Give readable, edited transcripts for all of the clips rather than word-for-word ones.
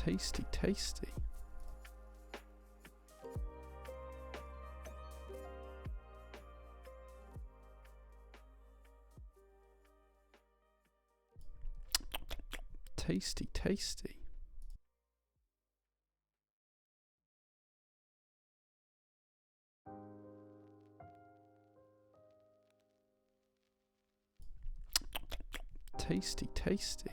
Tasty, tasty. Tasty, tasty. Tasty, tasty.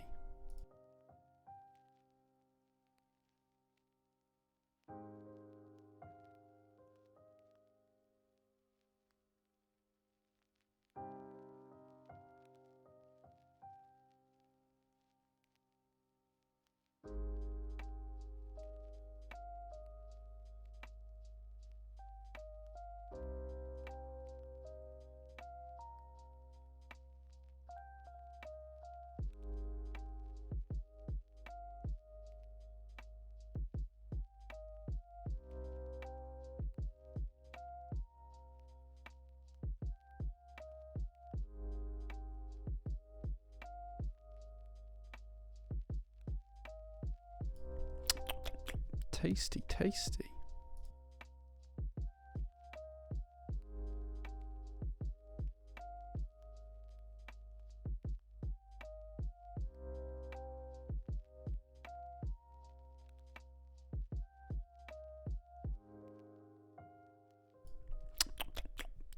Tasty, tasty.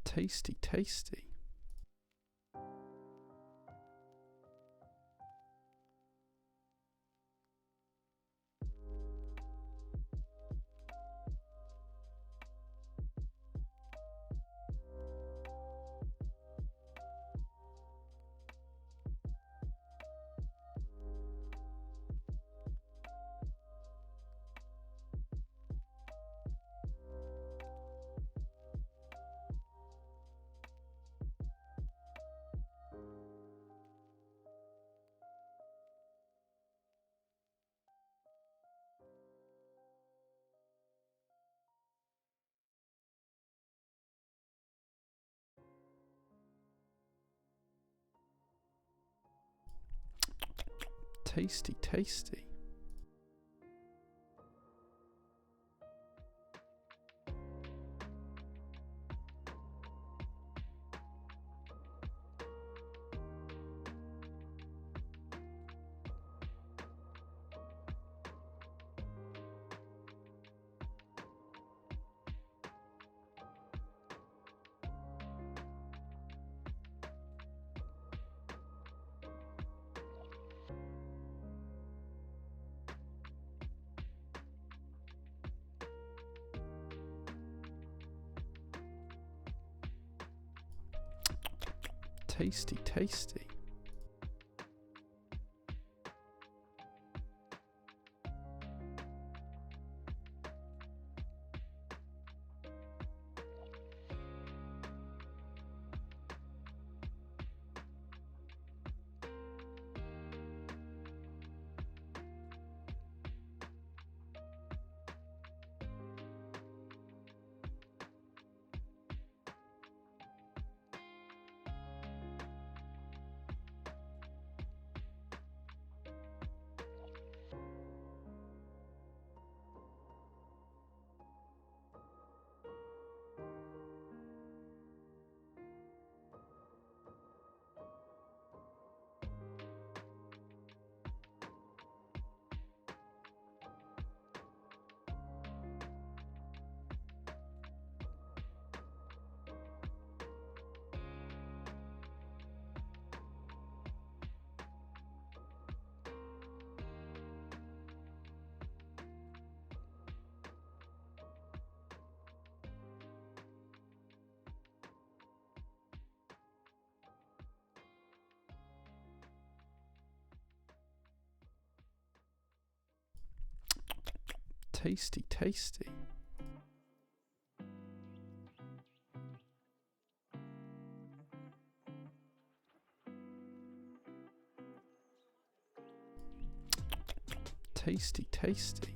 Tasty, tasty. Tasty, tasty. Tasty, tasty. Tasty, tasty. Tasty, tasty.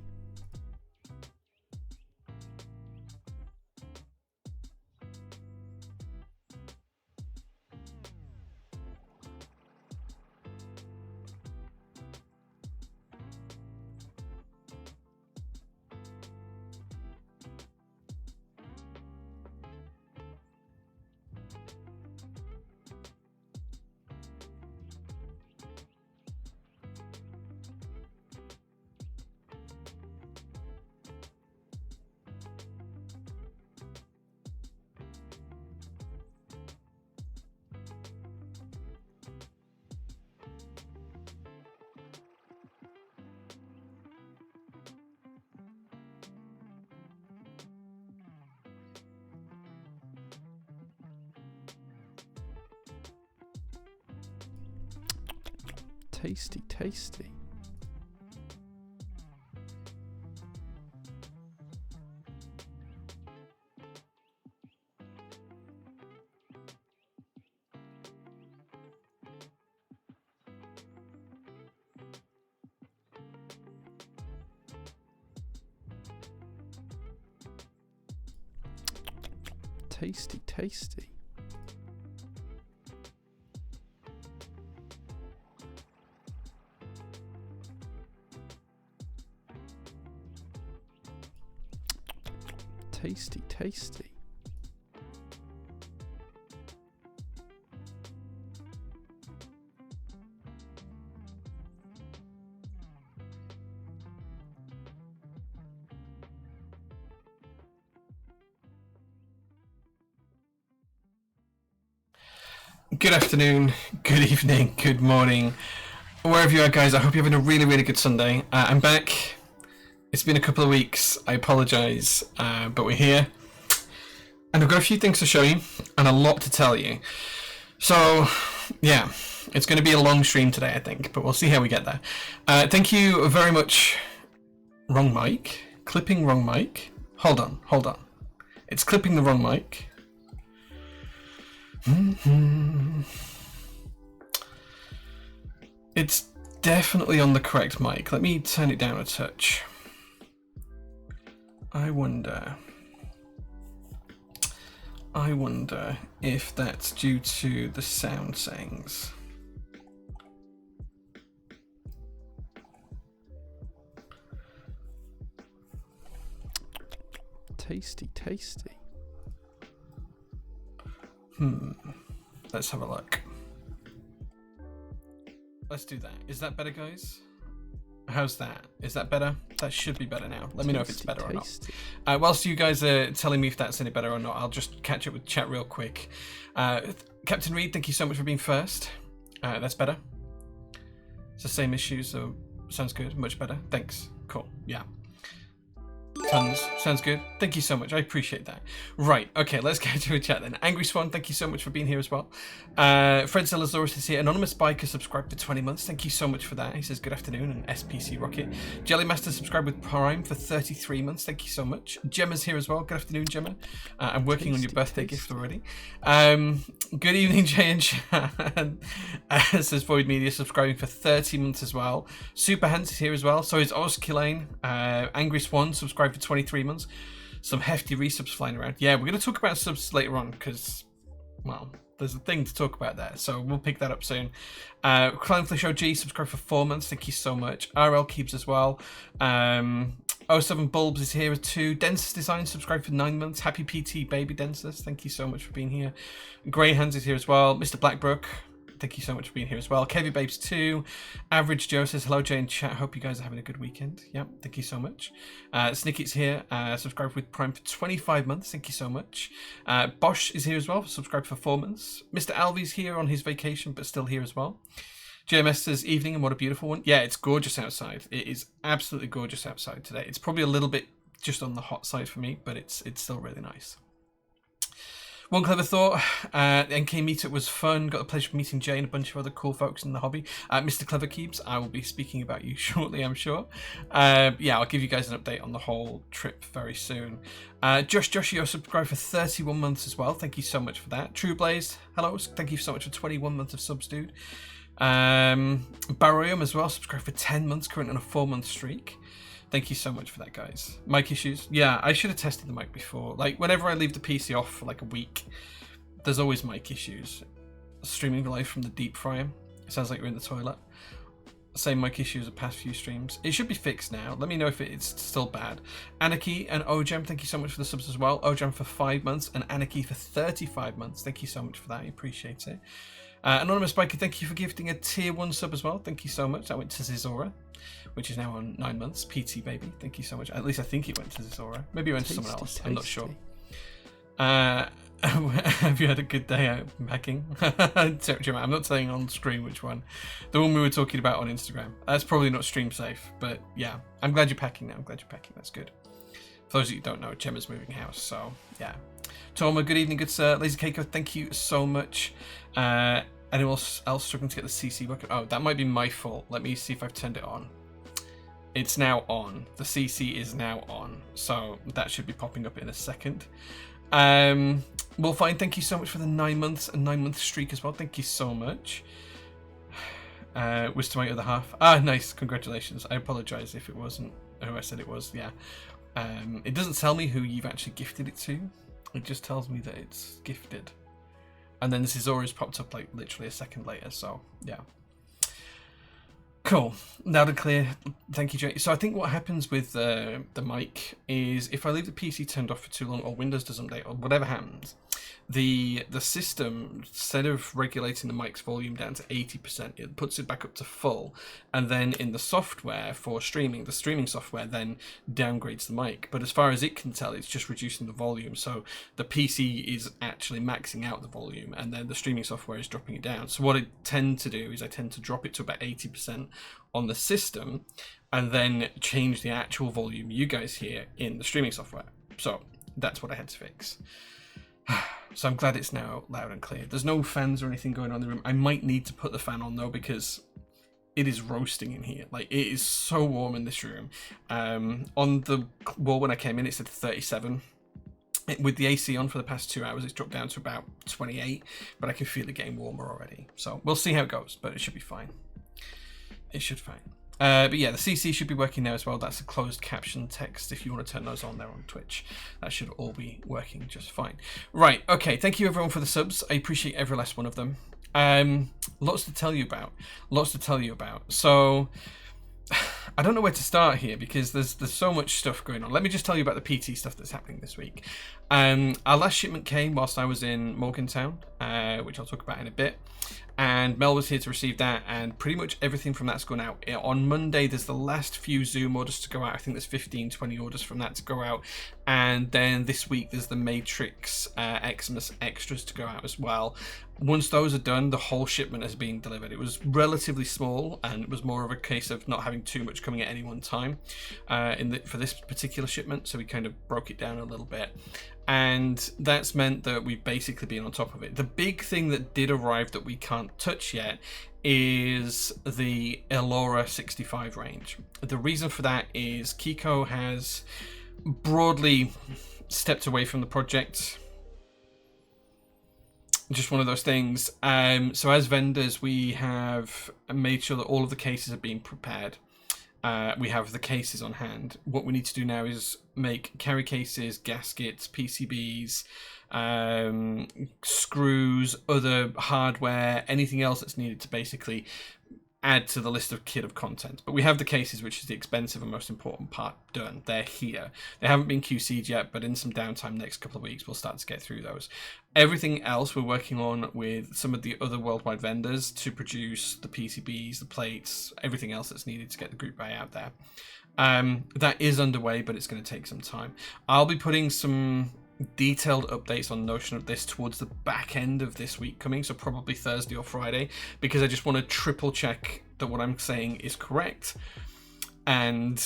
tasty, tasty. Tasty, tasty. Tasty, tasty. Good afternoon, good evening, good morning, wherever you are, guys. I hope you're having a really, really good Sunday. I'm back. It's been a couple of weeks. I apologise, but we're here. And I've got a few things to show you and a lot to tell you. So, yeah, it's going to be a long stream today, I think, but we'll see how we get there. Thank you very much. Wrong mic. Clipping wrong mic. Hold on. It's clipping the wrong mic. It's definitely on the correct mic. Let me turn it down a touch. I wonder if that's due to the sound settings. Tasty, tasty. Let's have a look. Let's do that. Is that better, guys? How's that? Is that better? That should be better now. Let me know if it's better or not. Whilst you guys are telling me if that's any better or not, I'll just catch up with chat real quick. Captain Reed, thank you so much for being first. That's better. It's the same issue, so sounds good. Much better. Thanks. Cool. Yeah. Tons. Sounds good. Thank you so much. I appreciate that. Right. Okay, let's get to a chat then. Angry Swan, thank you so much for being here as well. Fred Zelazaurus is here. Anonymous Biker subscribed for 20 months. Thank you so much for that. He says good afternoon. And SPC Rocket. Jellymaster subscribed with Prime for 33 months. Thank you so much. Gemma's here as well. Good afternoon, Gemma. I'm working on your birthday gift already. Good evening, Jay and Chan. Says Void Media subscribing for 30 months as well. Super Hans is here as well. So is Oskilane. Angry Swan subscribed for 23 months. Some hefty resubs flying around. Yeah, we're going to talk about subs later on because, well, there's a thing to talk about there. So we'll pick that up soon. Clownflish OG subscribed for 4 months. Thank you so much. RL Keeps as well. 07 Bulbs is here too. Densus Design subscribed for 9 months. Happy PT Baby Densus. Thank you so much for being here. Grey Hands is here as well. Mr. Blackbrook. Thank you so much for being here as well. Kevy Babes 2. Average Joe says hello, Jay in chat. Hope you guys are having a good weekend. Yep, thank you so much. Snicket's here. Subscribed with Prime for 25 months. Thank you so much. Bosch is here as well. Subscribed for 4 months. Mr. Alvy's here on his vacation, but still here as well. JMS says evening and what a beautiful one. Yeah, it's gorgeous outside. It is absolutely gorgeous outside today. It's probably a little bit just on the hot side for me, but it's still really nice. One clever thought, the NK meetup was fun. Got the pleasure of meeting Jay and a bunch of other cool folks in the hobby. Mr. Clever Keeps, I will be speaking about you shortly, I'm sure. Yeah, I'll give you guys an update on the whole trip very soon. Joshio subscribed for 31 months as well. Thank you so much for that. True Blaze, hello. Thank you so much for 21 months of subs, dude. Baroyum as well, subscribed for 10 months, currently on a 4-month streak. Thank you so much for that, guys. Mic issues. Yeah, I should have tested the mic before. Like, whenever I leave the PC off for like a week, there's always mic issues. Streaming live from the deep fryer. It sounds like you're in the toilet. Same mic issue as the past few streams. It should be fixed now. Let me know if it's still bad. Anarchy and Ojam, thank you so much for the subs as well. Ojam for 5 months and Anarchy for 35 months. Thank you so much for that. I appreciate it. Anonymous Biker, thank you for gifting a tier 1 sub as well. Thank you so much. That went to Zizora, which is now on 9 months. PT Baby, thank you so much. At least I think it went to Zizora. Maybe it went to someone else. I'm not sure. Have you had a good day out hacking? I'm not saying on screen which one. The one we were talking about on Instagram. That's probably not stream safe, but yeah. I'm glad you're packing now. I'm glad you're packing. That's good. For those of you who don't know, Gemma's moving house, so yeah. Toma, good evening, good sir. Lazy Keiko, thank you so much. Anyone else struggling to get the CC working? Oh, that might be my fault. Let me see if I've turned it on. It's now on. The CC is now on. So that should be popping up in a second. Well, fine. Thank you so much for the 9 months and 9-month streak as well. Thank you so much. Was to my other half. Ah, nice. Congratulations. I apologize if it wasn't who I said it was. Yeah. It doesn't tell me who you've actually gifted it to. It just tells me that it's gifted. And then this is always popped up like literally a second later. So yeah. Cool. Loud and clear. Thank you, Jay. So I think what happens with the mic is if I leave the PC turned off for too long or Windows doesn't update or whatever happens, the system, instead of regulating the mic's volume down to 80%, it puts it back up to full. And then in the software for streaming, the streaming software then downgrades the mic. But as far as it can tell, it's just reducing the volume. So the PC is actually maxing out the volume and then the streaming software is dropping it down. So what I tend to do is I tend to drop it to about 80% on the system and then change the actual volume you guys hear in the streaming software. So that's what I had to fix. So I'm glad it's now loud and clear. There's no fans or anything going on in the room. I might need to put the fan on though because it is roasting in here. Like, it is so warm in this room. On the wall when I came in, it said 37. With the AC on for the past 2 hours, it's dropped down to about 28, but I can feel it getting warmer already. So we'll see how it goes, but it should be fine. It should be fine. But yeah, the CC should be working now as well. That's a closed caption text if you want to turn those on there on Twitch. That should all be working just fine. Right, okay, thank you everyone for the subs. I appreciate every last one of them. Lots to tell you about. Lots to tell you about. So I don't know where to start here because there's so much stuff going on. Let me just tell you about the PT stuff that's happening this week. Our last shipment came whilst I was in Morgantown, which I'll talk about in a bit. And Mel was here to receive that, and pretty much everything from that's gone out. On Monday, there's the last few Zoom orders to go out. I think there's 15, 20 orders from that to go out. And then this week, there's the Matrix Xmas extras to go out as well. Once those are done, the whole shipment has been delivered. It was relatively small, and it was more of a case of not having too much coming at any one time for this particular shipment. So we kind of broke it down a little bit. And that's meant that we've basically been on top of it. The big thing that did arrive that we can't touch yet is the Elora 65 range. The reason for that is Kiko has broadly stepped away from the project. Just one of those things. So as vendors, we have made sure that all of the cases are being prepared. We have the cases on hand. What we need to do now is make carry cases, gaskets, PCBs, screws, other hardware, anything else that's needed to basically add to the list of kit of content. But we have the cases, which is the expensive and most important part, done. They're here. They haven't been QC'd yet, but in some downtime next couple of weeks, we'll start to get through those. Everything else we're working on with some of the other worldwide vendors to produce the PCBs, the plates, everything else that's needed to get the group buy out there. That is underway, but it's going to take some time. I'll be putting some detailed updates on Notion of this towards the back end of this week coming, so probably Thursday or Friday, because I just want to triple check that what I'm saying is correct and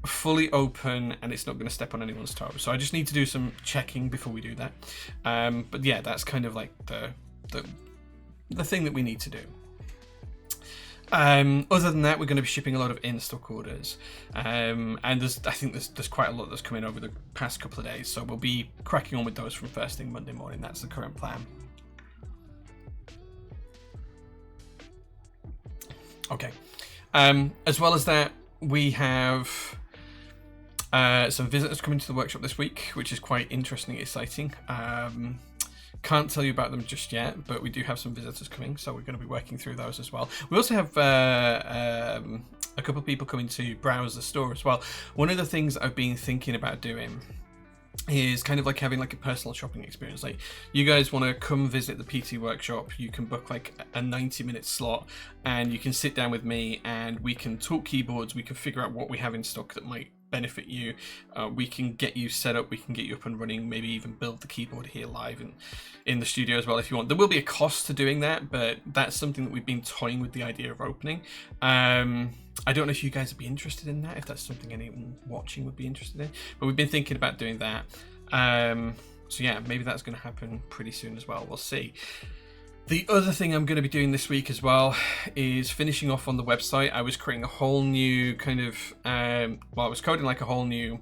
fully open and it's not going to step on anyone's toes. So I just need to do some checking before we do that. But yeah, that's kind of like the thing that we need to do. Other than that, we're going to be shipping a lot of in-stock orders, and I think there's quite a lot that's come in over the past couple of days, so we'll be cracking on with those from first thing Monday morning. That's the current plan. Okay. As well as that, we have some visitors coming to the workshop this week, which is quite interesting and exciting. Can't tell you about them just yet, but we do have some visitors coming, so we're going to be working through those as well. We also have a couple of people coming to browse the store as well. One of the things I've been thinking about doing is kind of like having like a personal shopping experience. Like, you guys want to come visit the PT workshop, you can book like a 90-minute slot and you can sit down with me and we can talk keyboards, we can figure out what we have in stock that might benefit you. We can get you set up, we can get you up and running, maybe even build the keyboard here live and in the studio as well if you want. There will be a cost to doing that, but that's something that we've been toying with the idea of opening. I don't know if you guys would be interested in that, if that's something anyone watching would be interested in, but we've been thinking about doing that. So yeah, maybe that's going to happen pretty soon as well. We'll see. The other thing I'm going to be doing this week as well is finishing off on the website. I was creating a whole new kind of, I was coding like a whole new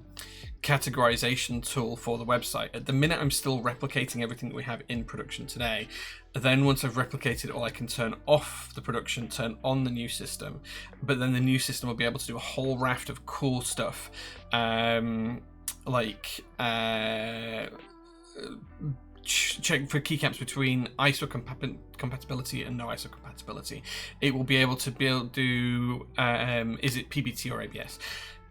categorization tool for the website. At the minute, I'm still replicating everything that we have in production today. Then once I've replicated all, I can turn off the production, turn on the new system, but then the new system will be able to do a whole raft of cool stuff, check for keycaps between ISO compatibility and no ISO compatibility. It will be able to do is it PBT or ABS?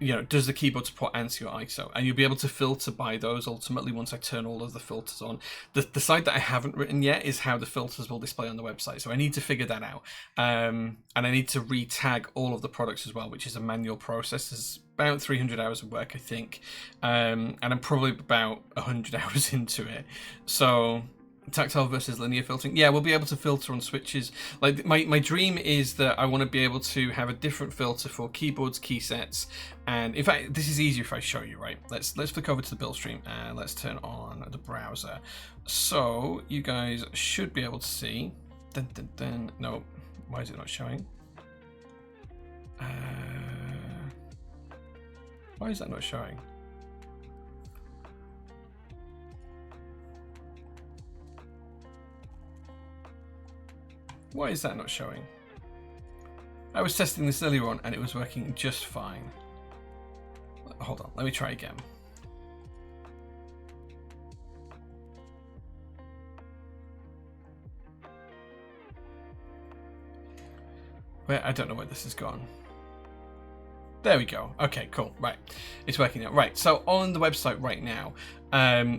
You know, does the keyboard support ANSI or ISO? And you'll be able to filter by those ultimately once I turn all of the filters on. The side that I haven't written yet is how the filters will display on the website. So I need to figure that out. And I need to re-tag all of the products as well, which is a manual process. There's about 300 hours of work, I think. And I'm probably about 100 hours into it. So tactile versus linear filtering. Yeah, we'll be able to filter on switches. Like my dream is that I want to be able to have a different filter for keyboards, key sets, and in fact, this is easier if I show you, right? Let's flick over to the build stream and let's turn on the browser. So you guys should be able to see. No, why is it not showing? Why is that not showing? Why is that not showing? I was testing this earlier on and it was working just fine. Hold on, let me try again. Where I don't know where this has gone. There we go. Okay, cool. Right. It's working now. Right. So on the website right now,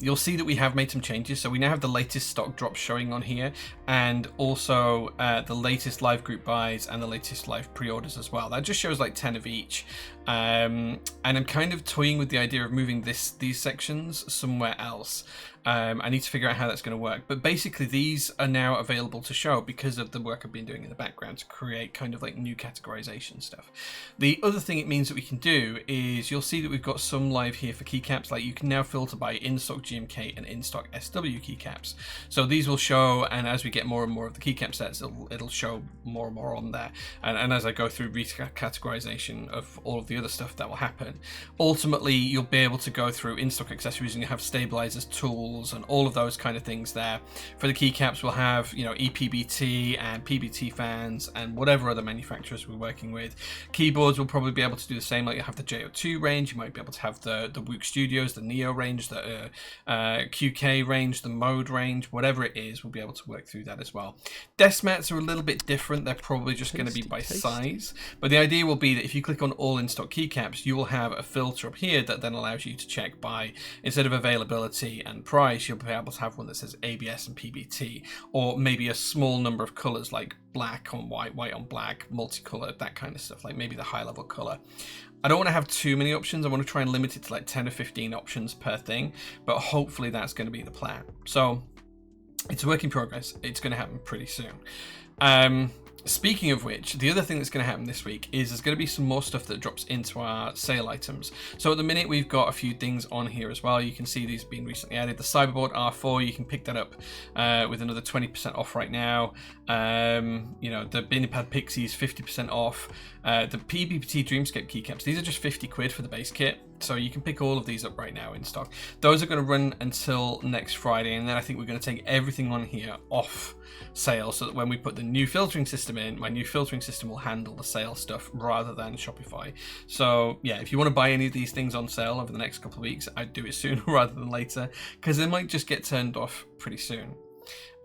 you'll see that we have made some changes. So we now have the latest stock drops showing on here, and also the latest live group buys and the latest live pre-orders as well. That just shows like 10 of each. And I'm kind of toying with the idea of moving these sections somewhere else. I need to figure out how that's going to work. But basically, these are now available to show because of the work I've been doing in the background to create kind of like new categorization stuff. The other thing it means that we can do is you'll see that we've got some live here for keycaps. Like you can now filter by in-stock GMK and in-stock SW keycaps. So these will show, and as we get more and more of the keycap sets, it'll show more and more on there. And as I go through recategorization of all of the other stuff that will happen, ultimately you'll be able to go through in-stock accessories and you have stabilizers, tools, and all of those kind of things there. For the keycaps, we'll have, you know, EPBT and PBT fans and whatever other manufacturers we're working with. Keyboards will probably be able to do the same. Like you have the JO2 range, you might be able to have the WOOC Studios, the Neo range, the QK range, the Mode range, whatever it is, we'll be able to work through that as well. Desk mats are a little bit different. They're probably just going to be by size, but the idea will be that if you click on all in-stock keycaps, you will have a filter up here that then allows you to check by, instead of availability and price, you'll be able to have one that says ABS and PBT, or maybe a small number of colors like black on white, white on black, multicolored, that kind of stuff, like maybe the high level color. I don't want to have too many options. I want to try and limit it to like 10 or 15 options per thing, but hopefully that's going to be the plan. So it's a work in progress. It's going to happen pretty soon. Speaking of which, the other thing that's going to happen this week is there's going to be some more stuff that drops into our sale items. So at the minute, we've got a few things on here as well. You can see these being recently added. The Cyberboard R4, you can pick that up with another 20% off right now. You know, the Binipad Pixies, 50% off. The PBT Dreamscape keycaps, these are just 50 quid for the base kit. So you can pick all of these up right now in stock. Those are going to run until next Friday, and then I think we're going to take everything on here off sale so that when we put the new filtering system in, my new filtering system will handle the sale stuff rather than Shopify. So yeah, if you want to buy any of these things on sale over the next couple of weeks, I'd do it sooner rather than later, because they might just get turned off pretty soon.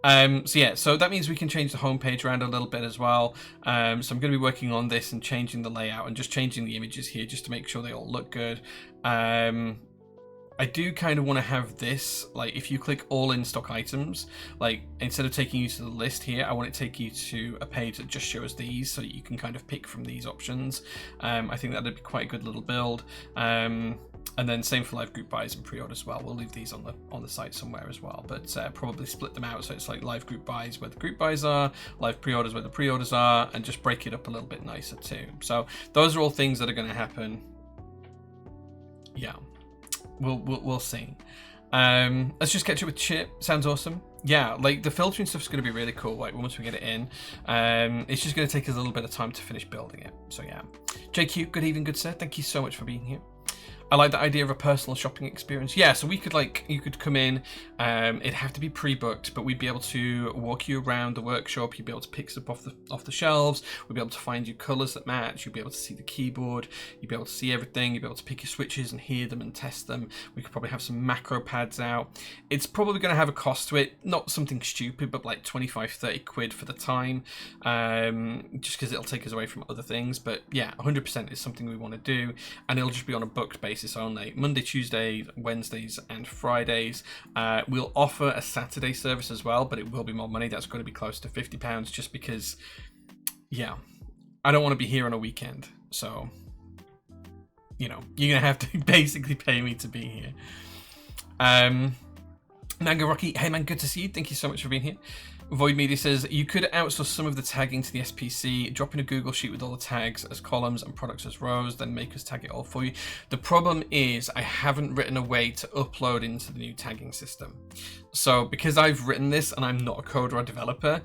So that means we can change the homepage around a little bit as well. So I'm going to be working on this and changing the layout and just changing the images here just to make sure they all look good. I do kind of want to have this, like if you click all in stock items, like instead of taking you to the list here, I want it to take you to a page that just shows these so that you can kind of pick from these options. I think that'd be quite a good little build. And then same for live group buys and pre-orders as well. We'll leave these on the site somewhere as well, but probably split them out so it's like live group buys where the group buys are, live pre-orders where the pre-orders are, and just break it up a little bit nicer too. So those are all things that are going to happen. Yeah, we'll see. Let's just catch up with Chip. Sounds awesome. yeah, like the filtering stuff is going to be really cool. Like once we get it in, it's just going to take us a little bit of time to finish building it. So yeah, JQ, good evening, good sir. Thank you so much for being here. I like the idea of a personal shopping experience. Yeah, so we could you could come in, it'd have to be pre-booked, but we'd be able to walk you around the workshop. You'd be able to pick stuff off the shelves. We'd be able to find you colors that match. You'd be able to see the keyboard. You'd be able to see everything. You'd be able to pick your switches and hear them and test them. We could probably have some macro pads out. It's probably going to have a cost to it, not something stupid, but like 25, 30 quid for the time, just because it'll take us away from other things. But yeah, 100% is something we want to do, and it'll just be on a booked basis only. Monday, Tuesday, Wednesdays and Fridays. We'll offer a Saturday service as well, but it will be more money. That's going to be close to £50 just because, yeah, I don't want to be here on a weekend. So, you know, you're going to have to basically pay me to be here. Manga Rocky, hey man, good to see you. Thank you so much for being here. Void Media says, you could outsource some of the tagging to the SPC, drop in a Google Sheet with all the tags as columns and products as rows, then make us tag it all for you. The problem is I haven't written a way to upload into the new tagging system. So because I've written this and I'm not a coder or developer,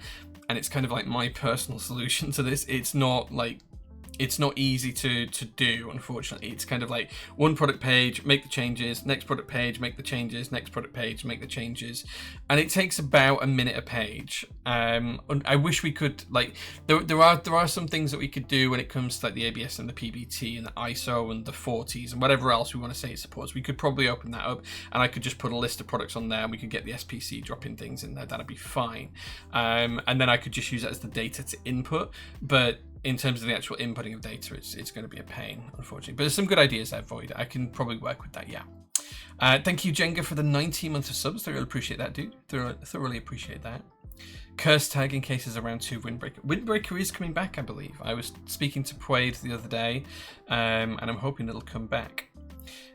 and it's kind of like my personal solution to this, it's not easy to do, unfortunately. It's kind of like one product page, make the changes, next product page, make the changes, next product page, make the changes. And it takes about a minute a page. I wish we could, like, there are some things that we could do when it comes to like the ABS and the PBT and the ISO and the 40s and whatever else we want to say it supports. We could probably open that up and I could just put a list of products on there and we could get the SPC dropping things in there. That'd be fine. And then I could just use that as the data to input. But in terms of the actual inputting of data, it's going to be a pain, unfortunately. But there's some good ideas there, Void. I can probably work with that, yeah. Thank you, Jenga, for the 19 months of subs. Thoroughly appreciate that, dude. Thoroughly appreciate that. Curse tag in cases around 2 Windbreaker. Windbreaker is coming back, I believe. I was speaking to Puade the other day, and I'm hoping it'll come back.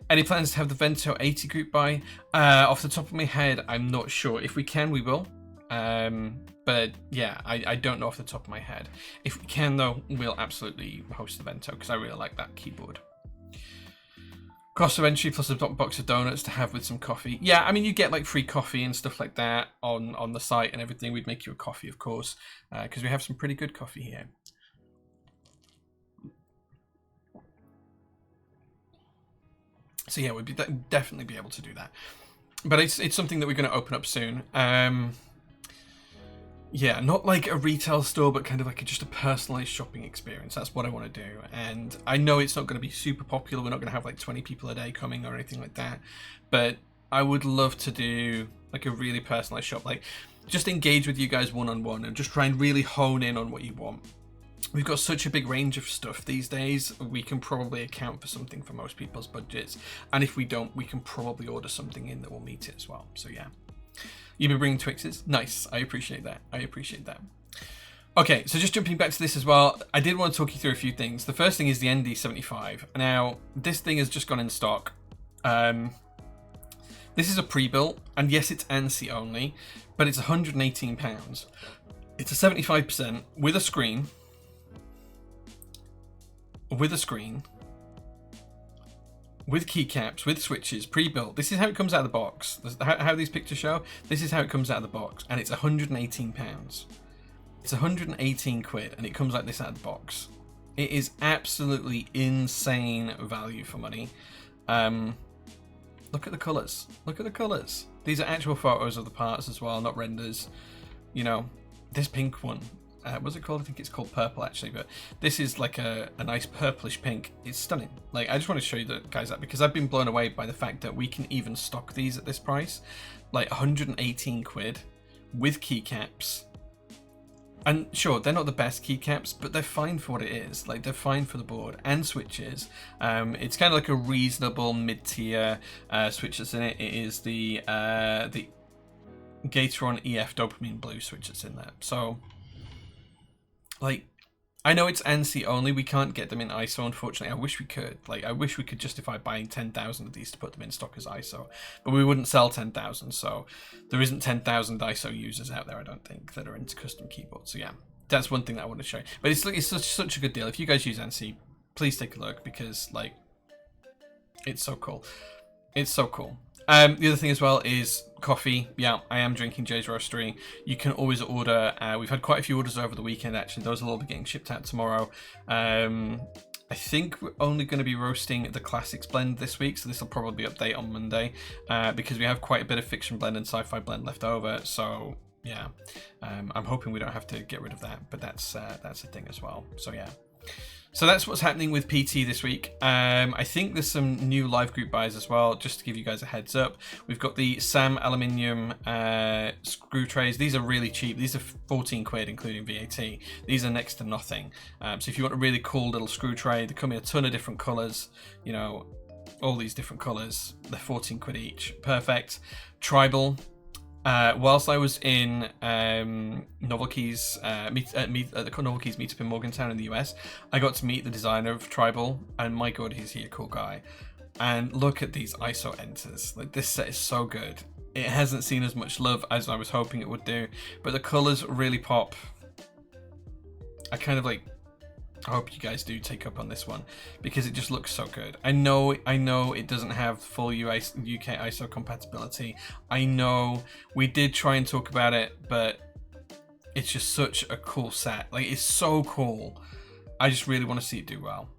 Any plans to have the Vento 80 group buy? Off the top of my head, I'm not sure. If we can, we will. But yeah, I don't know off the top of my head. If we can though, we'll absolutely host the Vento because I really like that keyboard. Cost of entry plus a box of donuts to have with some coffee. Yeah, I mean you get like free coffee and stuff like that on the site and everything. We'd make you a coffee, of course, because we have some pretty good coffee here. So yeah, we'd definitely be able to do that. But it's something that we're going to open up soon. Yeah, not like a retail store, but kind of like just a personalized shopping experience. That's what I want to do. And I know it's not going to be super popular. We're not going to have like 20 people a day coming or anything like that. But I would love to do like a really personalized shop. Like just engage with you guys one-on-one and just try and really hone in on what you want. We've got such a big range of stuff these days. We can probably account for something for most people's budgets. And if we don't, we can probably order something in that will meet it as well. So yeah. You've been bringing Twixes? Nice. I appreciate that. I appreciate that. Okay, so just jumping back to this as well, I did want to talk you through a few things. The first thing is the ND75. Now, this thing has just gone in stock. This is a pre-built, and yes, it's ANSI only, but it's £118. It's a 75% with a screen. With keycaps, with switches, pre-built. This is how it comes out of the box. How these pictures show, this is how it comes out of the box. And it's £118. It's 118 quid, and it comes like this out of the box. It is absolutely insane value for money. Look at the colours. Look at the colours. These are actual photos of the parts as well, not renders. You know, this pink one. What's it called? I think it's called purple actually, but this is like a nice purplish pink. It's stunning. Like, I just want to show you the guys that because I've been blown away by the fact that we can even stock these at this price, like 118 quid with keycaps. And sure, they're not the best keycaps, but they're fine for what it is. Like, they're fine for the board and switches. It's kind of like a reasonable mid-tier switch that's in it. It is the Gateron EF Dopamine Blue switch that's in there. So, like, I know it's ANSI only. We can't get them in ISO, unfortunately. I wish we could. Like, I wish we could justify buying 10,000 of these to put them in stock as ISO. But we wouldn't sell 10,000, so there isn't 10,000 ISO users out there, I don't think, that are into custom keyboards. So yeah, that's one thing that I want to show you. But it's such a good deal. If you guys use ANSI, please take a look because, like, it's so cool. It's so cool. The other thing as well is coffee. Yeah, I am drinking Jay's Roastery. You can always order. We've had quite a few orders over the weekend, actually. Those will all be getting shipped out tomorrow. I think we're only going to be roasting the Classics blend this week, so this will probably update on Monday, because we have quite a bit of Fiction blend and Sci-Fi blend left over. So yeah, I'm hoping we don't have to get rid of that, but that's a thing as well. So yeah. So that's what's happening with PT this week. I think there's some new live group buys as well, just to give you guys a heads up. We've got the Sam aluminium screw trays. These are really cheap. These are 14 quid, including VAT. These are next to nothing. So if you want a really cool little screw tray, they come in a ton of different colors, you know, all these different colors. They're 14 quid each. Perfect. Tribal. Whilst I was in Novelty's the Novelty's meetup in Morgantown in the US, I got to meet the designer of Tribal, and my god, is he a cool guy. And look at these ISO enters. Like, this set is so good. It hasn't seen as much love as I was hoping it would do, but the colors really pop. I kind of I hope you guys do take up on this one, because it just looks so good. I know it doesn't have full UK ISO compatibility. I know we did try and talk about it, but it's just such a cool set. Like, it's so cool. I just really want to see it do well.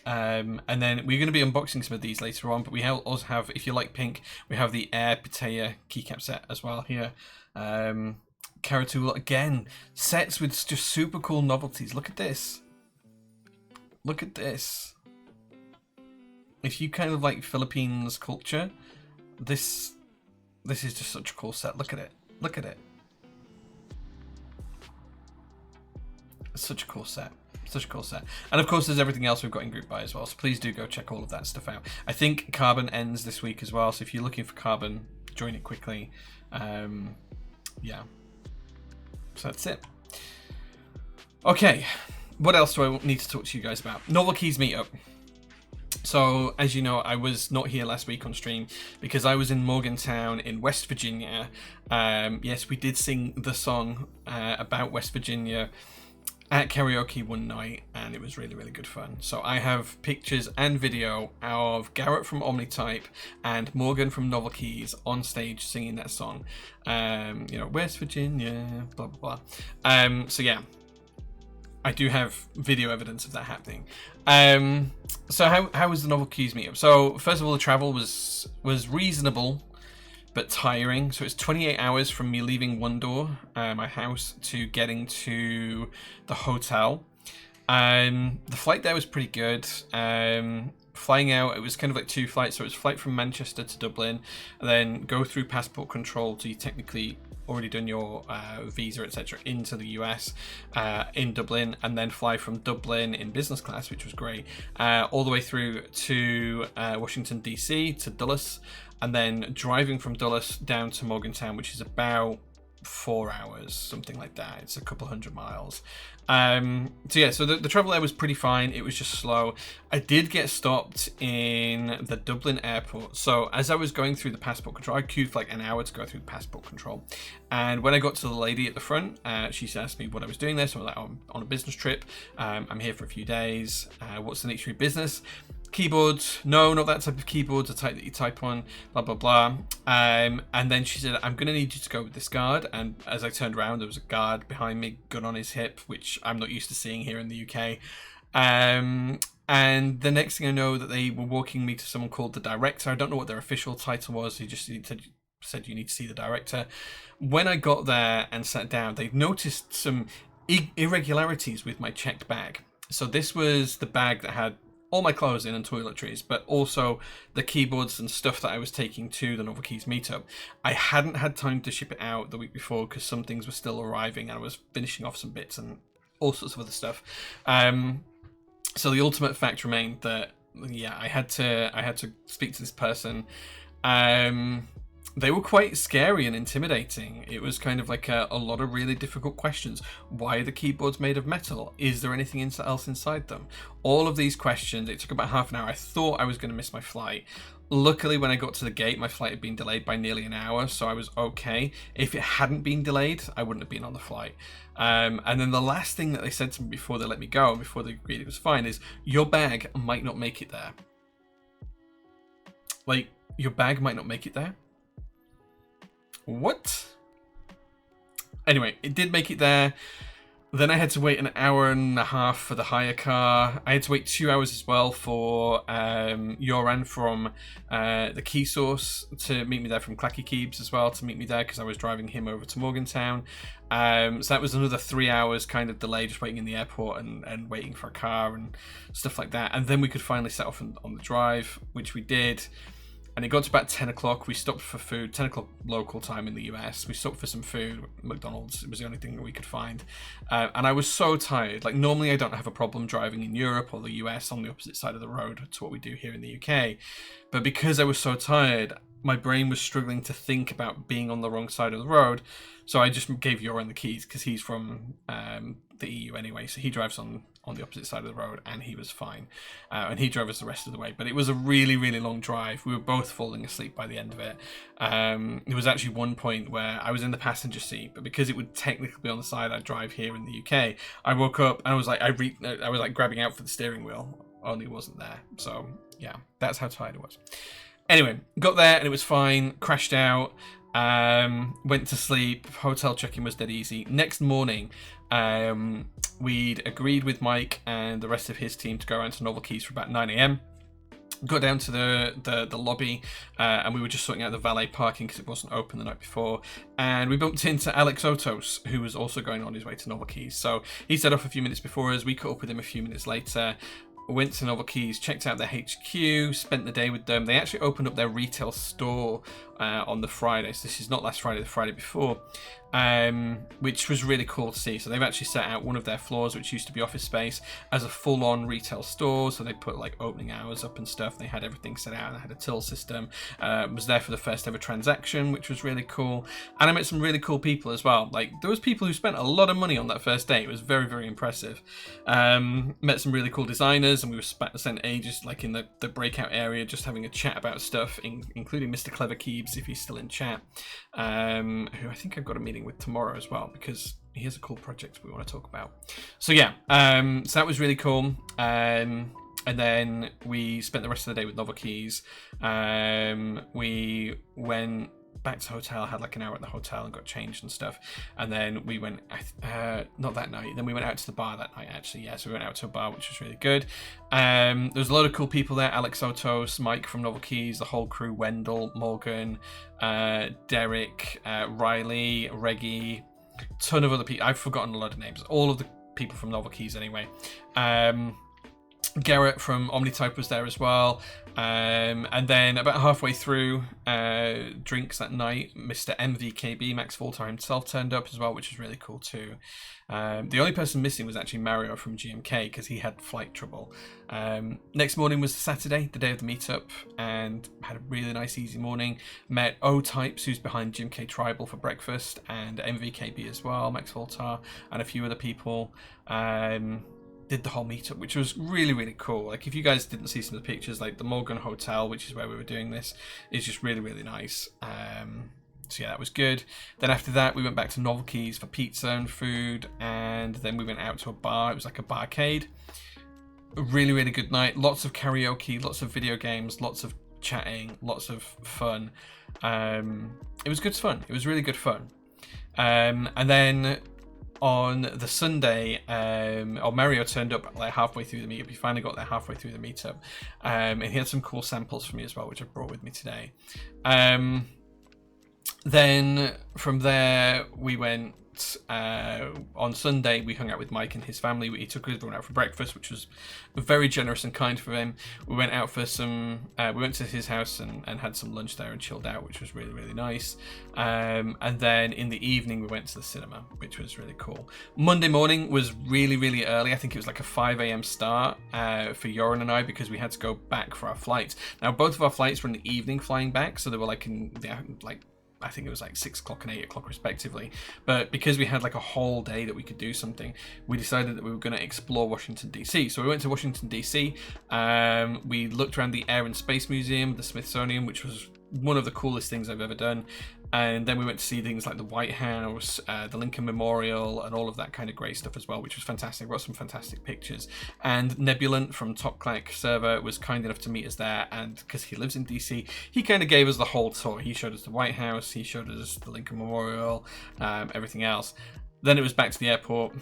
And then we're going to be unboxing some of these later on, but we also have, if you like pink, we have the Air Pitaya keycap set as well here. Karatool, again, sets with just super cool novelties. Look at this. Look at this. If you kind of like Philippines culture, this is just such a cool set. Look at it. Look at it. It's such a cool set. Such a cool set. And of course, there's everything else we've got in group buy as well. So please do go check all of that stuff out. I think Carbon ends this week as well. So if you're looking for Carbon, join it quickly. Yeah. So that's it. Okay. What else do I need to talk to you guys about? Novel Keys meetup. So, as you know, I was not here last week on stream because I was in Morgantown in West Virginia. Yes, we did sing the song about West Virginia at karaoke one night, and it was really, really good fun. So I have pictures and video of Garrett from Omnitype and Morgan from Novel Keys on stage singing that song. You know, West Virginia, blah, blah, blah. So yeah. I do have video evidence of that happening. So how was the Novel Keys meetup? So first of all, the travel was reasonable, but tiring. So it's 28 hours from me leaving one door, my house, to getting to the hotel. The flight there was pretty good. Flying out, it was kind of like two flights. So it was a flight from Manchester to Dublin, and then go through passport control. So you technically already done your visa, etc., into the US in Dublin, and then fly from Dublin in business class, which was great, all the way through to Washington DC to Dulles, and then driving from Dulles down to Morgantown, which is about 4 hours, something like that. It's a couple hundred miles. So yeah, so the travel there was pretty fine. It was just slow. I did get stopped in the Dublin airport. So as I was going through the passport control, I queued for like an hour to go through the passport control. And when I got to the lady at the front, she asked me what I was doing there. So I was like, oh, I'm on a business trip. I'm here for a few days. What's the nature of your business? Keyboards, no, not that type of keyboards, a type that you type on, blah, blah, blah. And then she said, I'm going to need you to go with this guard. And as I turned around, there was a guard behind me, gun on his hip, which I'm not used to seeing here in the UK. And the next thing I know, that they were walking me to someone called the director. I don't know what their official title was. He just said you need to see the director. When I got there and sat down, they noticed some irregularities with my checked bag. So this was the bag that had all my clothes in and toiletries, but also the keyboards and stuff that I was taking to the Novel Keys meetup. I hadn't had time to ship it out the week before because some things were still arriving and I was finishing off some bits and all sorts of other stuff. So the ultimate fact remained that, yeah, I had to speak to this person. They were quite scary and intimidating. It was kind of like a lot of really difficult questions. Why are the keyboards made of metal? Is there anything else inside them? All of these questions. It took about half an hour. I thought I was going to miss my flight. Luckily, when I got to the gate, my flight had been delayed by nearly an hour, so I was okay. If it hadn't been delayed, I wouldn't have been on the flight. And then the last thing that they said to me before they let me go, before they agreed it was fine, is your bag might not make it there. Like, your bag might not make it there. What? Anyway, it did make it there. Then I had to wait an hour and a half for the hire car. I had to wait 2 hours as well for Yoran from the Key Source to meet me there, from Clacky Keebs as well to meet me there, because I was driving him over to Morgantown. So that was another 3 hours kind of delay, just waiting in the airport and waiting for a car and stuff like that. And then we could finally set off on the drive, which we did. And it got to about 10 o'clock. We stopped for food, 10 o'clock local time in the US. We stopped for some food, McDonald's. It was the only thing that we could find. And I was so tired. Like, normally I don't have a problem driving in Europe or the US on the opposite side of the road to what we do here in the UK. But because I was so tired, my brain was struggling to think about being on the wrong side of the road. So I just gave Joran the keys, because he's from the EU anyway. So he drives on the opposite side of the road, and he was fine. And he drove us the rest of the way. But it was a really, really long drive. We were both falling asleep by the end of it. There was actually one point where I was in the passenger seat, but because it would technically be on the side I drive here in the UK, I woke up and I was like, I was like grabbing out for the steering wheel, only it wasn't there. So yeah, that's how tired it was. Anyway, got there and it was fine. Crashed out. Went to sleep. Hotel check-in was dead easy. Next morning, we'd agreed with Mike and the rest of his team to go around to Novel Keys for about 9 a.m. Got down to the lobby, and we were just sorting out the valet parking because it wasn't open the night before. And we bumped into Alex Otos, who was also going on his way to Novel Keys. So he set off a few minutes before us. We caught up with him a few minutes later. Went to Novel Keys, checked out their HQ, spent the day with them. They actually opened up their retail store on the Friday. So this is not last Friday, the Friday before, which was really cool to see. So they've actually set out one of their floors, which used to be office space, as a full-on retail store. So they put like opening hours up and stuff. They had everything set out. They had a till system. Was there for the first ever transaction, which was really cool. And I met some really cool people as well. Like, there was people who spent a lot of money on that first day. It was very, very impressive. Met some really cool designers, and we were spent ages like in the breakout area just having a chat about stuff, including Mr. Clever Keebs, if he's still in chat, who I think I've got a meeting with tomorrow as well, because he has a cool project we want to talk about. So yeah, so that was really cool. And then we spent the rest of the day with Novel Keys. We went back to the hotel, had like an hour at the hotel and got changed and stuff. And then we went, not that night, then we went out to the bar that night actually. Yeah, so we went out to a bar, which was really good. There was a lot of cool people there. Alex Otos, Mike from Novel Keys, the whole crew, Wendell, Morgan, Derek, Riley, Reggie, ton of other people. I've forgotten a lot of names. All of the people from Novel Keys anyway. Garrett from Omnitype was there as well. And then about halfway through drinks that night, Mr. MVKB, Max Voltar himself, turned up as well, which was really cool too. The only person missing was actually Mario from GMK, because he had flight trouble. Next morning was Saturday, the day of the meetup, and had a really nice easy morning. Met O-Types, who's behind GMK Tribal, for breakfast, and MVKB as well, Max Voltar, and a few other people. Did the whole meetup, which was really, really cool. Like, if you guys didn't see some of the pictures, like the Morgan Hotel, which is where we were doing this, is just really, really nice. So yeah, that was good. Then after that, we went back to Novel Keys for pizza and food, and then we went out to a bar. It was like a barcade. A really, really good night. Lots of karaoke, lots of video games, lots of chatting, lots of fun. It was good fun. It was really good fun. And then on the Sunday, Mario turned up like halfway through the meetup. He finally got there halfway through the meetup, and he had some cool samples for me as well, which I brought with me today. Then from there, we went on Sunday. We hung out with Mike and his family. He took everyone out for breakfast, which was very generous and kind for him. We went out for some, we went to his house and had some lunch there and chilled out, which was really, really nice. And then in the evening, we went to the cinema, which was really cool. Monday morning was really, really early. I think it was like a 5 a.m. start for Joran and I, because we had to go back for our flights. Now, both of our flights were in the evening flying back, so they were like in the, like, I think it was like 6 o'clock and 8 o'clock respectively. But because we had like a whole day that we could do something, we decided that we were going to explore Washington, D.C. So we went to Washington, D.C. We looked around the Air and Space Museum, the Smithsonian, which was one of the coolest things I've ever done. And then we went to see things like the White House, the Lincoln Memorial, and all of that kind of great stuff as well, which was fantastic. Got some fantastic pictures. And Nebulant from Top Clack server was kind enough to meet us there, and because he lives in DC, he kind of gave us the whole tour. He showed us the White House, he showed us the Lincoln Memorial, everything else. Then it was back to the airport,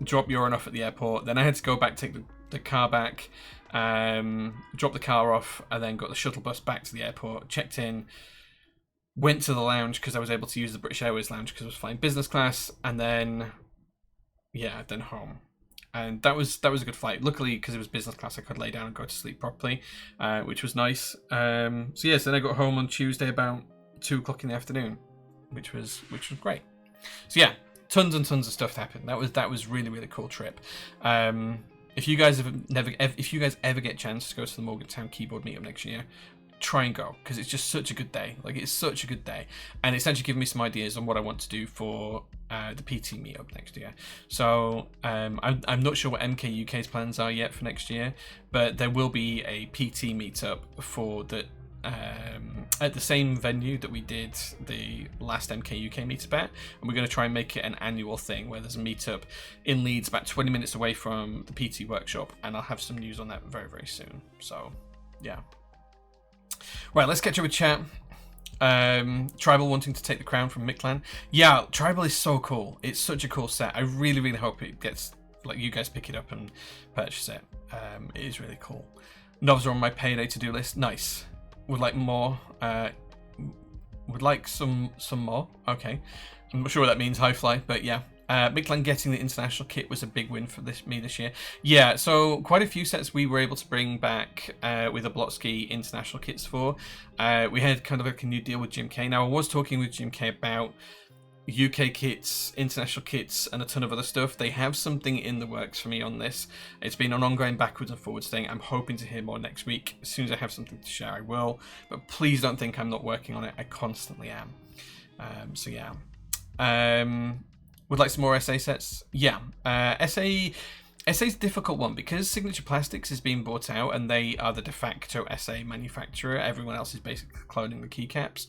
drop Euron off at the airport. Then I had to go back, take the car back, drop the car off, and then got the shuttle bus back to the airport, checked in, went to the lounge because I was able to use the British Airways lounge because I was flying business class, and then then home. And that was a good flight. Luckily, because it was business class, I could lay down and go to sleep properly, which was nice. So yes, then I got home on Tuesday about 2 o'clock in the afternoon, which was great. So yeah, tons and tons of stuff happened. That was really cool trip. If you guys ever get a chance to go to the Morgantown keyboard meetup next year, try and go, because it's just such a good day. Like, it's such a good day, and it's actually given me some ideas on what I want to do for the PT meetup next year. So I'm not sure what MK UK's plans are yet for next year, but there will be a PT meetup for the at the same venue that we did the last MK UK meetup at, and we're going to try and make it an annual thing where there's a meetup in Leeds about 20 minutes away from the PT workshop, and I'll have some news on that very soon. So yeah. Right, let's catch up with chat. Tribal wanting to take the crown from Mictlan. Yeah, Tribal is so cool. It's such a cool set. I really hope it gets, like, you guys pick it up and purchase it. It is really cool. Novs are on my payday to-do list. Nice. Would like more. Would like some more. Okay. I'm not sure what that means, high fly, but yeah. Mictlan getting the international kit was a big win for me this year. Yeah, so quite a few sets we were able to bring back with the Blotsky international kits for. We had kind of like a new deal with Jim K. Now, I was talking with Jim K about UK kits, international kits, and a ton of other stuff. They have something in the works for me on this. It's been an ongoing backwards and forwards thing. I'm hoping to hear more next week. As soon as I have something to share, I will. But please don't think I'm not working on it. I constantly am. So yeah. Would like some more SA sets? Yeah. SA's a difficult one because Signature Plastics is being bought out and they are the de facto SA manufacturer. Everyone else is basically cloning the keycaps.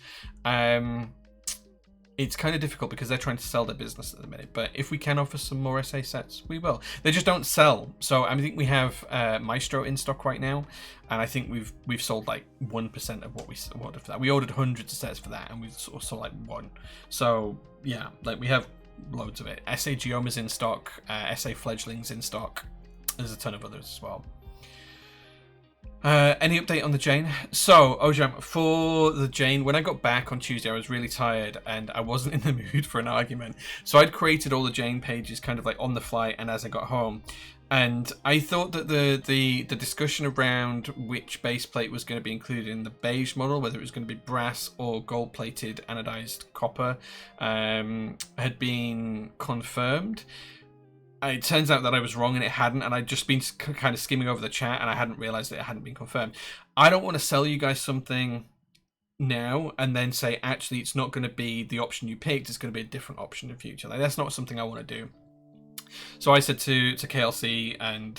It's kind of difficult because they're trying to sell their business at the minute. But if we can offer some more SA sets, we will. They just don't sell. So I think we have Maestro in stock right now, and I think we've sold like 1% of what we ordered for that. We ordered hundreds of sets for that, and we sold like 1. So yeah, like we have loads of it. SA Geoma's in stock, SA Fledgling's in stock. There's a ton of others as well. Any update on the Jane? So, Ojam, for the Jane, when I got back on Tuesday, I was really tired and I wasn't in the mood for an argument. So I'd created all the Jane pages kind of like on the fly and as I got home. And I thought that the discussion around which base plate was going to be included in the beige model, whether it was going to be brass or gold-plated anodized copper, had been confirmed. It turns out that I was wrong and it hadn't, and I'd just been kind of skimming over the chat and I hadn't realized that it hadn't been confirmed. I don't want to sell you guys something now and then say, actually, it's not going to be the option you picked, it's going to be a different option in the future. Like, that's not something I want to do. So I said to KLC and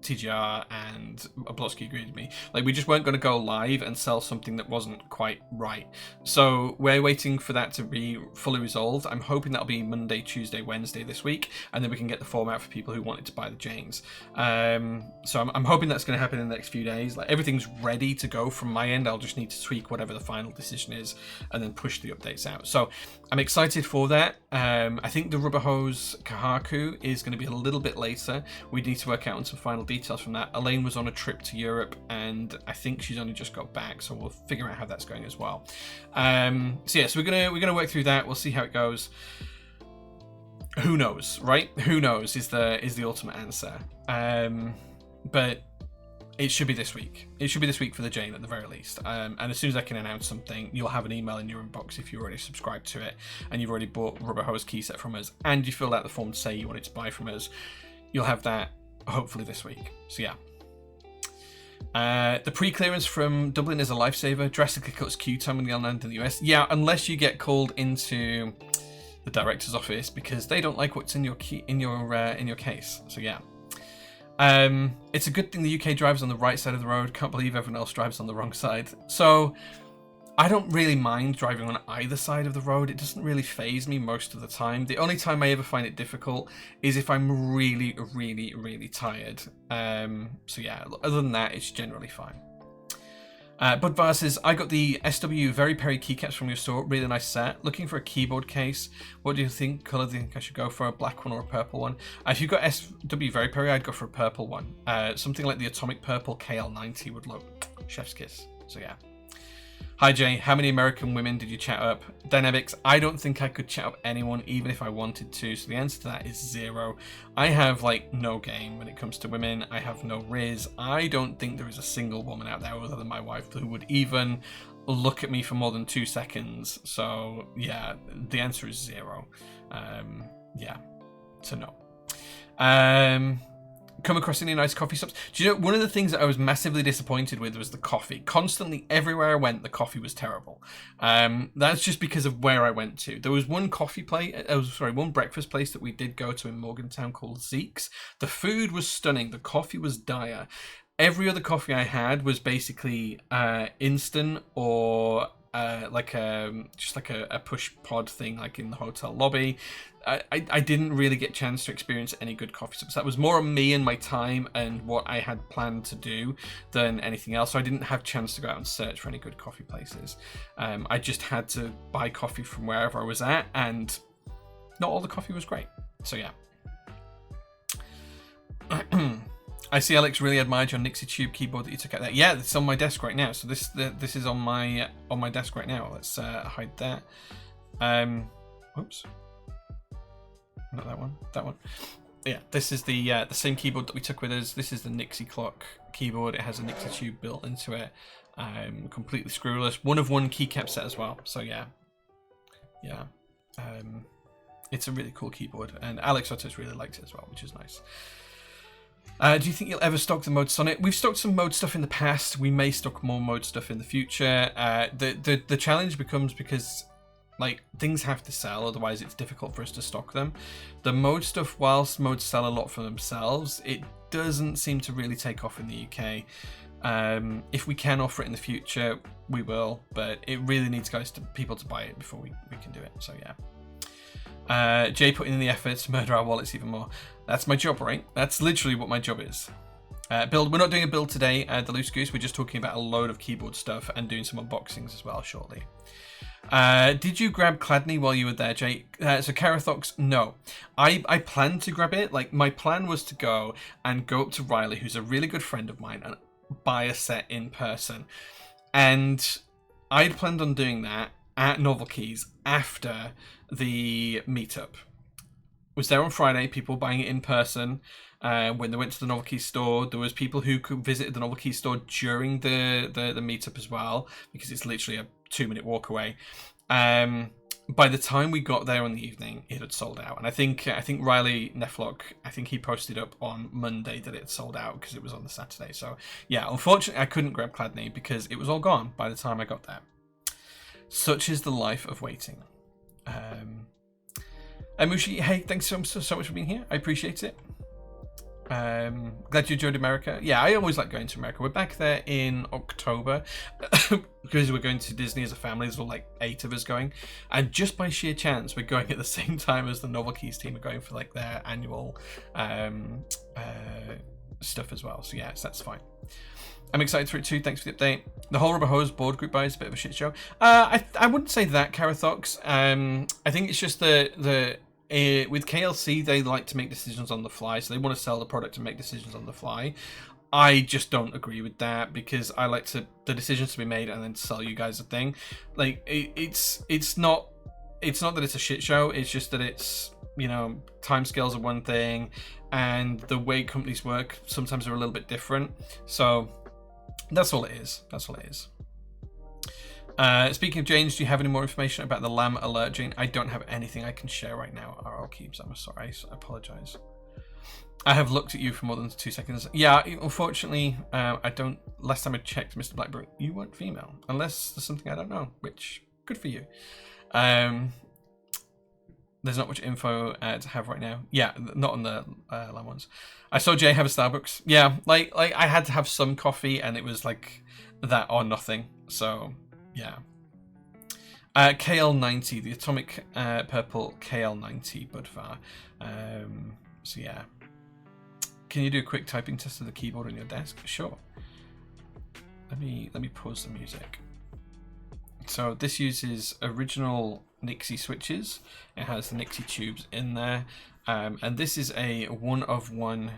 TGR and Oblotsky agreed with me. Like, we just weren't going to go live and sell something that wasn't quite right. So we're waiting for that to be fully resolved. I'm hoping that'll be Monday, Tuesday, Wednesday this week, and then we can get the format for people who wanted to buy the Janes. So I'm hoping that's going to happen in the next few days. Like, everything's ready to go from my end. I'll just need to tweak whatever the final decision is and then push the updates out. So I'm excited for that. I think the Rubber Hose Kahaku is going to be a little bit later. We need to work out on some final details from that. Elaine was on a trip to Europe and I think she's only just got back, so we'll figure out how that's going as well. So yeah, so we're gonna work through that. We'll see how it goes. Who knows, right? Who knows is the ultimate answer. But it should be this week. It should be this week for the Jane at the very least. And as soon as I can announce something, you'll have an email in your inbox if you're already subscribed to it and you've already bought Rubber Hose key set from us and you filled out the form to say you wanted to buy from us. You'll have that hopefully this week. So yeah. The pre-clearance from Dublin is a lifesaver. Drastically cuts queue time when you land in the US. Yeah, unless you get called into the director's office because they don't like what's in your case. So yeah. It's a good thing the UK drives on the right side of the road. Can't believe everyone else drives on the wrong side. So I don't really mind driving on either side of the road. It doesn't really faze me most of the time. The only time I ever find it difficult is if I'm really, really, really tired. So yeah, other than that, it's generally fine. Budvar says, I got the SW Very Perry keycaps from your store. Really nice set. Looking for a keyboard case. What do you think? Colour do you think I should go for? A black one or a purple one? If you've got SW Very Perry, I'd go for a purple one. Something like the Atomic Purple KL90 would look chef's kiss. So yeah. Hi Jay, how many American women did you chat up? Dynamics, I don't think I could chat up anyone even if I wanted to, so the answer to that is 0. I have like no game when it comes to women. I have no riz. I don't think there is a single woman out there other than my wife who would even look at me for more than 2 seconds. So yeah, the answer is 0. Yeah, so no. Come across any nice coffee shops? Do you know, one of the things that I was massively disappointed with was the coffee. Constantly, everywhere I went, the coffee was terrible. That's just because of where I went to. There was one one breakfast place that we did go to in Morgantown called Zeke's. The food was stunning. The coffee was dire. Every other coffee I had was basically instant or just like a push pod thing, like in the hotel lobby. I didn't really get a chance to experience any good coffee shops. That was more on me and my time and what I had planned to do than anything else. So I didn't have a chance to go out and search for any good coffee places. I just had to buy coffee from wherever I was at, and not all the coffee was great. So yeah. I see Alex really admired your Nixie Tube keyboard that you took out there. Yeah, it's on my desk right now. So this is on my desk right now. Let's hide that. Oops. Not that one. That one. Yeah, this is the same keyboard that we took with us. This is the Nixie Clock keyboard. It has a Nixie Tube built into it. Completely screwless. 1-of-1 keycap set as well. So yeah. It's a really cool keyboard, and Alex Otos really likes it as well, which is nice. Do you think you'll ever stock the mode Sonnet? We've stocked some mode stuff in the past. We may stock more mode stuff in the future. The challenge becomes because like things have to sell, otherwise it's difficult for us to stock them. The mode stuff, whilst modes sell a lot for themselves, it doesn't seem to really take off in the UK. If we can offer it in the future, we will, but it really needs people to buy it before we can do it. So yeah. Jay putting in the effort to murder our wallets even more. That's my job, right? That's literally what my job is. Build. We're not doing a build today, the Loose Goose. We're just talking about a load of keyboard stuff and doing some unboxings as well shortly. Did you grab Cladney while you were there, Jay? So Carathox, no. I planned to grab it. Like, my plan was to go up to Riley, who's a really good friend of mine, and buy a set in person. And I'd planned on doing that at Novel Keys after the meetup. Was there on Friday, people buying it in person. When they went to the Novel Keys store, there was people who could visit the Novel Keys store during the meetup as well, because it's literally a 2-minute walk away. By the time we got there in the evening, it had sold out. And I think Riley Neflock, I think he posted up on Monday that it had sold out because it was on the Saturday. So yeah, unfortunately I couldn't grab Cladney because it was all gone by the time I got there. Such is the life of waiting. Mushi, hey, thanks so much for being here. I appreciate it. Glad you enjoyed America. Yeah, I always like going to America. We're back there in October because we're going to Disney as a family. There's like 8 of us going, and just by sheer chance we're going at the same time as the Novel Keys team are going for like their annual stuff as well. So yes, that's fine. I'm excited for it too. Thanks for the update. The whole Rubber Hose board group buy is a bit of a shit show. I wouldn't say that, Carathox. I think it's just with KLC, they like to make decisions on the fly, so they want to sell the product and make decisions on the fly. I just don't agree with that because I like the decisions to be made and then sell you guys a thing. Like it's not that it's a shit show. It's just that it's, you know, timescales are one thing, and the way companies work sometimes are a little bit different. So that's all it is. That's all it is. Speaking of Janes, do you have any more information about the lamb alert, Jane? I don't have anything I can share right now. RL Keeps, I'm sorry. I apologize. I have looked at you for more than 2 seconds. Yeah, unfortunately, I don't. Last time I checked, Mr. Blackburn, you weren't female, unless there's something I don't know. Which, good for you. There's not much info to have right now. Yeah, not on the lamb ones. I saw Jay have a Starbucks. Yeah, like I had to have some coffee, and it was like that or nothing. So. Yeah. KL90, the atomic purple KL90 Budvar. So yeah. Can you do a quick typing test of the keyboard on your desk? Sure. Let me pause the music. So this uses original Nixie switches. It has the Nixie tubes in there. And this is a one-of-one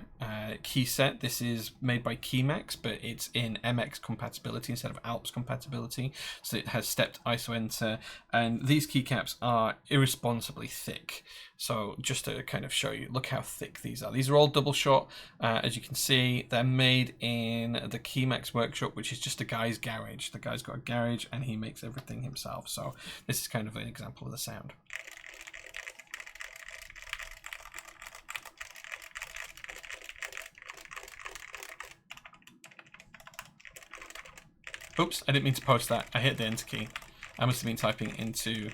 key set. This is made by Keymax, but it's in MX compatibility instead of Alps compatibility. So it has stepped ISO enter, and these keycaps are irresponsibly thick. So just to kind of show you, look how thick these are. These are all double shot. As you can see, they're made in the Keymax workshop, which is just a guy's garage. The guy's got a garage and he makes everything himself. So this is kind of an example of the sound. Oops, I didn't mean to post that. I hit the enter key. I must have been typing into...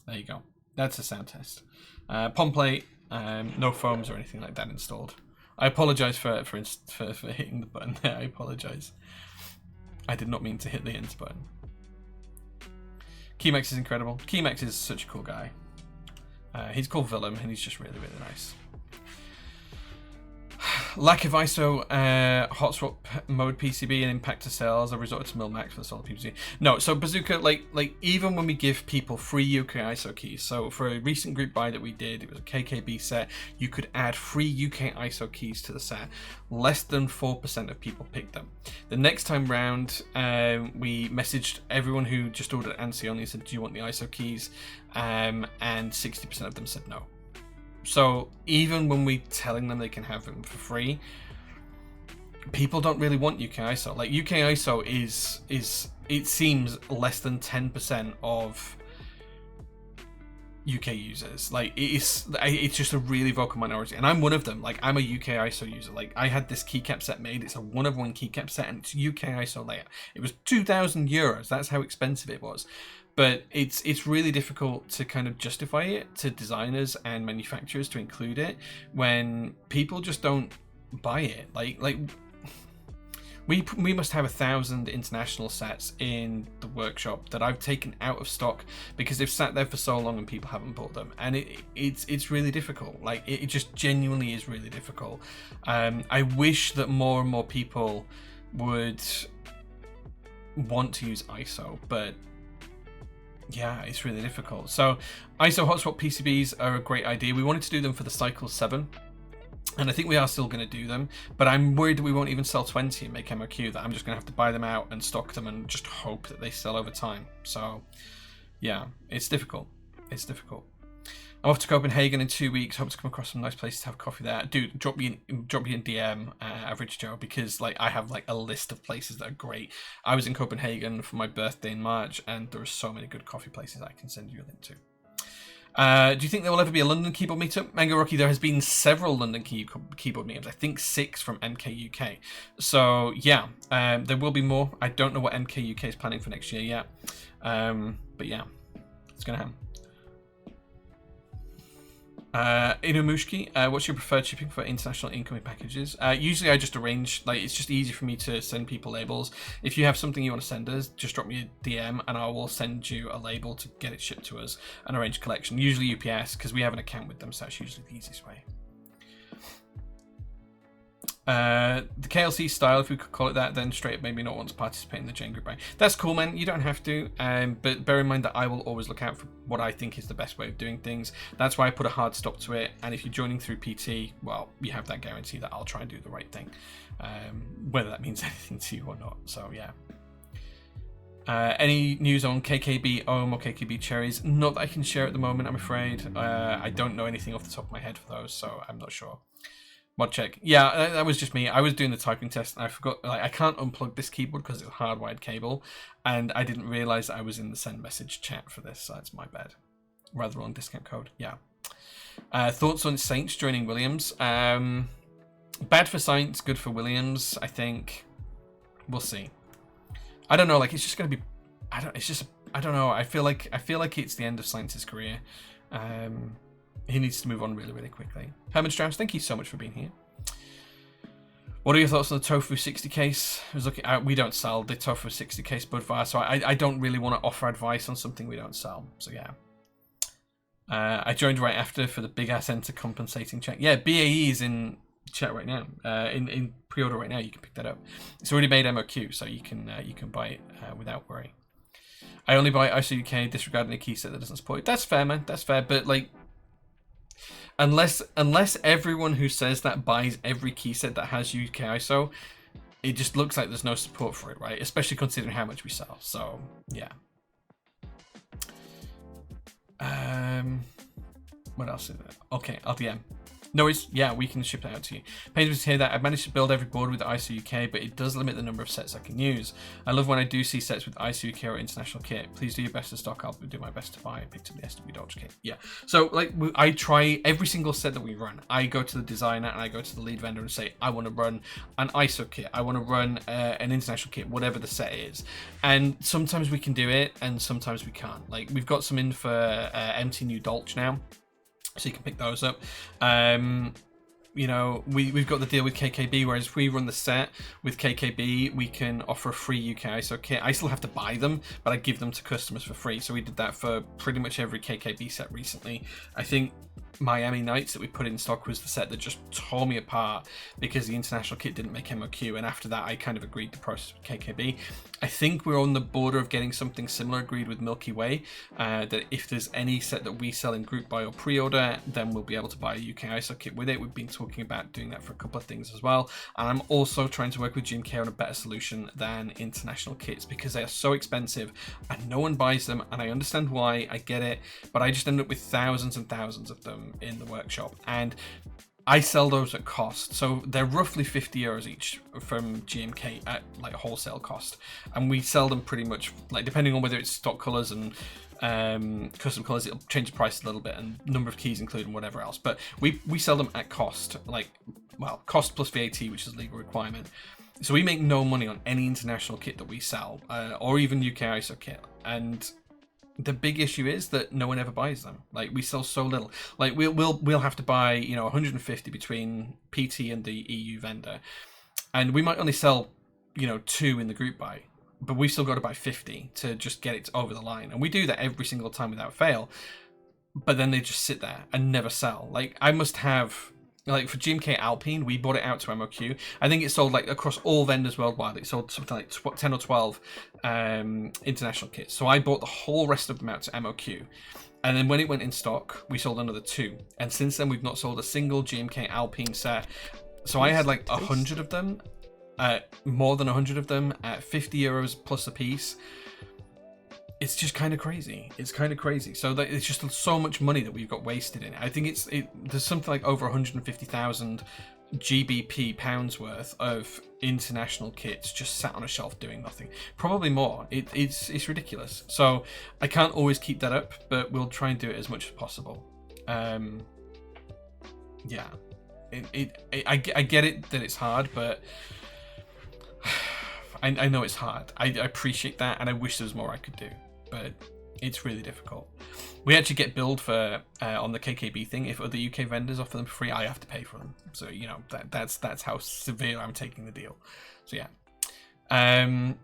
There you go. That's a sound test. POM plate, no foams or anything like that installed. I apologize for hitting the button there. I apologize. I did not mean to hit the enter button. Keymax is incredible. Keymax is such a cool guy. He's called Willem and he's just really, really nice. Lack of ISO hot swap mode PCB and impact to sales. I resorted to Mil-Max for the solid PCB. No, so Bazooka, like even when we give people free UK ISO keys, so for a recent group buy that we did, it was a KKB set, you could add free UK ISO keys to the set. Less than 4% of people picked them. The next time round, we messaged everyone who just ordered ANSI only and said, do you want the ISO keys? And 60% of them said no. So even when we're telling them they can have them for free, people don't really want UK ISO. Like UK ISO is it seems less than 10% of UK users. Like it's just a really vocal minority, and I'm one of them. Like I'm a UK ISO user. Like I had this keycap set made. It's a one-of-one keycap set, and it's UK ISO layer. It was €2,000. That's how expensive it was. But it's really difficult to kind of justify it to designers and manufacturers to include it when people just don't buy it. Like we must have 1,000 international sets in the workshop that I've taken out of stock because they've sat there for so long and people haven't bought them, and it's really difficult. Like it just genuinely is really difficult. I wish that more and more people would want to use ISO, but yeah, it's really difficult. So ISO hot swap PCBs are a great idea. We wanted to do them for the Cycle 7, and I think we are still going to do them, but I'm worried that we won't even sell 20 and make MOQ, that I'm just going to have to buy them out and stock them and just hope that they sell over time. So yeah, it's difficult. It's difficult. I'm off to Copenhagen in 2 weeks. Hope to come across some nice places to have coffee there. Dude, drop me in DM, Average Joe, because like I have like a list of places that are great. I was in Copenhagen for my birthday in March, and there are so many good coffee places I can send you a link to. Do you think there will ever be a London keyboard meetup? Mango Rocky, there has been several London keyboard meetups. I think 6 from MK UK. So yeah, there will be more. I don't know what MK UK is planning for next year yet. But yeah, it's going to happen. Inumushki, what's your preferred shipping for international incoming packages? Usually I just arrange, like it's just easy for me to send people labels. If you have something you want to send us, just drop me a DM and I will send you a label to get it shipped to us and arrange collection. Usually UPS, because we have an account with them, so that's usually the easiest way. The KLC style, if we could call it that, then straight up made me not want to participate in the Jane Group buy. That's cool, man. You don't have to, but bear in mind that I will always look out for what I think is the best way of doing things. That's why I put a hard stop to it, and if you're joining through PT, well, you have that guarantee that I'll try and do the right thing, whether that means anything to you or not. So yeah. Any news on KKB Ohm or KKB Cherries? Not that I can share at the moment, I'm afraid. I don't know anything off the top of my head for those, so I'm not sure. Mod check. Yeah, that was just me. I was doing the typing test and I forgot, like, I can't unplug this keyboard because it's a hardwired cable, and I didn't realize that I was in the send message chat for this, so it's my bad. Rather wrong discount code. Yeah. Thoughts on Saints joining Williams? Bad for Saints, good for Williams, I think. We'll see. I don't know, like it's just gonna be, I don't know. I feel like it's the end of Saints' career. He needs to move on really, really quickly. Herman Strauss, thank you so much for being here. What are your thoughts on the Tofu 60 case? I was looking at, we don't sell the Tofu 60 case Budvar, so I don't really want to offer advice on something we don't sell. So yeah. I joined right after for the big ass enter compensating check. Yeah, BAE is in chat right now. In pre-order right now, you can pick that up. It's already made MOQ, so you can buy it without worry. I only buy ISO UK, disregarding a key set that doesn't support it. That's fair, man. That's fair. But like, unless everyone who says that buys every key set that has UK ISO, it just looks like there's no support for it, right? Especially considering how much we sell. So yeah. What else is there? Okay, LDM. No worries. Yeah, we can ship that out to you. Pains me to hear that. I've managed to build every board with ISO UK, but it does limit the number of sets I can use. I love when I do see sets with ISO UK or international kit. Please do your best to stock. I'll do my best to buy. I picked up the SW Dodge kit. Yeah. So like, I try every single set that we run. I go to the designer and I go to the lead vendor and say, I want to run an ISO kit. I want to run an international kit, whatever the set is. And sometimes we can do it, and sometimes we can't. Like, we've got some in for MT New Dolch now, so you can pick those up. You know, we've got the deal with KKB, whereas if we run the set with KKB, we can offer a free UK ISO kit. I still have to buy them, but I give them to customers for free. So we did that for pretty much every KKB set recently. I think Miami Nights that we put in stock was the set that just tore me apart because the international kit didn't make MOQ, and after that I kind of agreed to process with KKB. I think we're on the border of getting something similar agreed with Milky Way, that if there's any set that we sell in group buy or pre-order, then we'll be able to buy a UK ISO kit with it. We've been talking about doing that for a couple of things as well, and I'm also trying to work with GMK on a better solution than international kits because they are so expensive and no one buys them, and I understand why, I get it, but I just end up with thousands and thousands of them in the workshop, and I sell those at cost, so they're roughly €50 each from GMK at like wholesale cost, and we sell them pretty much, like, depending on whether it's stock colors and custom colors, it'll change the price a little bit, and number of keys included and whatever else, but we sell them at cost, like, well, cost plus VAT, which is a legal requirement. So we make no money on any international kit that we sell, or even UK ISO kit, and the big issue is that no one ever buys them. Like, we sell so little. Like, we'll have to buy, you know, 150 between PT and the EU vendor, and we might only sell, you know, 2 in the group buy, but we still got to buy 50 to just get it over the line, and we do that every single time without fail. But then they just sit there and never sell. Like, I must have, like, for GMK Alpine, we bought it out to MOQ. I think it sold, like, across all vendors worldwide, it sold something like 10 or 12 international kits. So I bought the whole rest of them out to MOQ. And then when it went in stock, we sold another 2. And since then, we've not sold a single GMK Alpine set. So I had like 100 of them, more than 100 of them at €50 plus a piece. It's just kind of crazy. It's kind of crazy. So that it's just so much money that we've got wasted in it. I think there's something like over 150,000 GBP pounds worth of international kits just sat on a shelf doing nothing. Probably more. It's ridiculous. So I can't always keep that up, but we'll try and do it as much as possible. Yeah, I get it that it's hard, but I know it's hard. I appreciate that, and I wish there was more I could do, but it's really difficult. We actually get billed for on the KKB thing. If other UK vendors offer them for free, I have to pay for them. So, you know, that's how severe I'm taking the deal. So yeah.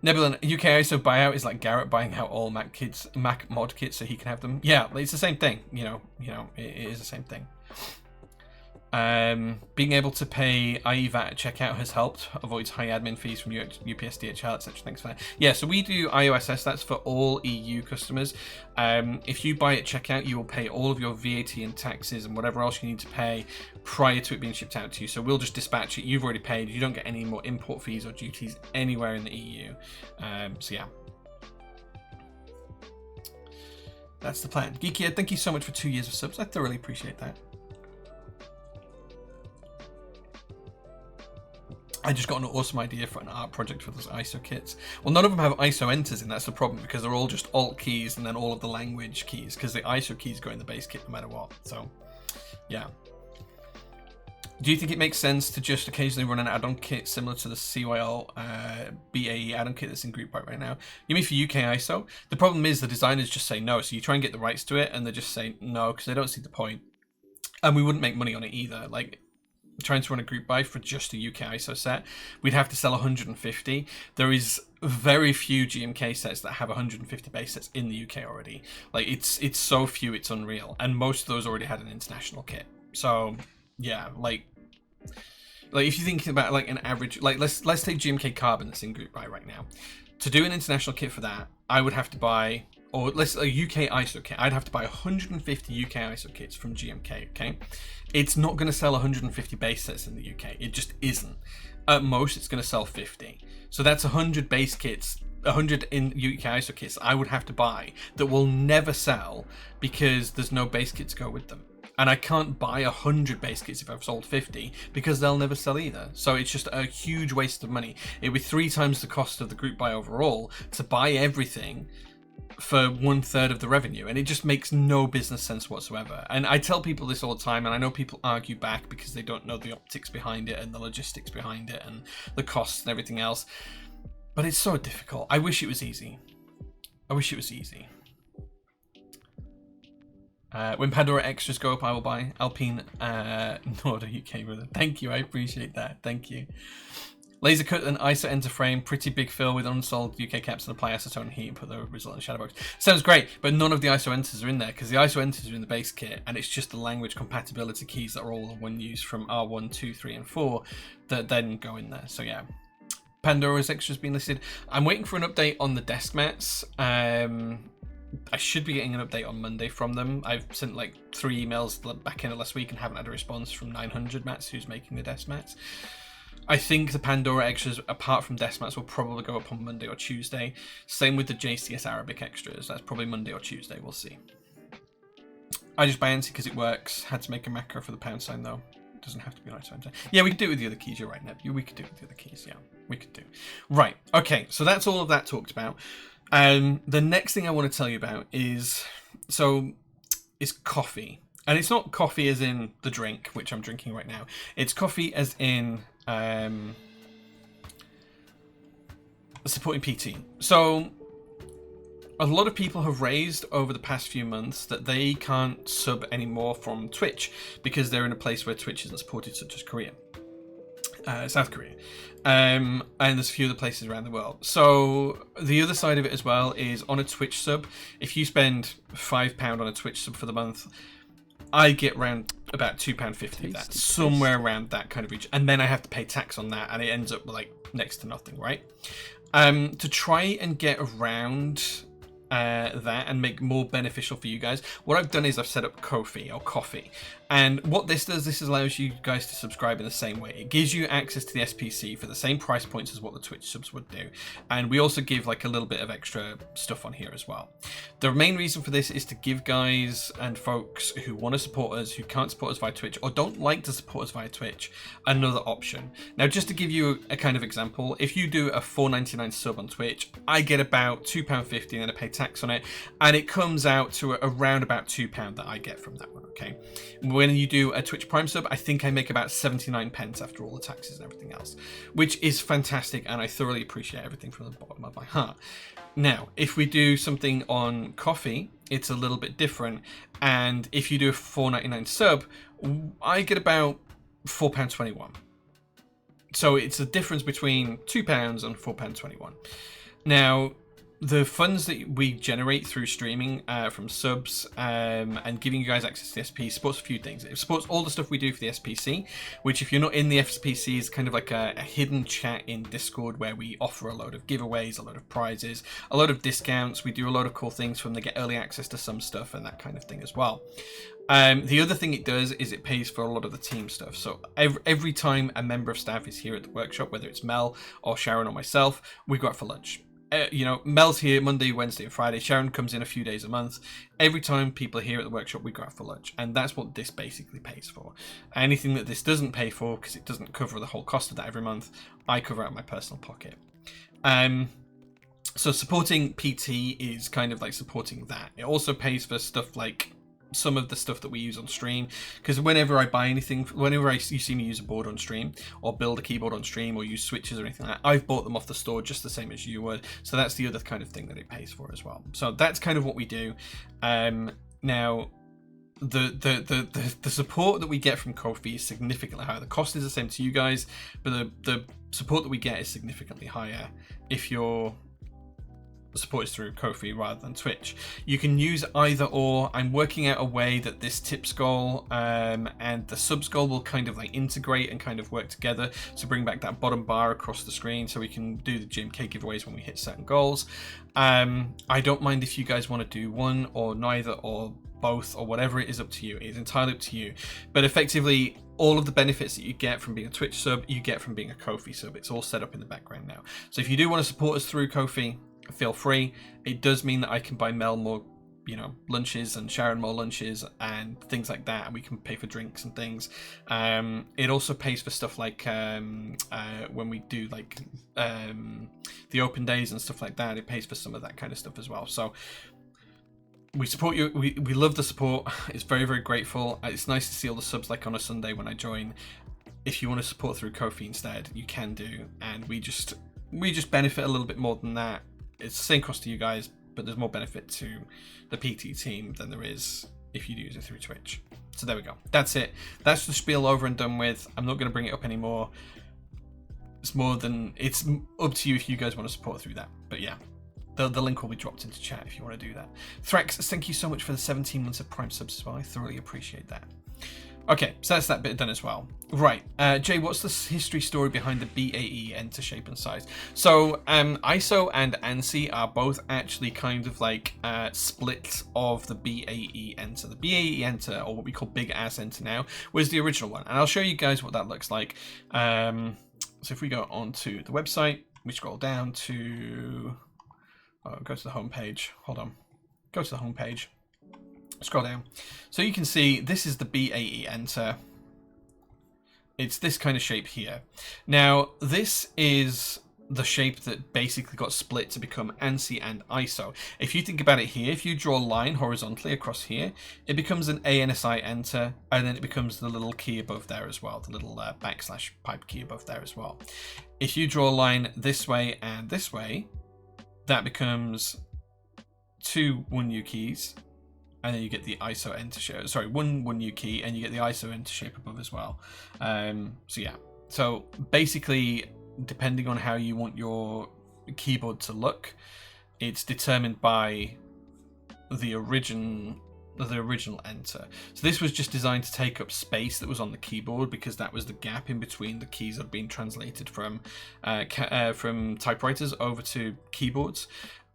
Nebula, UK ISO buyout is like Garrett buying out all Mac mod kits so he can have them. Yeah, it's the same thing. You know, it is the same thing. Being able to pay IE VAT at checkout has helped, avoids high admin fees from UPS, DHL, etc. Thanks for that. Yeah, so we do IOSS, that's for all EU customers. If you buy at checkout, you will pay all of your VAT and taxes and whatever else you need to pay prior to it being shipped out to you. So we'll just dispatch it, you've already paid, you don't get any more import fees or duties anywhere in the EU. So yeah. That's the plan. Geeky Ed, thank you so much for 2 years of subs. I thoroughly appreciate that. I just got an awesome idea for an art project for those ISO kits. Well, none of them have ISO enters in, that's the problem, because they're all just alt keys and then all of the language keys, because the ISO keys go in the base kit no matter what. So, yeah. Do you think it makes sense to just occasionally run an add-on kit similar to the CYL BAE add-on kit that's in group right now? You mean for UK ISO? The problem is the designers just say no, so you try and get the rights to it and they just say no because they don't see the point. And we wouldn't make money on it either. Like, trying to run a group buy for just a UK ISO set, we'd have to sell 150. There is very few GMK sets that have 150 base sets in the UK already. Like it's so few, it's unreal, and most of those already had an international kit. So yeah, like if you think about like an average, like let's take GMK Carbon that's in group buy right now. To do an international kit for that, I would have to buy, or let's a UK ISO kit, I'd have to buy 150 UK ISO kits from GMK, okay? It's not going to sell 150 base sets in the UK. It just isn't. At most, it's going to sell 50. So that's 100 base kits, 100 in UK ISO kits I would have to buy that will never sell because there's no base kit to go with them. And I can't buy 100 base kits if I've sold 50 because they'll never sell either. So it's just a huge waste of money. It would be 3 times the cost of the group buy overall to buy everything for 1/3 of the revenue, and it just makes no business sense whatsoever. And I tell people this all the time, and I know people argue back because they don't know the optics behind it and the logistics behind it and the costs and everything else, but it's so difficult. I wish it was easy. I wish it was easy. When Pandora extras go up, I will buy Alpine Norda UK brother. Thank you, I appreciate that. Thank you. Laser cut and ISO enter frame, pretty big fill with unsold UK caps and apply acetone heat and put the result in the shadow box. Sounds great, but none of the ISO enters are in there because the ISO enters are in the base kit, and it's just the language compatibility keys that are all in one use from R1, 2, 3, and 4 that then go in there. So yeah, Pandora's extras being listed. I'm waiting for an update on the desk mats. I should be getting an update on Monday from them. I've sent like 3 emails back in last week and haven't had a response from 900 Mats, who's making the desk mats. I think the Pandora extras, apart from desk mats, will probably go up on Monday or Tuesday. Same with the JCS Arabic extras. That's probably Monday or Tuesday. We'll see. I just buy NC because it works. Had to make a macro for the pound sign though. It doesn't have to be like sign. Yeah, we could do it with the other keys. You're right, Neb. We could do it with the other keys. Yeah, we could do. Right. Okay. So that's all of that talked about. The next thing I want to tell you about is coffee. And it's not coffee as in the drink, which I'm drinking right now. It's coffee as in supporting PT. So a lot of people have raised over the past few months that they can't sub anymore from Twitch because they're in a place where Twitch isn't supported, such as Korea. South Korea, and there's a few other places around the world. So the other side of it as well is on a Twitch sub, if you spend £5 on a Twitch sub for the month, I get around about £2.50. That's somewhere around that kind of reach, and then I have to pay tax on that, and it ends up like next to nothing, right? To try and get around that and make more beneficial for you guys, what I've done is I've set up Ko-fi or Coffee, and what this does, this allows you guys to subscribe in the same way. It gives you access to the SPC for the same price points as what the Twitch subs would do, and we also give like a little bit of extra stuff on here as well. The main reason for this is to give guys and folks who want to support us, who can't support us via Twitch or don't like to support us via Twitch, another option. Now, just to give you a kind of example, if you do a $4.99 sub on Twitch, I get about £2.50 and then I pay tax on it, and it comes out to around about £2 that I get from that one. Okay, when you do a Twitch Prime sub, I think I make about 79 pence after all the taxes and everything else, which is fantastic, and I thoroughly appreciate everything from the bottom of my heart. Now, if we do something on Coffee, it's a little bit different, and if you do a $4.99 sub, I get about £4.21. So it's a difference between £2 and £4.21. Now, the funds that we generate through streaming from subs and giving you guys access to the SP supports a few things. It supports all the stuff we do for the SPC, which if you're not in the SPC is kind of like a hidden chat in Discord where we offer a load of giveaways, a load of prizes, a load of discounts. We do a load of cool things from them. They get early access to some stuff and that kind of thing as well. The other thing it does is it pays for a lot of the team stuff. So every time a member of staff is here at the workshop, whether it's Mel or Sharon or myself, we go out for lunch. Mel's here Monday, Wednesday, and Friday. Sharon comes in a few days a month. Every time people are here at the workshop, we go out for lunch, and that's what this basically pays for. Anything that this doesn't pay for, because it doesn't cover the whole cost of that every month, I cover out of my personal pocket. So supporting PT is kind of like supporting that. It also pays for stuff like some of the stuff that we use on stream, because whenever I buy anything, whenever you see me use a board on stream or build a keyboard on stream or use switches or anything like that, I've bought them off the store just the same as you would. So that's the other kind of thing that it pays for as well. So that's kind of what we do. Now, the support that we get from Ko-fi is significantly higher. The cost is the same to you guys, but the support that we get is significantly higher if your support is through Ko-fi rather than Twitch. You can use either or. I'm working out a way that this tips goal and the subs goal will kind of like integrate and kind of work together to bring back that bottom bar across the screen so we can do the GMK giveaways when we hit certain goals. I don't mind if you guys want to do one or neither or both or whatever. It is up to you. It's entirely up to you. But effectively, all of the benefits that you get from being a Twitch sub, you get from being a Ko-fi sub. It's all set up in the background now. So if you do want to support us through Ko-fi, feel free. It does mean that I can buy Mel more, you know, lunches and Sharon more lunches and things like that, and we can pay for drinks and things. It also pays for stuff like when we do like the open days and stuff like that. It pays for some of that kind of stuff as well. So we support you. We love the support. It's very, very grateful. It's nice to see all the subs like on a Sunday when I join. If you want to support through Ko-fi instead, you can do, and we just benefit a little bit more than that. It's the same cost to you guys, but there's more benefit to the PT team than there is if you use it through Twitch. So there we go. That's it. That's the spiel over and done with. I'm not going to bring it up anymore. It's up to you if you guys want to support through that. But yeah, the link will be dropped into chat if you want to do that. Threx, thank you so much for the 17 months of Prime subs as well. I thoroughly appreciate that. Okay, so that's that bit done as well. Right, Jay, what's the history story behind the BAE enter shape and size? So, ISO and ANSI are both actually kind of like splits of the BAE enter. The BAE enter, or what we call big ass enter now, was the original one, and I'll show you guys what that looks like. So if we go onto the website, we scroll down to, go to the home page. Hold on, go to the home page. Scroll down. So you can see this is the BAE enter. It's this kind of shape here. Now, this is the shape that basically got split to become ANSI and ISO. If you think about it here, if you draw a line horizontally across here, it becomes an ANSI enter, and then it becomes the little key above there as well, the little backslash pipe key above there as well. If you draw a line this way and this way, that becomes two 1U keys. And then you get the ISO enter shape. Sorry, one 1U key, and you get the ISO enter shape above as well. So yeah. So basically, depending on how you want your keyboard to look, it's determined by the original enter. So this was just designed to take up space that was on the keyboard, because that was the gap in between the keys that had been translated from typewriters over to keyboards.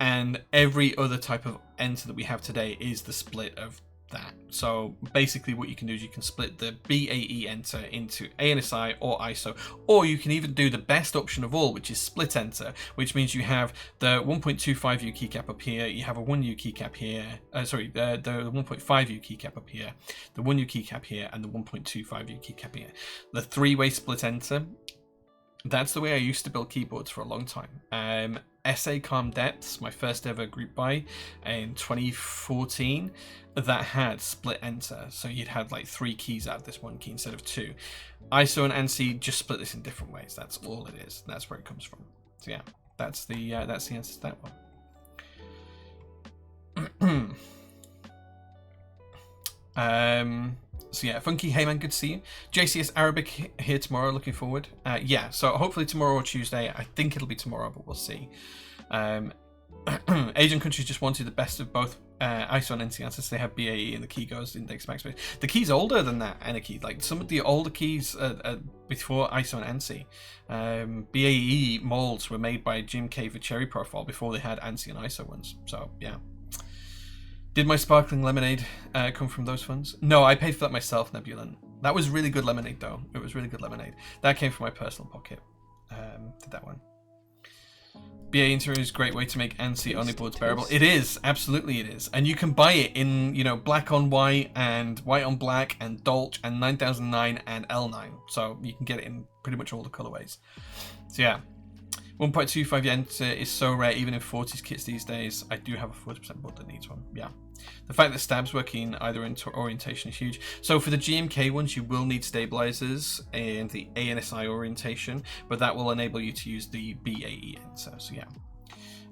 And every other type of enter that we have today is the split of that. So basically what you can do is you can split the BAE enter into ANSI or ISO, or you can even do the best option of all, which is split enter, which means you have the 1.25U keycap up here, you have a 1U keycap here, the 1.5U keycap up here, the 1U keycap here, and the 1.25U keycap here. The three-way split enter, that's the way I used to build keyboards for a long time. SA Calm Depths, my first ever group buy in 2014, that had split enter. So you'd had like 3 keys out of this one key instead of 2. ISO and ANSI just split this in different ways. That's all it is. That's where it comes from. So yeah, that's the answer to that one. So yeah, Funky, hey man, good to see you. JCS Arabic here tomorrow, looking forward. Yeah, so hopefully tomorrow or Tuesday. I think it'll be tomorrow, but we'll see. Asian countries just wanted the best of both ISO and NC answers. They have BAE and the key goes index backspace. The key's older than that, and a key. Like some of the older keys before ISO and ANSI. BAE molds were made by Jim K for Cherry Profile before they had ANSI and ISO ones. So yeah. Did my sparkling lemonade come from those funds? No, I paid for that myself, Nebulan. That was really good lemonade, though. It was really good lemonade. That came from my personal pocket. Did that one. BA Interior is a great way to make ANSI only boards bearable. It is, absolutely it is. And you can buy it in, you know, black on white and white on black and Dolch and 9009 and L9. So you can get it in pretty much all the colorways. So yeah. 1.25 yen is so rare, even in 40s kits these days. I do have a 40% board that needs one. Yeah. The fact that stabs work in either orientation is huge. So for the GMK ones, you will need stabilizers in the ANSI orientation, but that will enable you to use the BAE enter. So yeah.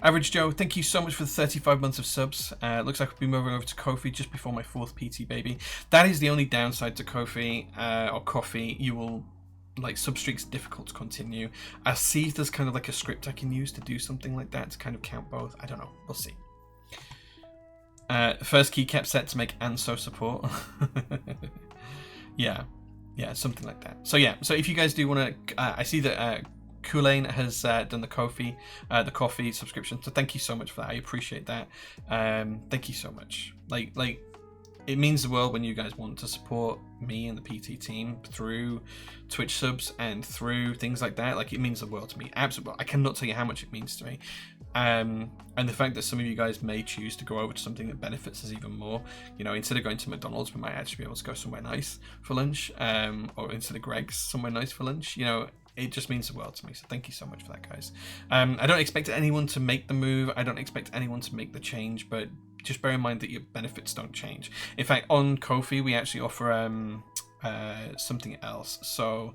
Average Joe, thank you so much for the 35 months of subs. Looks like we'll be moving over to Ko-fi just before my 4th PT baby. That is the only downside to Ko-fi or coffee. You will, like, substreak's difficult to continue. I'll see if there's kind of like a script I can use to do something like that to kind of count both. I don't know. We'll see. First key kept set to make ANSO support. Yeah, something like that. So yeah, so if you guys do want to, I see that Kulain has done the coffee subscription. So thank you so much for that. I appreciate that. Thank you so much. Like it means the world when you guys want to support me and the PT team through Twitch subs and through things like that. Like, it means the world to me. Absolutely. I cannot tell you how much it means to me. And the fact that some of you guys may choose to go over to something that benefits us even more. You know, instead of going to McDonald's, we might actually be able to go somewhere nice for lunch. Or instead of Greg's, somewhere nice for lunch. You know, it just means the world to me. So thank you so much for that, guys. I don't expect anyone to make the move. I don't expect anyone to make the change, but just bear in mind that your benefits don't change. In fact, on Ko-fi, we actually offer something else. So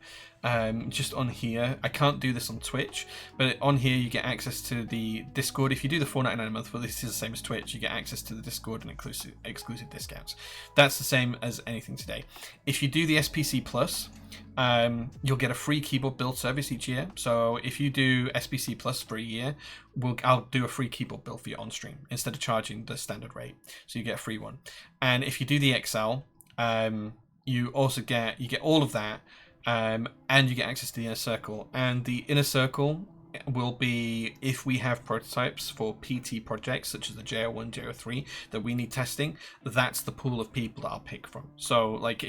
just on here, I can't do this on Twitch, but on here you get access to the Discord. If you do the $4.99 a month, well, this is the same as Twitch. You get access to the Discord and exclusive discounts. That's the same as anything today. If you do the SPC Plus, you'll get a free keyboard build service each year. So if you do SPC Plus for a year, I'll do a free keyboard build for you on stream instead of charging the standard rate. So you get a free one. And if you do the XL, you also get all of that, and you get access to the inner circle. And the inner circle will be, if we have prototypes for PT projects such as the JO1, JO3 that we need testing, that's the pool of people that I'll pick from. So like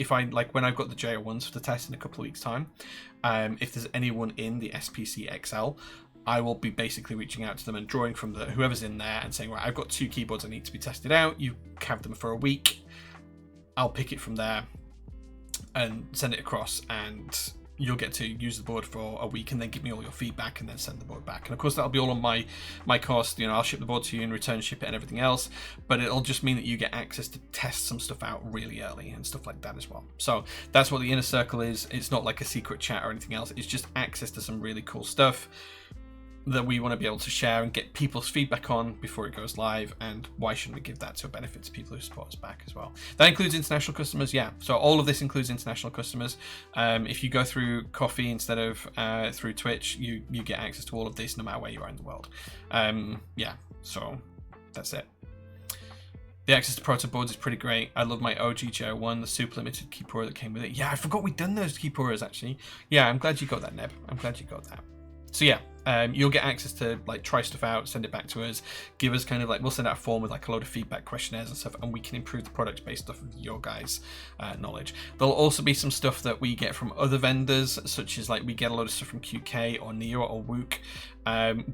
when I've got the JO1s to test in a couple of weeks time, if there's anyone in the SPC XL, I will be basically reaching out to them and drawing from whoever's in there and saying, right, I've got 2 keyboards that need to be tested out. You have them for a week. I'll pick it from there and send it across, and you'll get to use the board for a week and then give me all your feedback and then send the board back. And of course that'll be all on my cost. You know, I'll ship the board to you and return ship it and everything else, but it'll just mean that you get access to test some stuff out really early and stuff like that as well. So that's what the inner circle is. It's not like a secret chat or anything else. It's just access to some really cool stuff that we want to be able to share and get people's feedback on before it goes live. And why shouldn't we give that to a benefit to people who support us back as well? That includes international customers. Yeah, so all of this includes international customers. If you go through Ko-fi instead of through Twitch, you get access to all of this no matter where you are in the world. Yeah, so that's it. The access to proto boards is pretty great. I love my OG JO1, the super limited Keepura that came with it. Yeah, I forgot we'd done those Keepuras actually. Yeah, I'm glad you got that, Neb. I'm glad you got that. So yeah, you'll get access to like try stuff out, send it back to us, give us kind of like, we'll send out a form with like a load of feedback questionnaires and stuff, and we can improve the product based off of your guys' knowledge. There'll also be some stuff that we get from other vendors, such as like we get a load of stuff from QK or Neo or Wook.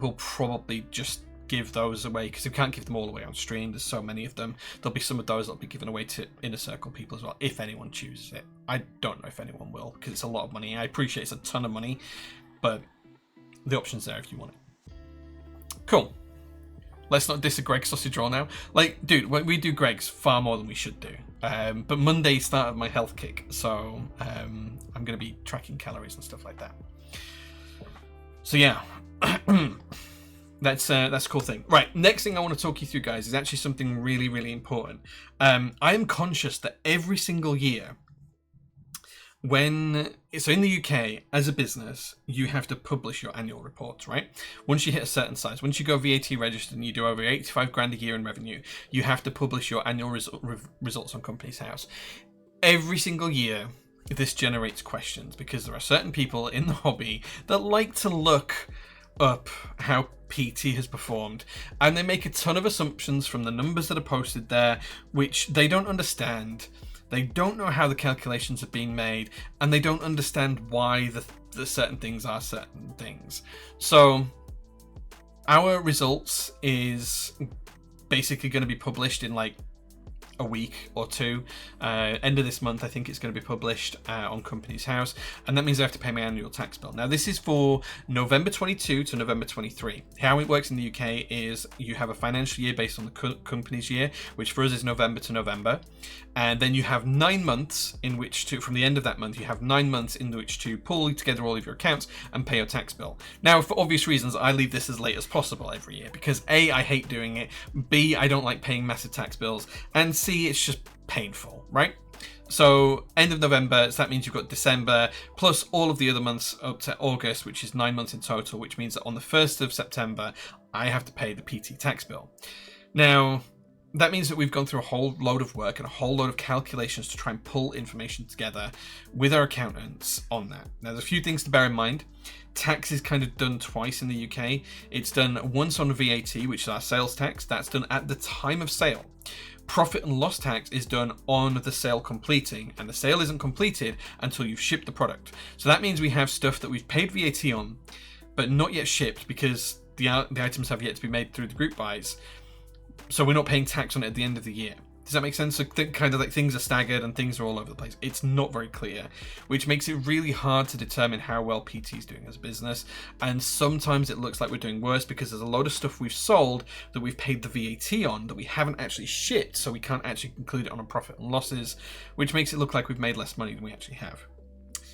We'll probably just give those away because we can't give them all away on stream. There's so many of them. There'll be some of those that'll be given away to inner circle people as well, if anyone chooses it. I don't know if anyone will because it's a lot of money. I appreciate it's a ton of money, but the option's there if you want it. Cool. Let's not diss a Greg sausage roll now. Like, dude, we do Greg's far more than we should do. But Monday started my health kick, so I'm going to be tracking calories and stuff like that. So yeah, that's a cool thing. Right, next thing I want to talk you through, guys, is actually something really, really important. I am conscious that every single year, so in the UK, as a business, you have to publish your annual reports, right? Once you hit a certain size, once you go VAT registered and you do over 85 grand a year in revenue, you have to publish your annual results on Companies House. Every single year, this generates questions because there are certain people in the hobby that like to look up how PT has performed, and they make a ton of assumptions from the numbers that are posted there, which they don't understand. They don't know how the calculations are being made, and they don't understand why the certain things are certain things. So our results is basically going to be published in like a week or two. End of this month, I think it's going to be published on Companies House, and that means I have to pay my annual tax bill. Now, this is for November 22 to November 23. How it works in the UK is you have a financial year based on the company's year, which for us is November to November, and then you have 9 months in which to, from the end of that month, you have 9 months in which to pull together all of your accounts and pay your tax bill. Now, for obvious reasons, I leave this as late as possible every year because A, I hate doing it, B, I don't like paying massive tax bills, and C, it's just painful, right? So end of November, so that means you've got December plus all of the other months up to August, which is 9 months in total, which means that on the 1st of September, I have to pay the PT tax bill. Now, that means that we've gone through a whole load of work and a whole load of calculations to try and pull information together with our accountants on that. Now, there's a few things to bear in mind. Tax is kind of done twice in the UK. It's done once on VAT, which is our sales tax. That's done at the time of sale. Profit and loss tax is done on the sale completing, and the sale isn't completed until you've shipped the product. So that means we have stuff that we've paid VAT on, but not yet shipped because the items have yet to be made through the group buys. So we're not paying tax on it at the end of the year. Does that make sense? So kind of like things are staggered and things are all over the place. It's not very clear, which makes it really hard to determine how well PT is doing as a business. And sometimes it looks like we're doing worse because there's a load of stuff we've sold that we've paid the VAT on that we haven't actually shipped, so we can't actually include it on a profit and losses, which makes it look like we've made less money than we actually have.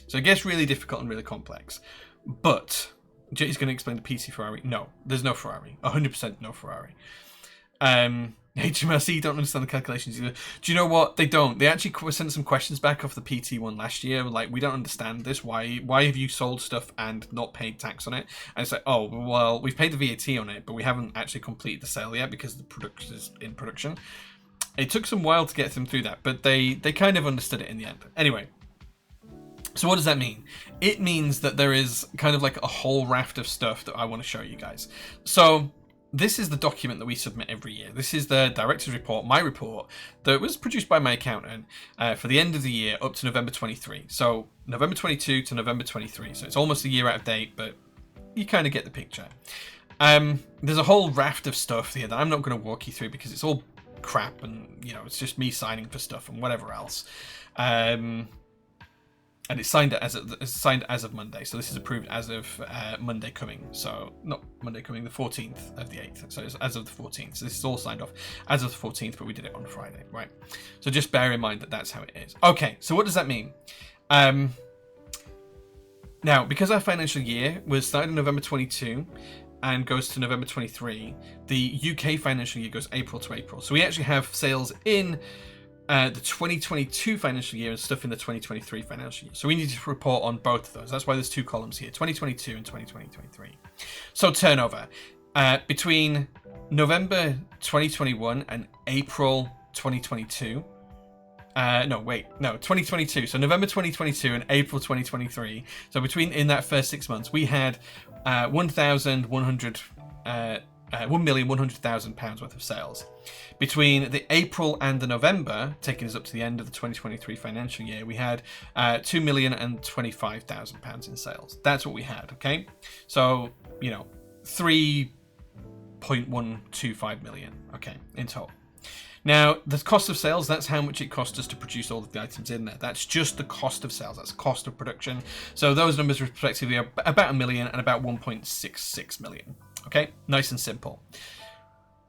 So it gets really difficult and really complex. But Jay's going to explain the PT Ferrari. No, there's no Ferrari. 100% no Ferrari. HMRC don't understand the calculations either. Do you know what? They don't. They actually sent some questions back off the PT one last year. Like, we don't understand this. Why have you sold stuff and not paid tax on it? And it's like, oh, well, we've paid the VAT on it, but we haven't actually completed the sale yet because the product is in production. It took some while to get them through that, but they kind of understood it in the end. Anyway, so what does that mean? It means that there is kind of like a whole raft of stuff that I want to show you guys. So this is the document that we submit every year. This is the director's report, my report, that was produced by my accountant for the end of the year up to November 23. So November 22 to November 23. So it's almost a year out of date, but you kind of get the picture. There's a whole raft of stuff here that I'm not going to walk you through because it's all crap and, you know, it's just me signing for stuff and whatever else. And it's signed as of Monday, so this is approved as of Monday coming. So not Monday coming, the 14th of the 8th. So it's as of the 14th. So this is all signed off as of the 14th, but we did it on Friday, right? So just bear in mind that that's how it is. Okay, so what does that mean? Now, because our financial year was started in November 22 and goes to November 23, the UK financial year goes April to April. So we actually have sales in the 2022 financial year and stuff in the 2023 financial year. So we need to report on both of those. That's why there's two columns here, 2022 and 2023. So turnover. Between November 2021 and April 2022. 2022. So November 2022 and April 2023. So in that first 6 months, we had £1,100,000 worth of sales. Between the April and the November, taking us up to the end of the 2023 financial year, we had £2,025,000 in sales. That's what we had, okay? So, you know, 3.125 million, okay, in total. Now, the cost of sales, that's how much it cost us to produce all of the items in there. That's just the cost of sales. That's cost of production. So those numbers respectively are about 1 million and about 1.66 million. Okay, nice and simple.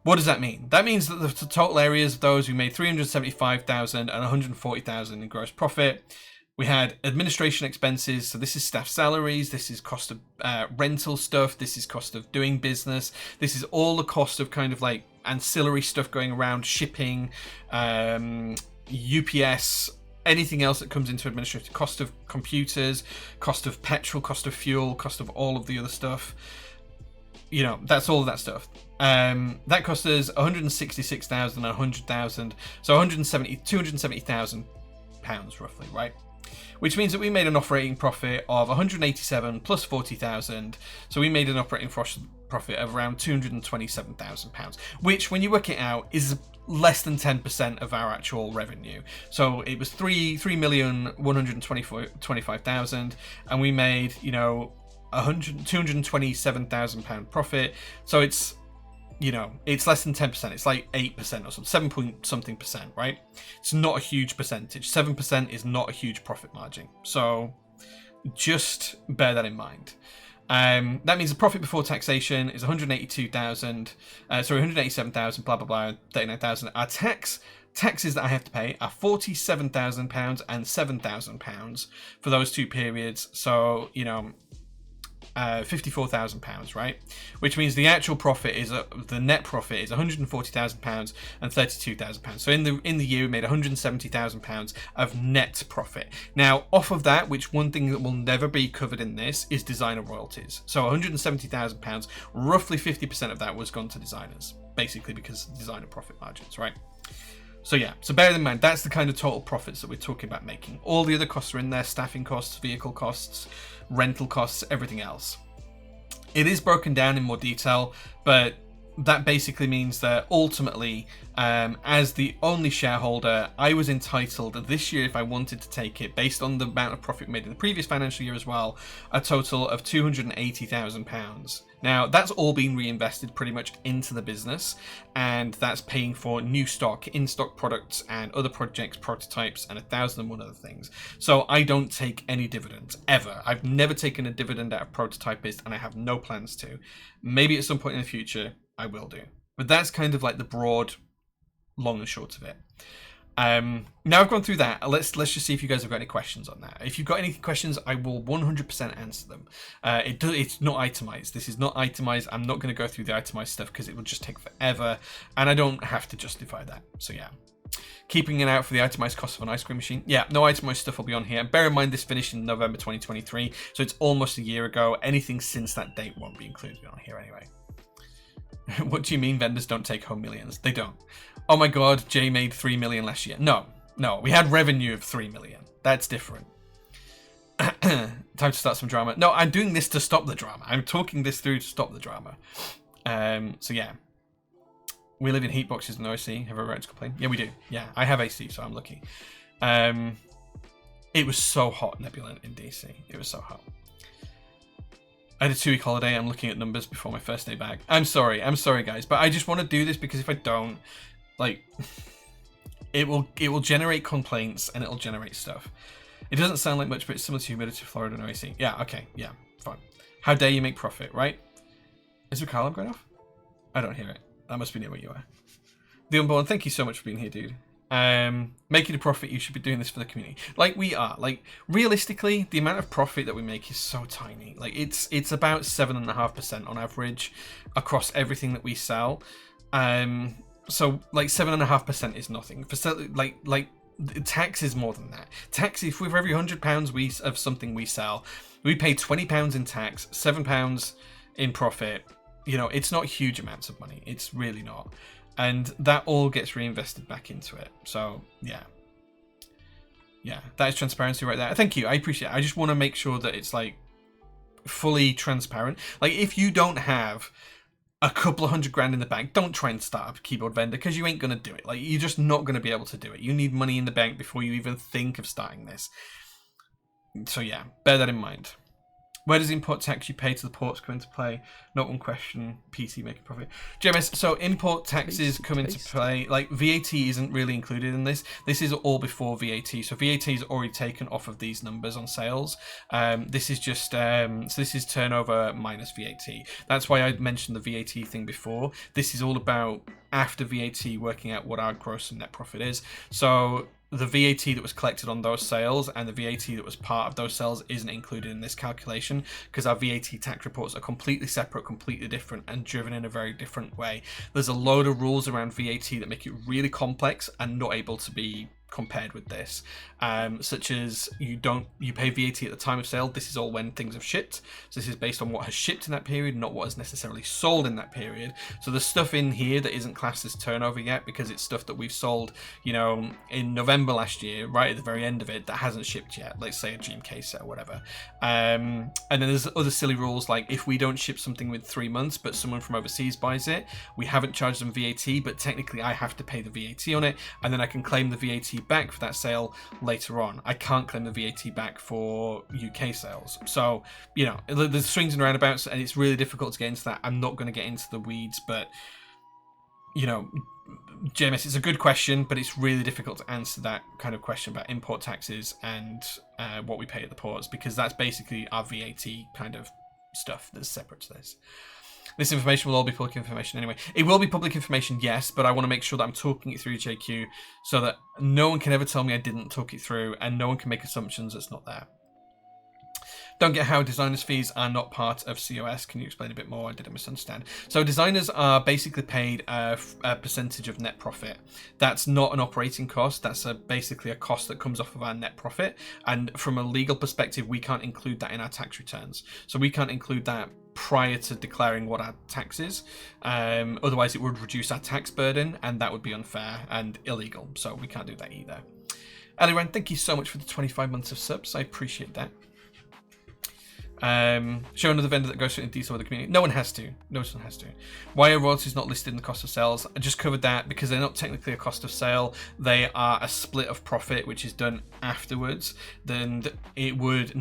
What does that mean? That means that the total areas of those, we made 375,000 and 140,000 in gross profit. We had administration expenses, so this is staff salaries, this is cost of rental stuff, this is cost of doing business, this is all the cost of kind of like ancillary stuff going around, shipping, UPS, anything else that comes into administration, cost of computers, cost of petrol, cost of fuel, cost of all of the other stuff. You know, that's all of that stuff. That cost us 166,000 and 100,000, so 270,000 pounds roughly, right? Which means that we made an operating profit of 187 plus 40,000. So we made an operating profit of around 227,000 pounds, which when you work it out is less than 10% of our actual revenue. So it was 3,125,000 and we made, you know, 227,000 pound profit. So it's you know, it's less than 10%. It's like 8% or something, 7 point something percent, right? It's not a huge percentage. 7% is not a huge profit margin. So just bear that in mind. That means the profit before taxation is 187,000, blah, blah, blah, 39,000. Our taxes that I have to pay are £47,000 and £7,000 for those two periods. So, you know, £54,000, right? Which means the actual profit is the net profit is £140,000 and £32,000. So in the year we made £170,000 of net profit. Now off of that, which one thing that will never be covered in this is designer royalties. So £170,000, roughly 50% of that was gone to designers, basically because designer profit margins, right? So yeah, so bear in mind, that's the kind of total profits that we're talking about making. All the other costs are in there, staffing costs, vehicle costs, rental costs, everything else. It is broken down in more detail, but that basically means that ultimately, as the only shareholder, I was entitled this year, if I wanted to take it, based on the amount of profit made in the previous financial year as well, a total of £280,000. Now, that's all being reinvested pretty much into the business, and that's paying for new stock, in-stock products, and other projects, prototypes, and 1,001 other things. So I don't take any dividends, ever. I've never taken a dividend out of Prototypist, and I have no plans to. Maybe at some point in the future, I will do. But that's kind of like the broad, long and short of it. Now I've gone through that, let's just see if you guys have got any questions on that. If you've got any questions, I will 100% answer them. It's not itemized. This is not itemized. I'm not going to go through the itemized stuff because it will just take forever, and I don't have to justify that. So yeah. Keeping an eye out for the itemized cost of an ice cream machine. Yeah, no itemized stuff will be on here. Bear in mind this finished in November 2023, so it's almost a year ago. Anything since that date won't be included on here anyway. What do you mean vendors don't take home millions? They don't. Oh my god, Jay made 3 million last year. No, we had revenue of 3 million. That's different. Time to start some drama. No, I'm doing this to stop the drama. I'm talking this through to stop the drama. So yeah. We live in heat boxes, no AC. Have I right to complain? Yeah, we do. Yeah, I have AC, so I'm lucky. It was so hot, Nebula, in DC. It was so hot. I had a 2-week holiday. I'm looking at numbers before my first day back. I'm sorry, guys, but I just want to do this because if I don't, like, it will generate complaints and it'll generate stuff. It doesn't sound like much, but it's similar to humidity, Florida, no AC. Yeah, okay, yeah, fine. How dare you make profit, right? Is the car alarm going off? I don't hear it. That must be near where you are. The Unborn, thank you so much for being here, dude. Making a profit, you should be doing this for the community. Like we are. Like realistically, the amount of profit that we make is so tiny. Like it's about 7.5% on average across everything that we sell. So like 7.5% is nothing. For like tax is more than that. Tax, if for every £100 of something we sell, we pay £20 in tax, £7 in profit. You know, it's not huge amounts of money. It's really not. And that all gets reinvested back into it. So, yeah. Yeah, that is transparency right there. Thank you. I appreciate it. I just want to make sure that it's, like, fully transparent. Like, if you don't have a couple of £100,000 in the bank, don't try and start a keyboard vendor because you ain't going to do it. Like, you're just not going to be able to do it. You need money in the bank before you even think of starting this. So, yeah, bear that in mind. Where does import tax you pay to the ports come into play? Not one question. PC making profit. JMS, so import taxes come into play. Like VAT isn't really included in this. This is all before VAT. So VAT is already taken off of these numbers on sales. This is just so this is turnover minus VAT. That's why I mentioned the VAT thing before. This is all about after VAT working out what our gross and net profit is. So the VAT that was collected on those sales and the VAT that was part of those sales isn't included in this calculation because our VAT tax reports are completely separate, completely different, and driven in a very different way. There's a load of rules around VAT that make it really complex and not able to be compared with this, such as you pay VAT at the time of sale. This is all when things have shipped, so this is based on what has shipped in that period, not what is necessarily sold in that period. So there's stuff in here that isn't classed as turnover yet because it's stuff that we've sold, you know, in November last year, right at the very end of it, that hasn't shipped yet. Let's say a GMK set or whatever. And then there's other silly rules like if we don't ship something with 3 months but someone from overseas buys it, we haven't charged them VAT, but technically I have to pay the VAT on it, and then I can claim the VAT back for that sale later on. I can't claim the VAT back for UK sales. So, you know, there's swings and roundabouts and it's really difficult to get into that. I'm not going to get into the weeds, but you know, JMS, it's a good question, but it's really difficult to answer that kind of question about import taxes and what we pay at the ports, because that's basically our VAT kind of stuff that's separate to this. This information will all be public information anyway. It will be public information, yes, but I want to make sure that I'm talking it through JQ so that no one can ever tell me I didn't talk it through, and no one can make assumptions that's not there. Don't get how designers' fees are not part of COS. Can you explain a bit more? I didn't misunderstand. So designers are basically paid a percentage of net profit. That's not an operating cost. That's basically a cost that comes off of our net profit. And from a legal perspective, we can't include that in our tax returns. So we can't include that prior to declaring what our tax is. Otherwise, it would reduce our tax burden, and that would be unfair and illegal. So we can't do that either. Eliran, thank you so much for the 25 months of subs. I appreciate that. Show another vendor that goes through in detail with the community. No one has to. No one has to. Why are royalties not listed in the cost of sales? I just covered that because they're not technically a cost of sale. They are a split of profit, which is done afterwards. Then it would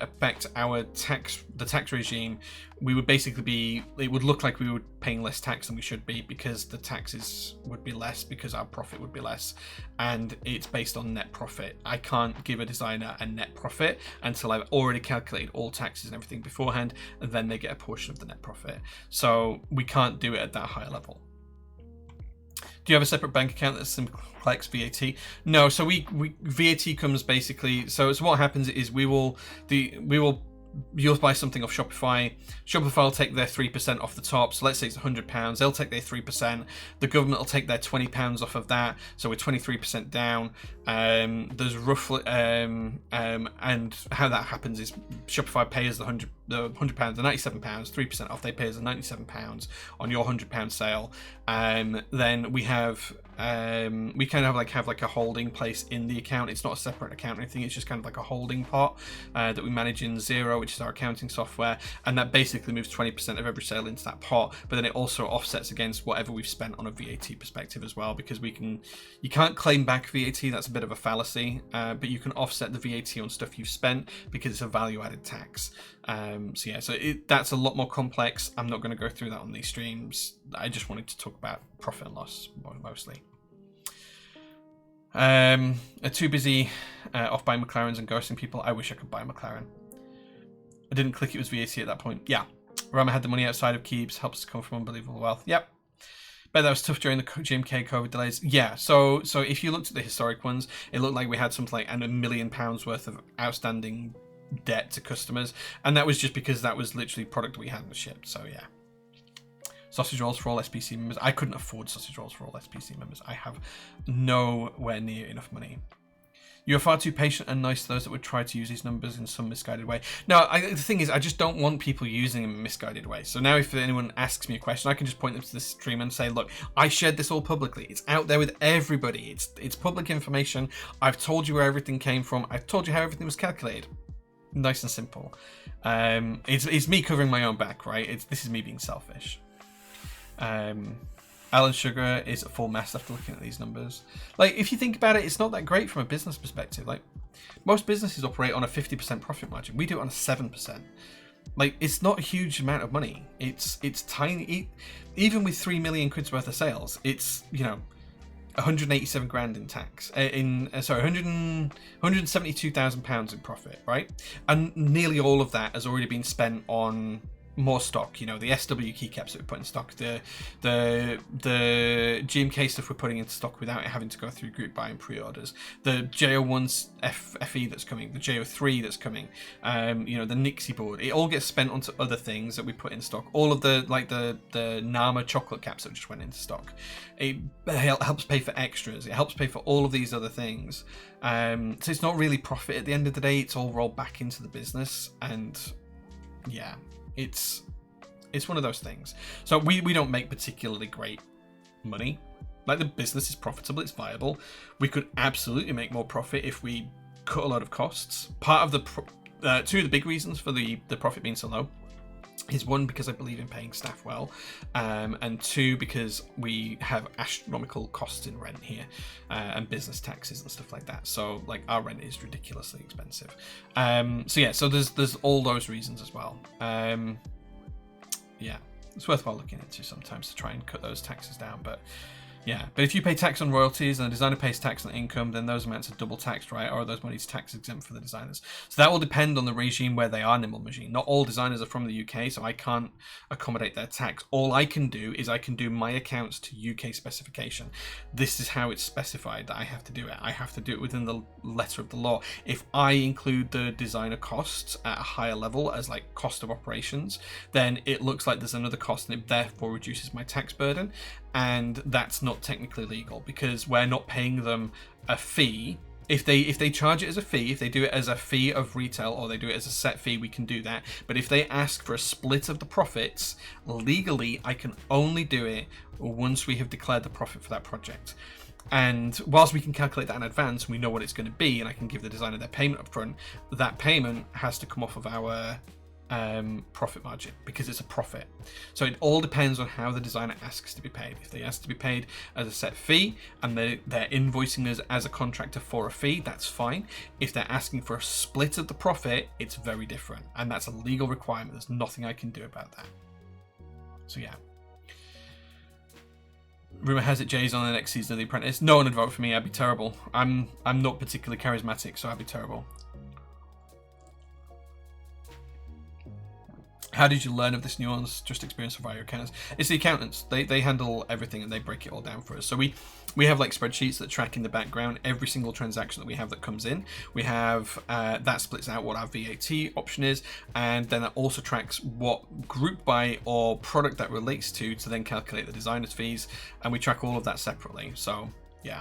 affect our the tax regime. We would basically be, it would look like we were paying less tax than we should be, because the taxes would be less, because our profit would be less, and it's based on net profit. I can't give a designer a net profit until I've already calculated all taxes and everything beforehand, and then they get a portion of the net profit. So we can't do it at that high level. Do you have a separate bank account that collects VAT? No. So we VAT comes basically. So what happens is you'll buy something off Shopify. Shopify will take their 3% off the top. So let's say it's £100. They'll take their 3%. The government will take their £20 off of that. So we're 23% down. There's roughly and how that happens is Shopify pays the £100, the £97, 3% off. They pay us the £97 on your £100 sale. Then we have we kind of have like a holding place in the account. It's not a separate account or anything. It's just kind of like a holding pot that we manage in Xero, which is our accounting software, and that basically moves 20% of every sale into that pot. But then it also offsets against whatever we've spent on a VAT perspective as well, because you can't claim back VAT. That's a bit of a fallacy, but you can offset the VAT on stuff you've spent because it's a value-added tax. So that's a lot more complex. I'm not going to go through that on these streams. I just wanted to talk about profit and loss mostly. Are too busy off buying McLarens and ghosting people. I wish I could buy a McLaren. I didn't click it was VAT at that point. Yeah. Rama had the money outside of Keeps. Helps to come from unbelievable wealth. Yep. Bet that was tough during the GMK COVID delays. Yeah. So if you looked at the historic ones, it looked like we had something like £1 million worth of outstanding debt to customers, and that was just because that was literally product we hadn't shipped. So yeah. Sausage rolls for all SPC members. I couldn't afford sausage rolls for all SPC members. I have nowhere near enough money. You're far too patient and nice to those that would try to use these numbers in some misguided way. No, the thing is, I just don't want people using them in a misguided way. So now if anyone asks me a question, I can just point them to the stream and say, look, I shared this all publicly. It's out there with everybody. It's public information. I've told you where everything came from. I've told you how everything was calculated. Nice and simple. It's me covering my own back, right? This is me being selfish. Alan Sugar is at full mess after looking at these numbers. Like, if you think about it, it's not that great from a business perspective. Like, most businesses operate on a 50% profit margin. We do it on a 7%. Like, it's not a huge amount of money. It's tiny. Even with 3 million quid's worth of sales, it's, 187 grand in tax. 172,000 pounds in profit, right? And nearly all of that has already been spent on more stock, the SW keycaps that we put in stock, the GMK stuff we're putting into stock without it having to go through group buy and pre-orders, the JO1's FE that's coming, the JO3 that's coming, the Nixie board. It all gets spent onto other things that we put in stock. All of the Nama chocolate caps that just went into stock. It helps pay for extras. It helps pay for all of these other things. So it's not really profit at the end of the day. It's all rolled back into the business, and yeah. It's one of those things. So we don't make particularly great money. Like, the business is profitable, it's viable. We could absolutely make more profit if we cut a lot of costs. Part of two of the big reasons for the profit being so low is, one, because I believe in paying staff well, and two, because we have astronomical costs in rent here, and business taxes and stuff like that. So, like, our rent is ridiculously expensive. So there's all those reasons as well. Yeah, it's worthwhile looking into sometimes to try and cut those taxes down. But yeah, but if you pay tax on royalties and the designer pays tax on income, then those amounts are double taxed, right? Or are those monies tax exempt for the designers? So that will depend on the regime where they are, Nimble Machine. Not all designers are from the UK, so I can't accommodate their tax. All I can do is I can do my accounts to UK specification. This is how it's specified that I have to do it. I have to do it within the letter of the law. If I include the designer costs at a higher level as like cost of operations, then it looks like there's another cost and it therefore reduces my tax burden. And that's not technically legal because we're not paying them a fee. If they charge it as a fee, if they do it as a fee of retail or they do it as a set fee, we can do that. But if they ask for a split of the profits, legally, I can only do it once we have declared the profit for that project. And whilst we can calculate that in advance, we know what it's going to be, and I can give the designer their payment up front, that payment has to come off of our profit margin because it's a profit. So it all depends on how the designer asks to be paid. If they ask to be paid as a set fee and they're invoicing us as a contractor for a fee, that's fine. If they're asking for a split of the profit, it's very different, and that's a legal requirement. There's nothing I can do about that. So yeah. Rumor has it Jay's on the next season of The Apprentice. No one would vote for me. I'd be terrible. I'm not particularly charismatic, so I'd be terrible. How did you learn of this nuance? Just experience via your accountants. It's the accountants. They handle everything and they break it all down for us. So we have like spreadsheets that track in the background every single transaction that we have that comes in. We have that splits out what our VAT option is, and then that also tracks what group buy or product that relates to then calculate the designer's fees, and we track all of that separately. So yeah.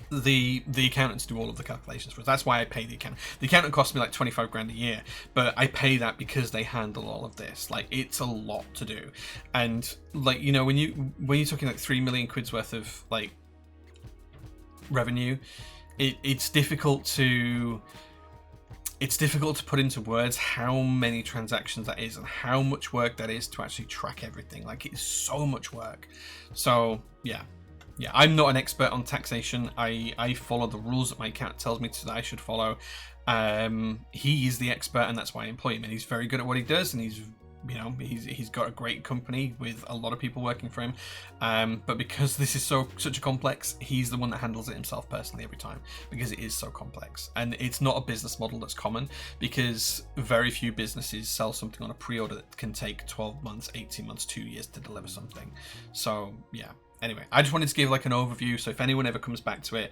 The accountants do all of the calculations for us. That's why I pay the accountant. The accountant costs me like 25 grand a year, but I pay that because they handle all of this. Like, it's a lot to do. And like, you know, when you're talking like 3 million quid's worth of like revenue, it's difficult to put into words how many transactions that is and how much work that is to actually track everything. Like, it's so much work. So yeah. Yeah, I'm not an expert on taxation. I follow the rules that my accountant tells me that I should follow. He is the expert, and that's why I employ him. And he's very good at what he does, and he's got a great company with a lot of people working for him. But because this is such a complex, he's the one that handles it himself personally every time, because it is so complex. And it's not a business model that's common, because very few businesses sell something on a pre-order that can take 12 months, 18 months, 2 years to deliver something. So yeah. Anyway, I just wanted to give like an overview, so if anyone ever comes back to it,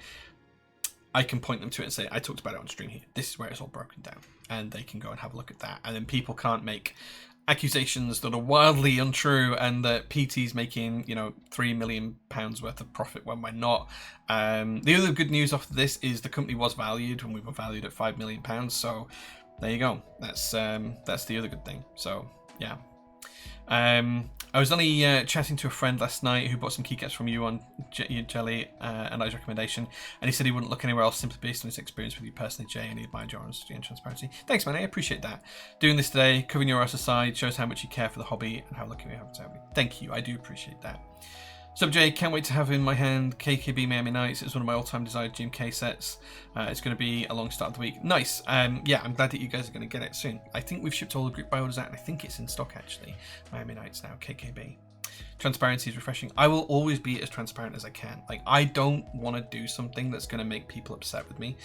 I can point them to it and say, I talked about it on stream here. This is where it's all broken down, and they can go and have a look at that. And then people can't make accusations that are wildly untrue and that PT's making, you know, £3 million worth of profit when we're not. The other good news off of this is the company was valued, and we were valued at £5 million. So there you go. That's the other good thing. So yeah. I was only chatting to a friend last night who bought some keycaps from you on Jelly and I's recommendation, and he said he wouldn't look anywhere else simply based on his experience with you personally, Jay, and he admired your honesty and transparency. Thanks, man. I appreciate that. Doing this today, covering your ass aside, shows how much you care for the hobby and how lucky we have to have you. Thank you. I do appreciate that. Sub Jay, can't wait to have in my hand KKB Miami Nights. It's one of my all-time desired GMK sets. It's going to be a long start of the week. Nice. Yeah, I'm glad that you guys are going to get it soon. I think we've shipped all the group buy orders out, and I think it's in stock actually. Miami Nights now, KKB. Transparency is refreshing. I will always be as transparent as I can. Like, I don't want to do something that's going to make people upset with me.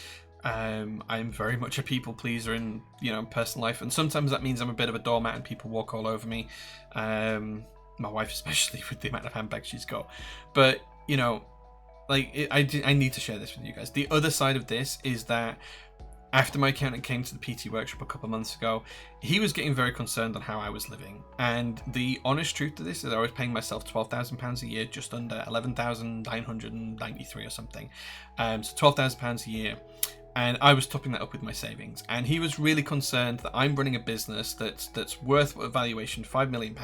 I'm very much a people pleaser in, you know, personal life, and sometimes that means I'm a bit of a doormat and people walk all over me. My wife especially, with the amount of handbags she's got. But, you know, like, I need to share this with you guys. The other side of this is that after my accountant came to the PT workshop a couple of months ago, he was getting very concerned on how I was living. And the honest truth to this is I was paying myself £12,000 a year, just under 11,993 or something. So £12,000 a year. And I was topping that up with my savings. And he was really concerned that I'm running a business that's worth a valuation £5 million,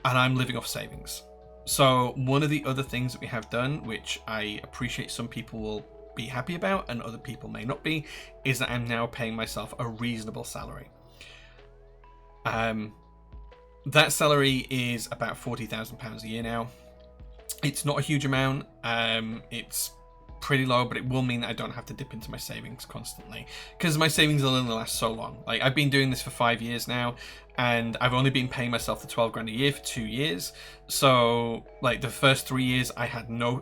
and I'm living off savings. So one of the other things that we have done, which I appreciate some people will be happy about and other people may not be, is that I'm now paying myself a reasonable salary. That salary is about £40,000 a year now. It's not a huge amount. It's pretty low, but it will mean that I don't have to dip into my savings constantly, because my savings will only last so long. Like, I've been doing this for 5 years now, and I've only been paying myself the 12 grand a year for 2 years. So like the first 3 years I had no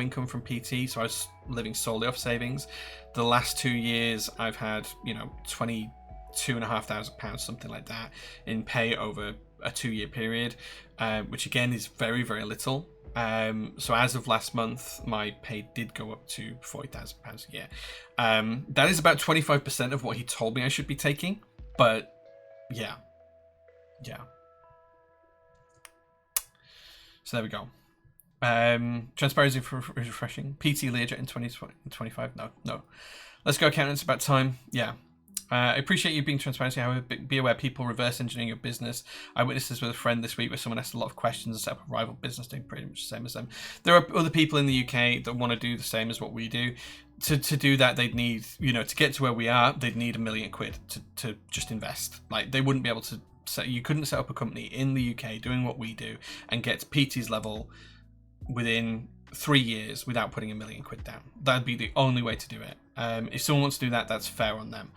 income from PT, so I was living solely off savings. The last 2 years I've had, you know, £22,500, something like that, in pay over a 2-year period, which again is very, very little. So as of last month, my pay did go up to £40,000 a year. That is about 25% of what he told me I should be taking, but yeah. So there we go. Transparency for refreshing. PT Learjet in 2025. No. Let's go, accountants. About time. Yeah. I appreciate you being transparent. However, be aware people reverse engineering your business. I witnessed this with a friend this week where someone asked a lot of questions and set up a rival business doing pretty much the same as them. There are other people in the UK that want to do the same as what we do. To do that, they'd need, you know, to get to where we are, they'd need £1 million to just invest. Like, they wouldn't be able to you couldn't set up a company in the UK doing what we do and get to PT's level within 3 years without putting £1 million down. That'd be the only way to do it. If someone wants to do that, that's fair on them.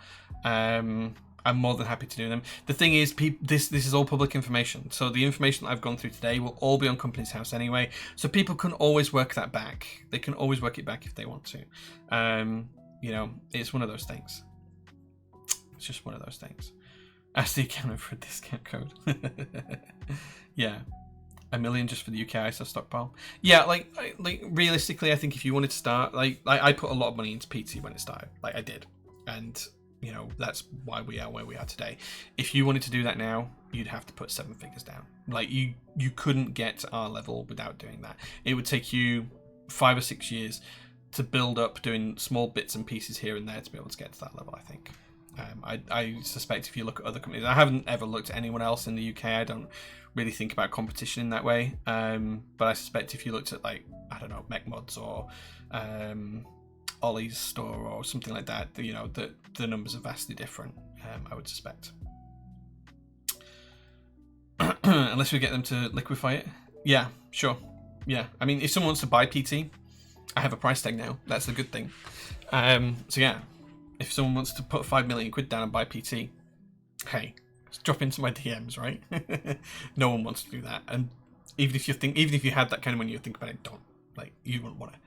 I'm more than happy to do them. The thing is, this is all public information. So the information that I've gone through today will all be on Company's House anyway. So people can always work that back. They can always work it back if they want to. You know, it's one of those things. It's just one of those things. Ask the accountant for a discount code. Yeah. $1 million just for the UK ISO stockpile. Yeah, like realistically, I think if you wanted to start, like I put a lot of money into PT when it started. Like, I did. And, you know, that's why we are where we are today. If you wanted to do that now, you'd have to put 7 figures down. Like, you couldn't get to our level without doing that. It would take you 5 or 6 years to build up doing small bits and pieces here and there to be able to get to that level, I think. I suspect if you look at other companies, I haven't ever looked at anyone else in the UK. I don't really think about competition in that way. But I suspect if you looked at, like, I don't know, MechMods or Ollie's store or something like that, you know, the numbers are vastly different, I would suspect. Unless we get them to liquefy it. Yeah, sure. Yeah, I mean, if someone wants to buy PT, I have a price tag now. That's a good thing. So yeah, if someone wants to put £5 million down and buy PT, hey, just drop into my DMs, right? No one wants to do that. And even if you had that kind of money, you think about it, don't. Like, you wouldn't want to.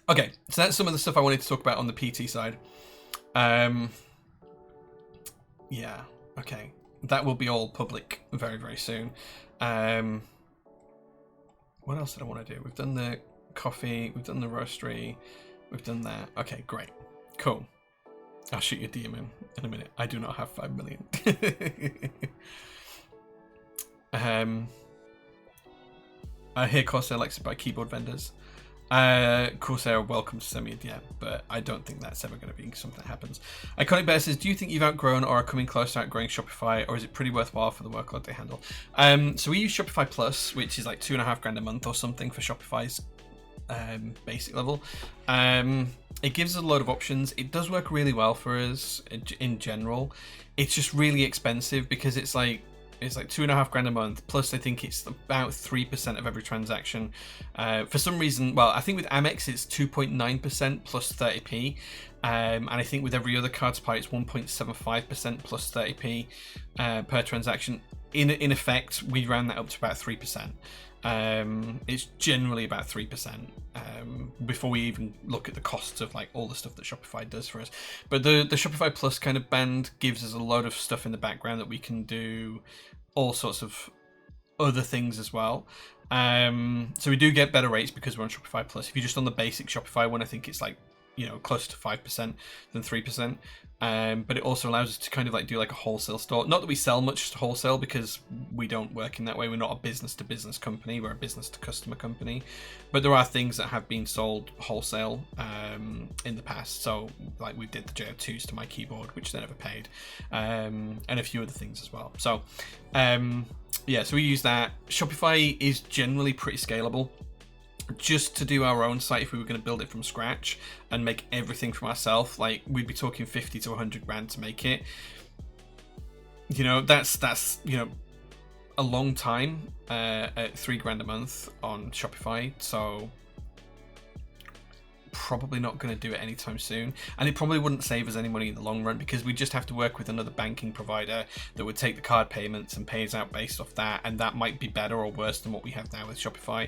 Okay, so that's some of the stuff I wanted to talk about on the PT side. Yeah, okay. That will be all public very, very soon. What else did I want to do? We've done the coffee, we've done the roastery, we've done that. Okay, great. Cool. I'll shoot your DM in a minute. I do not have 5 million. I hear Corsair likes to buy keyboard vendors. Corsair are welcome to send me a DM, but I don't think that's ever going to be something that happens. Iconic Bear says, do you think you've outgrown or are coming close to outgrowing Shopify, or is it pretty worthwhile for the workload they handle? So we use Shopify Plus, which is like $2,500 a month or something for Shopify's basic level. It gives us a load of options. It does work really well for us in general. It's just really expensive because it's like $2,500 a month, plus I think it's about 3% of every transaction. For some reason, well, I think with Amex it's 2.9% plus 30p, and I think with every other card supplier it's 1.75% plus 30p per transaction. In effect, we round that up to about 3%. It's generally about 3% before we even look at the costs of like all the stuff that Shopify does for us. But the Shopify Plus kind of band gives us a load of stuff in the background that we can do all sorts of other things as well. So we do get better rates because we're on Shopify Plus. If you're just on the basic Shopify one, I think it's like, you know, closer to 5% than 3%. But it also allows us to kind of like do like a wholesale store. Not that we sell much to wholesale because we don't work in that way. We're not a business to business company. We're a business to customer company. But there are things that have been sold wholesale in the past. So like we did the JO2s to my keyboard, which they never paid, and a few other things as well. So yeah, so we use that. Shopify is generally pretty scalable. Just to do our own site, if we were going to build it from scratch and make everything from ourselves, like we'd be talking 50 to 100 grand to make it. You know, that's you know, a long time at $3,000 a month on Shopify, so probably not going to do it anytime soon, and it probably wouldn't save us any money in the long run, because we just have to work with another banking provider that would take the card payments and pay us out based off that, and that might be better or worse than what we have now with Shopify.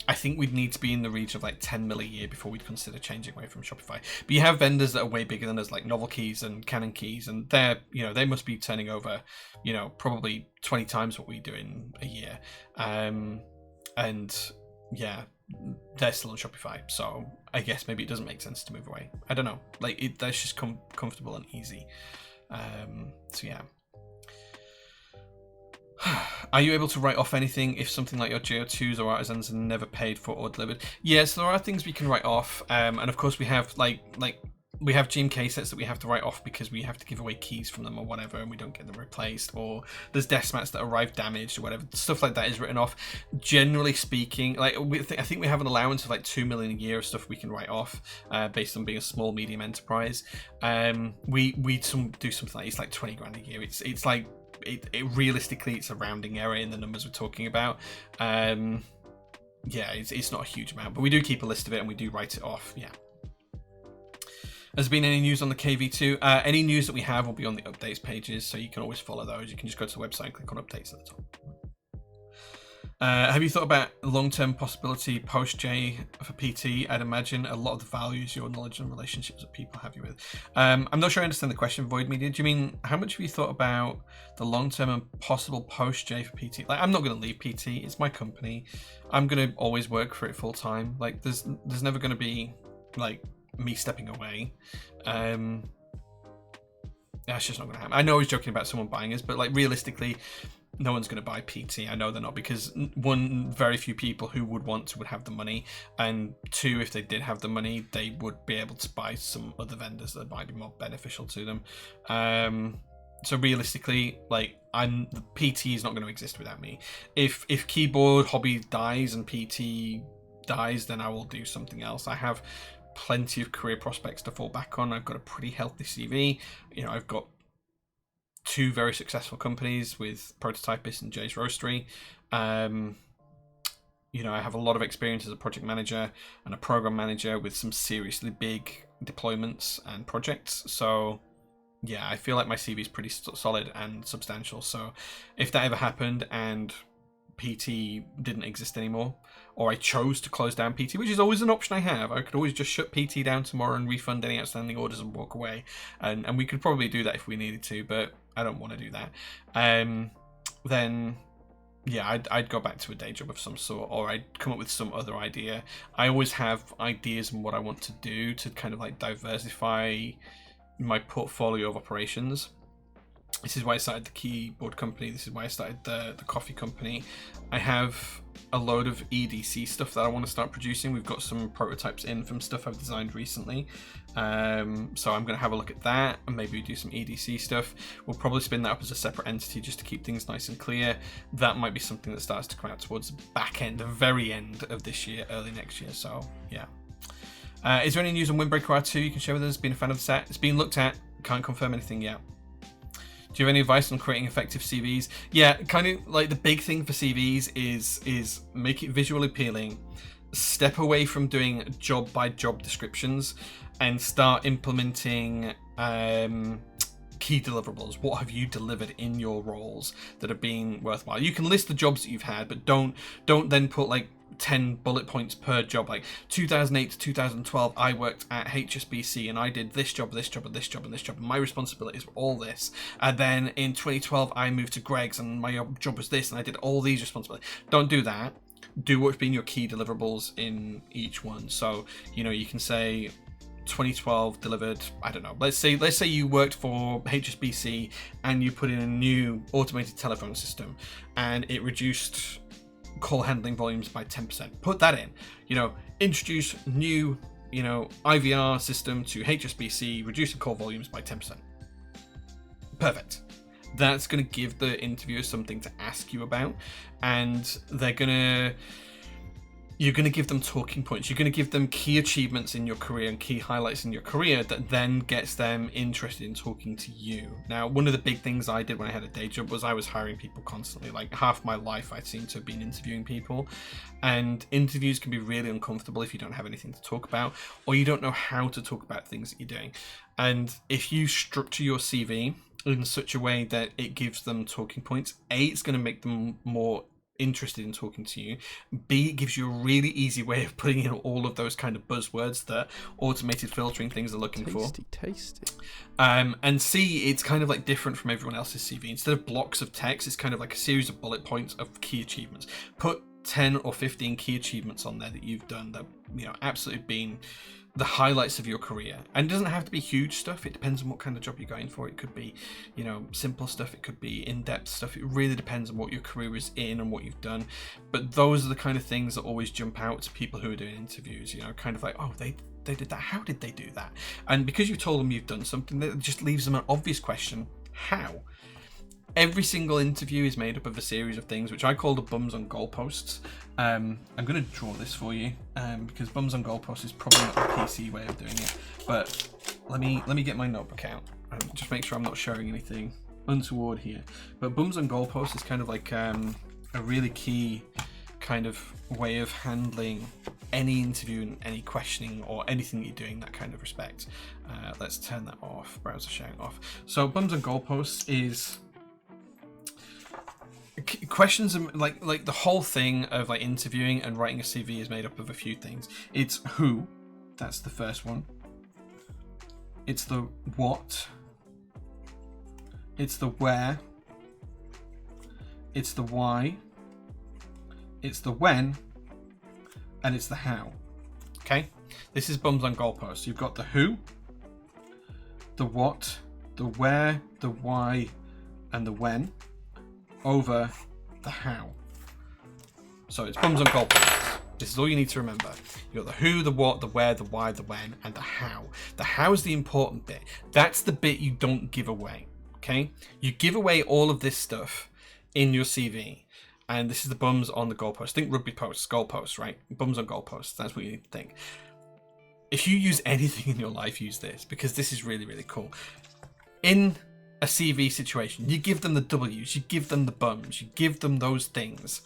I think we'd need to be in the region of like 10 mil a year before we'd consider changing away from Shopify. But you have vendors that are way bigger than us, like Novel Keys and Canon Keys, and they're, they must be turning over, probably 20 times what we do in a year. And yeah, they're still on Shopify, so I guess maybe it doesn't make sense to move away. I don't know. Like, that's just comfortable and easy. So yeah. Are you able to write off anything if something like your JO2s or artisans are never paid for or delivered? Yes, there are things we can write off, and of course we have like we have GMK sets that we have to write off because we have to give away keys from them or whatever, and we don't get them replaced, or there's desk mats that arrive damaged or whatever. Stuff like that is written off. Generally speaking, like I think we have an allowance of like 2 million a year of stuff we can write off based on being a small medium enterprise. We do something like it's like 20 grand a year. It's like it realistically it's a rounding error in the numbers we're talking about. Yeah, it's not a huge amount, but we do keep a list of it and we do write it off. Yeah. Has there been any news on the KV2? Any news that we have will be on the updates pages, so you can always follow those. You can just go to the website and click on updates at the top. Have you thought about long-term possibility post-J for PT? I'd imagine a lot of the values, your knowledge and relationships that people have you with. I'm not sure I understand the question, Void Media. Do you mean, how much have you thought about the long-term and possible post-J for PT? Like, I'm not going to leave PT. It's my company. I'm going to always work for it full-time. Like, there's never going to be, like, me stepping away. That's just not going to happen. I know I was joking about someone buying us, but, like, realistically, no one's going to buy PT. I know they're not, because one, very few people who would want to would have the money, and two, if they did have the money, they would be able to buy some other vendors that might be more beneficial to them. So realistically, like, the PT is not going to exist without me. If keyboard hobby dies and PT dies, then I will do something else. I have plenty of career prospects to fall back on. I've got a pretty healthy CV. I've got 2 very successful companies with Prototypist and Jay's Roastery. I have a lot of experience as a project manager and a program manager with some seriously big deployments and projects. So yeah, I feel like my CV is pretty solid and substantial. So if that ever happened and PT didn't exist anymore, or I chose to close down PT, which is always an option I have. I could always just shut PT down tomorrow and refund any outstanding orders and walk away. And we could probably do that if we needed to, but I don't want to do that. Then yeah, I'd go back to a day job of some sort, or I'd come up with some other idea. I always have ideas on what I want to do to kind of like diversify my portfolio of operations. This is why I started the keyboard company. This is why I started the coffee company. I have a load of EDC stuff that I want to start producing. We've got some prototypes in from stuff I've designed recently. So I'm going to have a look at that and maybe do some EDC stuff. We'll probably spin that up as a separate entity just to keep things nice and clear. That might be something that starts to come out towards the back end, the very end of this year, early next year. So yeah. Is there any news on Windbreaker R2 you can share with us? Been a fan of the set? It's been looked at. Can't confirm anything yet. Do you have any advice on creating effective CVs? Yeah, kind of like the big thing for CVs is make it visually appealing, step away from doing job by job descriptions, and start implementing key deliverables. What have you delivered in your roles that have been worthwhile? You can list the jobs that you've had, but don't then put like 10 bullet points per job. Like 2008 to 2012 I worked at HSBC and I did this job, this job, and this job, and this job, and my responsibilities were all this. And then in 2012 I moved to Greg's and my job was this and I did all these responsibilities. Don't do that. Do what's been your key deliverables in each one. So you can say 2012 delivered, I don't know, let's say you worked for HSBC and you put in a new automated telephone system and it reduced call handling volumes by 10%. Put that in. Introduce new, IVR system to HSBC, reducing call volumes by 10%. Perfect. That's going to give the interviewer something to ask you about, and they're going to you're going to give them talking points. You're going to give them key achievements in your career and key highlights in your career that then gets them interested in talking to you. Now, one of the big things I did when I had a day job was I was hiring people constantly. Like half my life, I seem to have been interviewing people, and interviews can be really uncomfortable if you don't have anything to talk about, or you don't know how to talk about things that you're doing. And if you structure your CV in such a way that it gives them talking points, A, it's going to make them more interested in talking to you. B, it gives you a really easy way of putting in all of those kind of buzzwords that automated filtering things are looking for. Tasty. And C, it's kind of like different from everyone else's CV. Instead of blocks of text, it's kind of like a series of bullet points of key achievements. Put 10 or 15 key achievements on there that you've done that, you know, absolutely been the highlights of your career. And it doesn't have to be huge stuff. It depends on what kind of job you're going for. It could be, you know, simple stuff. It could be in-depth stuff. It really depends on what your career is in and what you've done. But those are the kind of things that always jump out to people who are doing interviews, you know, kind of like, oh, they did that. How did they do that? And because you told them you've done something, that just leaves them an obvious question. How? Every single interview is made up of a series of things, which I call the bums on goalposts. I'm going to draw this for you because bums on goalposts is probably not the PC way of doing it. But let me get my notebook out and just make sure I'm not showing anything untoward here. But bums on goalposts is kind of like a really key kind of way of handling any interview and any questioning or anything that you're doing, that kind of respect. Let's turn that off, browser sharing off. So bums on goalposts is questions, like the whole thing of like interviewing and writing a CV is made up of a few things. It's who, that's the first one. It's the what. It's the where. It's the why. It's the when. And it's the how. Okay? This is bums on goalposts. You've got the who, the what, the where, the why, and the when over the how. So it's bums on goalposts. This is all you need to remember. You've got the who, the what, the where, the why, the when, and the how. The how is the important bit. That's the bit you don't give away. Okay? You give away all of this stuff in your CV. And this is the bums on the goalposts. Think rugby posts, goalposts, right? Bums on goalposts. That's what you need to think. If you use anything in your life, use this, because this is really, really cool. In a CV situation, you give them the W's, you give them the bums, you give them those things,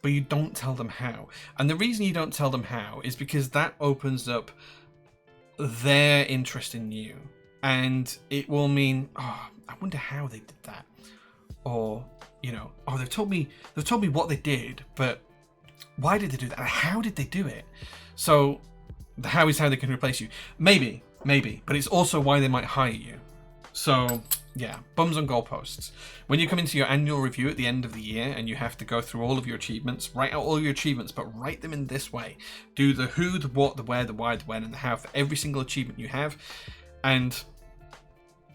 but you don't tell them how. And the reason you don't tell them how is because that opens up their interest in you. And it will mean, oh, I wonder how they did that. Or, you know, oh, they've told me what they did, but why did they do that? And how did they do it? So the how is how they can replace you. Maybe, but it's also why they might hire you. So yeah, bums on goalposts. When you come into your annual review at the end of the year and you have to go through all of your achievements, write out all your achievements, but write them in this way. Do the who, the what, the where, the why, the when, and the how for every single achievement you have. And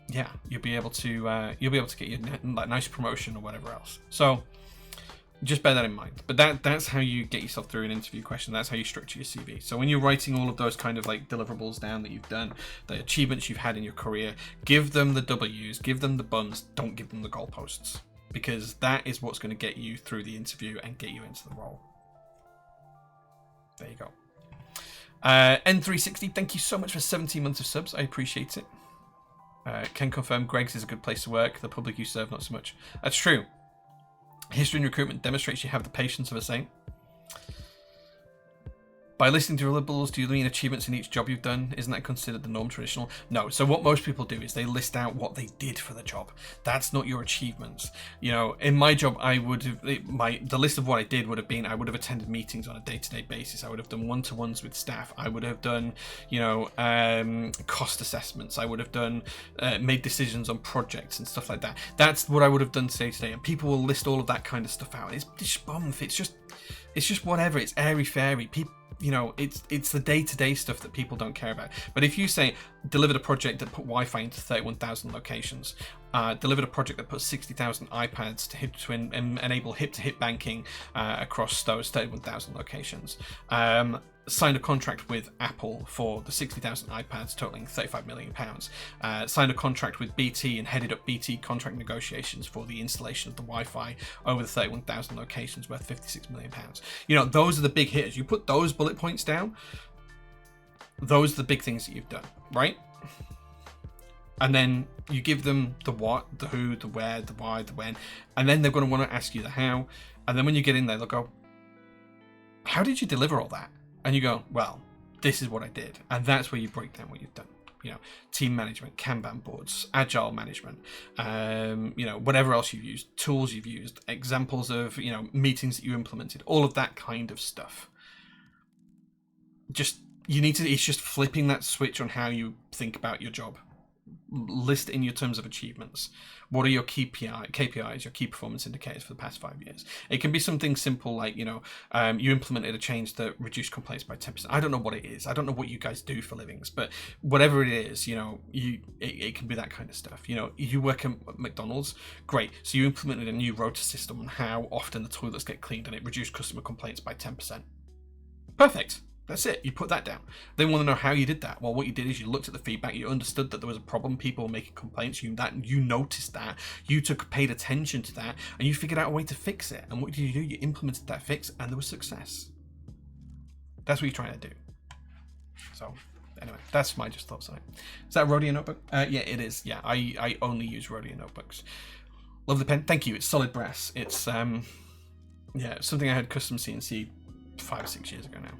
yeah, you'll be able to get your like nice promotion or whatever else. So just bear that in mind. But that's how you get yourself through an interview question. That's how you structure your CV. So when you're writing all of those kind of like deliverables down that you've done, the achievements you've had in your career, give them the W's, give them the bums, don't give them the goalposts, because that is what's going to get you through the interview and get you into the role. There you go. N360, thank you so much for 17 months of subs. I appreciate it. Can confirm Greg's is a good place to work. The public you serve, not so much. That's true. History and recruitment demonstrates you have the patience of a saint. By listening to deliverables, do you mean achievements in each job you've done? Isn't that considered the norm traditional? No. So what most people do is they list out what they did for the job. That's not your achievements. You know, in my job, I would have the list of what I did would have been I would have attended meetings on a day-to-day basis. I would have done one-to-ones with staff. I would have done, you know, cost assessments. I would have done made decisions on projects and stuff like that. That's what I would have done day-to-day. And people will list all of that kind of stuff out. It's just bumf. It's just whatever. It's airy-fairy. People. You know, it's the day-to-day stuff that people don't care about. But if you say, delivered a project that put Wi-Fi into 31,000 locations, delivered a project that put 60,000 iPads to enable hip-to-hip banking across those 31,000 locations, signed a contract with Apple for the 60,000 iPads totaling £35 million, signed a contract with BT and headed up BT contract negotiations for the installation of the Wi-Fi over the 31,000 locations worth £56 million. You know, those are the big hitters. You put those bullet points down, those are the big things that you've done, right? And then you give them the what, the who, the where, the why, the when, and then they're going to want to ask you the how. And then when you get in there, they'll go, how did you deliver all that? And you go, well, this is what I did. And that's where you break down what you've done. You know, team management, Kanban boards, agile management, you know, whatever else you've used, tools you've used, examples of, you know, meetings that you implemented, all of that kind of stuff. Just, you need to, it's just flipping that switch on how you think about your job. List in your terms of achievements. What are your KPIs, your key performance indicators for the past 5 years? It can be something simple like, you know, you implemented a change that reduced complaints by 10%. I don't know what it is. I don't know what you guys do for livings, but whatever it is, you know, it can be that kind of stuff. You know, you work at McDonald's, great. So you implemented a new rota system on how often the toilets get cleaned, and it reduced customer complaints by 10%. Perfect. That's it. You put that down. They want to know how you did that. Well, what you did is you looked at the feedback. You understood that there was a problem. People were making complaints. You noticed that. You paid attention to that, and you figured out a way to fix it. And what did you do? You implemented that fix, and there was success. That's what you're trying to do. So, anyway, that's my just thoughts on it. Is that a Rhodia notebook? Yeah, it is. Yeah, I only use Rhodia notebooks. Love the pen. Thank you. It's solid brass. It's yeah, something I had custom CNC 5 or 6 years ago now.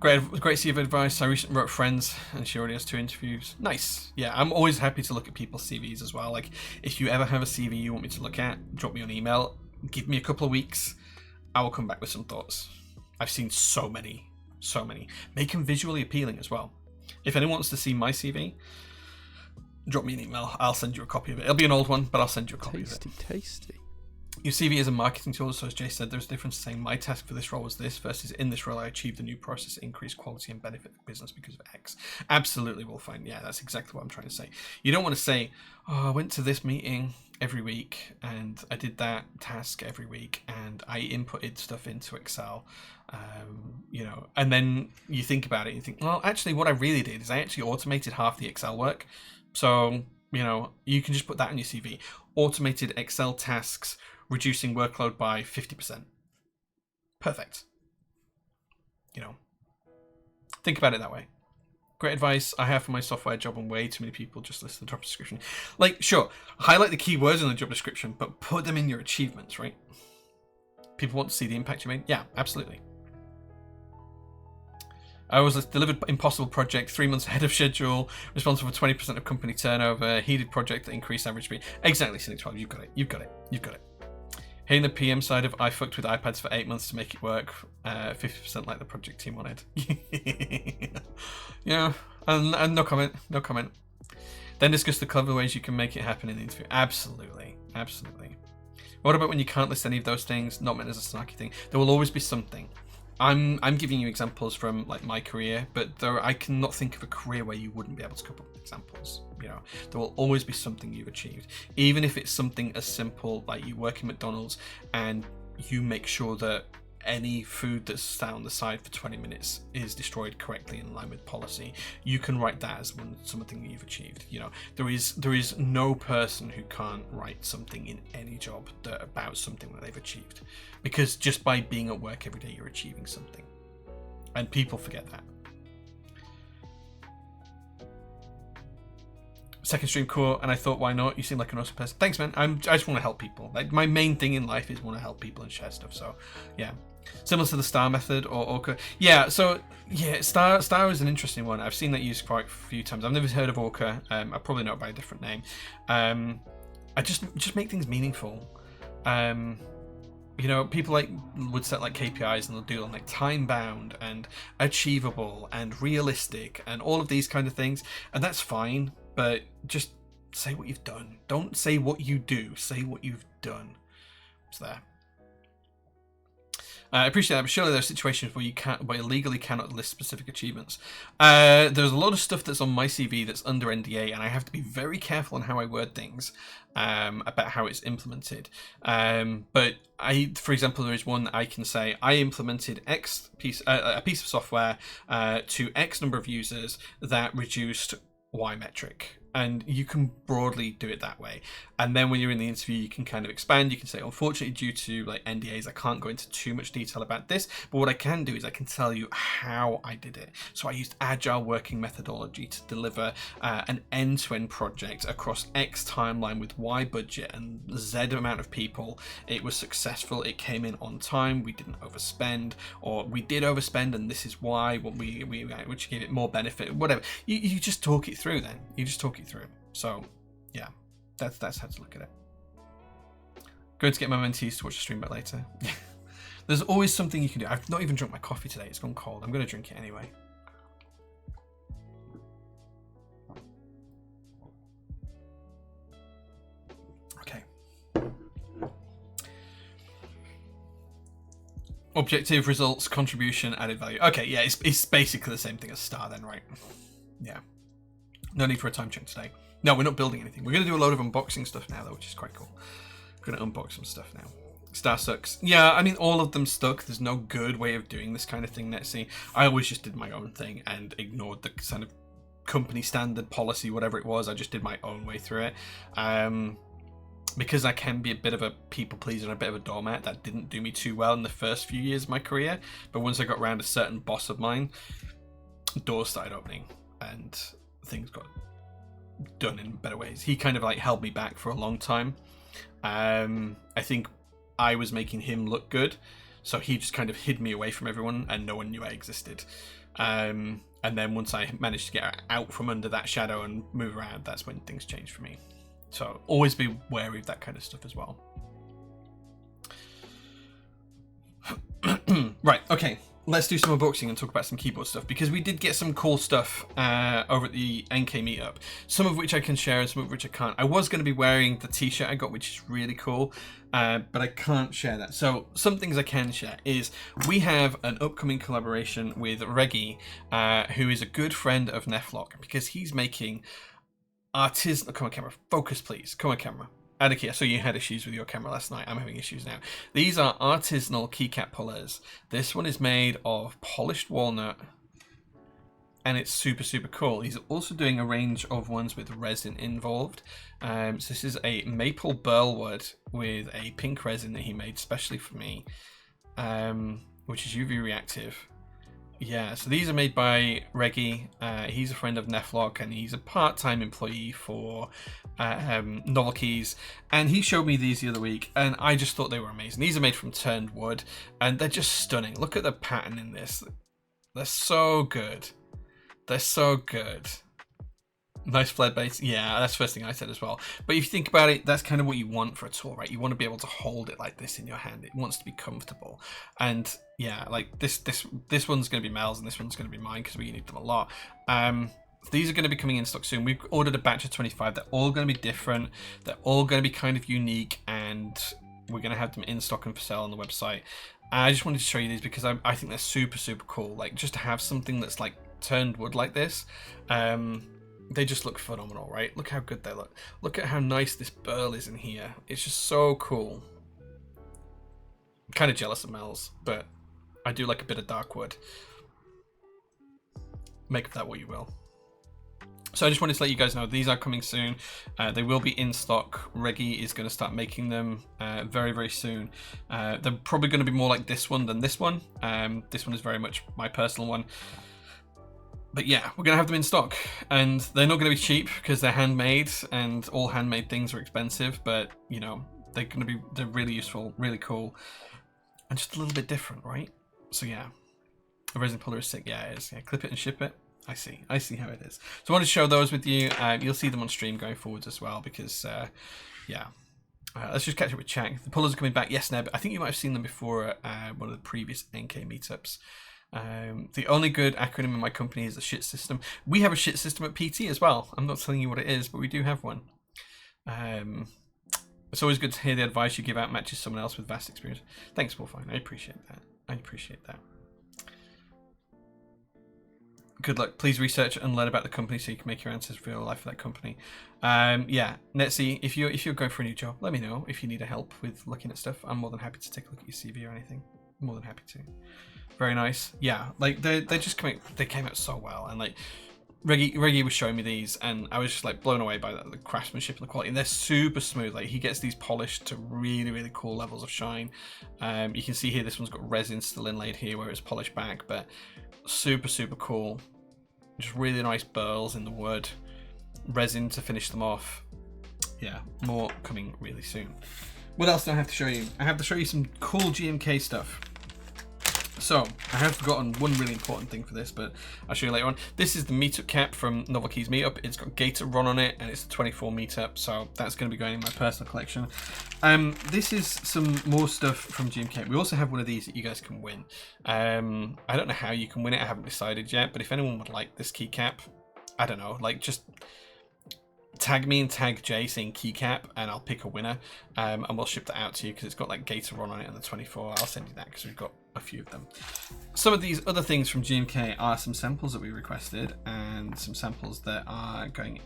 Great CV of advice. I recently wrote Friends, and she already has 2 interviews. Nice. Yeah, I'm always happy to look at people's CVs as well. Like, if you ever have a CV you want me to look at, drop me an email. Give me a couple of weeks. I will come back with some thoughts. I've seen so many. Make them visually appealing as well. If anyone wants to see my CV, drop me an email. I'll send you a copy of it. It'll be an old one, but I'll send you a copy of it. Tasty. Your CV is a marketing tool, so as Jay said, there's a difference saying my task for this role was this versus in this role I achieved a new process, increased quality and benefit the business because of X. Absolutely, Wolfine. Yeah, that's exactly what I'm trying to say. You don't want to say, oh, I went to this meeting every week and I did that task every week and I inputted stuff into Excel, you know, and then you think about it and you think, well, actually what I really did is I actually automated half the Excel work. So, you know, you can just put that on your CV. Automated Excel tasks, reducing workload by 50%. Perfect. You know, think about it that way. Great advice I have for my software job, and way too many people just list the job description. Like, sure, highlight the keywords in the job description, but put them in your achievements, right? People want to see the impact you made. Yeah, absolutely. I was delivered impossible project 3 months ahead of schedule, responsible for 20% of company turnover, heated project that increased average speed. Exactly, Cynic 12, you've got it. Hitting the PM side of I fucked with iPads for 8 months to make it work, 50% like the project team wanted. Yeah, and no comment. Then discuss the clever ways you can make it happen in the interview. Absolutely. What about when you can't list any of those things? Not meant as a snarky thing. There will always be something. I'm giving you examples from like my career, but I cannot think of a career where you wouldn't be able to come up with examples. You know, there will always be something you've achieved, even if it's something as simple like you work in McDonald's and you make sure that any food that's sat on the side for 20 minutes is destroyed correctly in line with policy. You can write that as something that you've achieved. You know, there is no person who can't write something in any job about something that they've achieved, because just by being at work every day you're achieving something, and people forget that. Second stream core, and I thought, why not? You seem like an awesome person. Thanks, man. I just want to help people. Like, my main thing in life is want to help people and share stuff. So yeah, similar to the STAR method or Orca. Yeah, so yeah, STAR is an interesting one. I've seen that used quite a few times. I've never heard of Orca. I probably know it by a different name. I just make things meaningful. You know, people would set like KPIs and they'll do like time bound and achievable and realistic and all of these kind of things, and that's fine. But just say what you've done. Don't say what you do. Say what you've done. It's there. I appreciate that, but surely there are situations where you legally cannot list specific achievements. There's a lot of stuff that's on my CV that's under NDA, and I have to be very careful on how I word things about how it's implemented. But for example, there is one I can say I implemented a piece of software to X number of users that reduced Y metric. And you can broadly do it that way. And then when you're in the interview, you can kind of expand. You can say, unfortunately, due to like NDAs, I can't go into too much detail about this. But what I can do is I can tell you how I did it. So I used agile working methodology to deliver an end-to-end project across X timeline with Y budget and Z amount of people. It was successful. It came in on time. We didn't overspend, or we did overspend, and this is why. Which gave it more benefit. Whatever. You just talk it through. Then you just talk it through. So yeah, that's how to look at it. Going to get my mentees to watch the stream back later. There's always something you can do. I've not even drunk my coffee today. It's gone cold. I'm going to drink it anyway. Okay. Objective, results, contribution, added value. Okay, yeah, it's basically the same thing as star then, right? Yeah. No need for a time check today. No, we're not building anything. We're going to do a load of unboxing stuff now, though, which is quite cool. We're going to unbox some stuff now. Star sucks. Yeah, I mean, all of them stuck. There's no good way of doing this kind of thing, Netsy. I always just did my own thing and ignored the kind of company standard policy, whatever it was. I just did my own way through it. Because I can be a bit of a people pleaser and a bit of a doormat, that didn't do me too well in the first few years of my career. But once I got around a certain boss of mine, doors started opening and things got done in better ways. He kind of like held me back for a long time. I think I was making him look good, so he just kind of hid me away from everyone and no one knew I existed. And then once I managed to get out from under that shadow and move around, that's when things changed for me. So always be wary of that kind of stuff as well. Right, okay. Let's do some unboxing and talk about some keyboard stuff, because we did get some cool stuff over at the NK meetup, some of which I can share and some of which I can't. I was going to be wearing the t-shirt I got, which is really cool, but I can't share that. So some things I can share is we have an upcoming collaboration with Reggie, who is a good friend of Neflock, because he's making artisanal... Come on, camera. Focus, please. Come on, camera. Adiki, I saw you had issues with your camera last night. I'm having issues now. These are artisanal keycap pullers. This one is made of polished walnut, and it's super, super cool. He's also doing a range of ones with resin involved. So this is a maple burl wood with a pink resin that he made specially for me, which is UV reactive. Yeah, so these are made by Reggie. He's a friend of Neflock, and he's a part-time employee for Novel Keys. And he showed me these the other week, and I just thought they were amazing. These are made from turned wood, and they're just stunning. Look at the pattern in this. They're so good. They're so good. Nice flared base. Yeah, that's the first thing I said as well. But if you think about it, that's kind of what you want for a tool, right? You want to be able to hold it like this in your hand. It wants to be comfortable. And yeah, like this one's going to be Mel's and this one's going to be mine because we need them a lot. These are going to be coming in stock soon. We've ordered a batch of 25. They're all going to be different. They're all going to be kind of unique, and we're going to have them in stock and for sale on the website. I just wanted to show you these because I think they're super, super cool. Like, just to have something that's like turned wood like this. They just look phenomenal, right? Look how good they look. Look at how nice this burl is in here. It's just so cool. I'm kind of jealous of Mel's, but I do like a bit of dark wood. Make of that what you will. So I just wanted to let you guys know these are coming soon. They will be in stock. Reggie is going to start making them very, very soon. They're probably going to be more like this one than this one. This one is very much my personal one. But yeah, we're going to have them in stock, and they're not going to be cheap because they're handmade, and all handmade things are expensive, but you know, they're really useful, really cool, and just a little bit different, right? So yeah, a resin puller is sick. Yeah, it is. Yeah, clip it and ship it. I see how it is. So I wanted to show those with you. You'll see them on stream going forwards as well, because yeah. Let's just catch up with chat. The pullers are coming back. Yes, Neb. I think you might have seen them before at one of the previous NK meetups. The only good acronym in my company is the shit system. We have a shit system at PT as well. I'm not telling you what it is, but we do have one. It's always good to hear the advice you give out matches someone else with vast experience. Thanks, Wolfine. I appreciate that. I appreciate that. Good luck. Please research and learn about the company so you can make your answers real life for that company. Yeah, Netsy, if you're going for a new job, let me know if you need help with looking at stuff. I'm more than happy to take a look at your CV or anything. I'm more than happy to. Very nice. Yeah, like they came out so well, and like Reggie was showing me these, and I was just like blown away by the craftsmanship and the quality. And they're super smooth. Like he gets these polished to really, really cool levels of shine. You can see here this one's got resin still inlaid here where it's polished back, but super, super cool. Just really nice burls in the wood, resin to finish them off. Yeah, more coming really soon. What else do I have to show you? I have to show you some cool GMK stuff. So, I have forgotten one really important thing for this, but I'll show you later on. This is the meetup cap from Novel Keys Meetup. It's got Gator Run on it, and it's a 24 meetup, so that's going to be going in my personal collection. This is some more stuff from GMK. We also have one of these that you guys can win. I don't know how you can win it. I haven't decided yet, but if anyone would like this keycap, I don't know, like just tag me and tag Jay saying keycap, and I'll pick a winner, and we'll ship that out to you because it's got like Gator Run on it and the 24. I'll send you that because we've got a few of them. Some of these other things from GMK are some samples that we requested and some samples that are going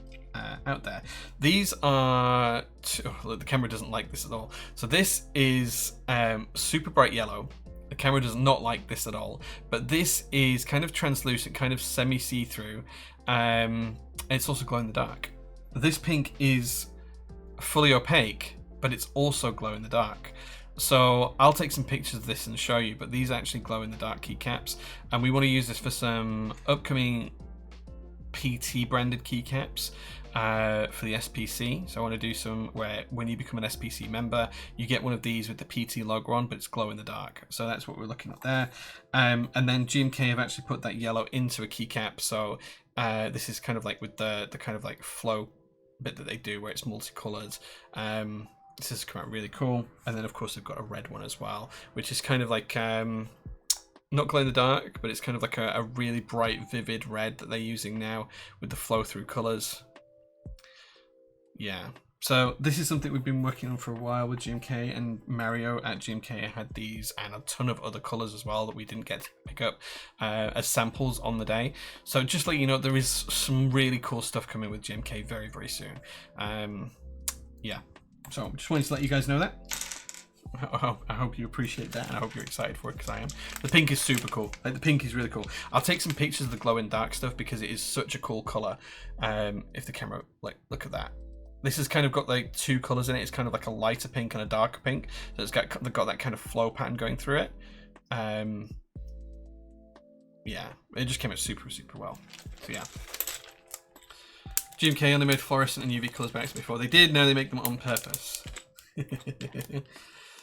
out there. These are look, the camera doesn't like this at all. So this is super bright yellow. The camera does not like this at all, but this is kind of translucent, kind of semi see-through. It's also glow in the dark. This pink is fully opaque, but it's also glow in the dark. So I'll take some pictures of this and show you, but these actually glow in the dark keycaps, and we want to use this for some upcoming PT branded keycaps for the SPC. So I want to do some where when you become an SPC member, you get one of these with the PT logo on, but it's glow in the dark. So that's what we're looking at there. And then GMK have actually put that yellow into a keycap. So this is kind of like with the kind of like flow bit that they do where it's multicolored. This has come out really cool. And then of course they've got a red one as well, which is kind of like not glow in the dark, but it's kind of like a really bright, vivid red that they're using now with the flow through colors. Yeah, so this is something we've been working on for a while with GMK, and Mario at GMK had these and a ton of other colors as well that we didn't get to pick up as samples on the day. So just let you know, there is some really cool stuff coming with GMK very, very soon. Yeah, so just wanted to let you guys know that. I hope you appreciate that, and I hope you're excited for it, because I am. The pink is super cool. Like, the pink is really cool. I'll take some pictures of the glow in dark stuff because it is such a cool color. If the camera, like, look at that. This has kind of got like two colors in it. It's kind of like a lighter pink and a darker pink. So it's got that kind of flow pattern going through it. Yeah, it just came out super, super well. So yeah. GMK only made fluorescent and UV colors by accident before. They did, now they make them on purpose.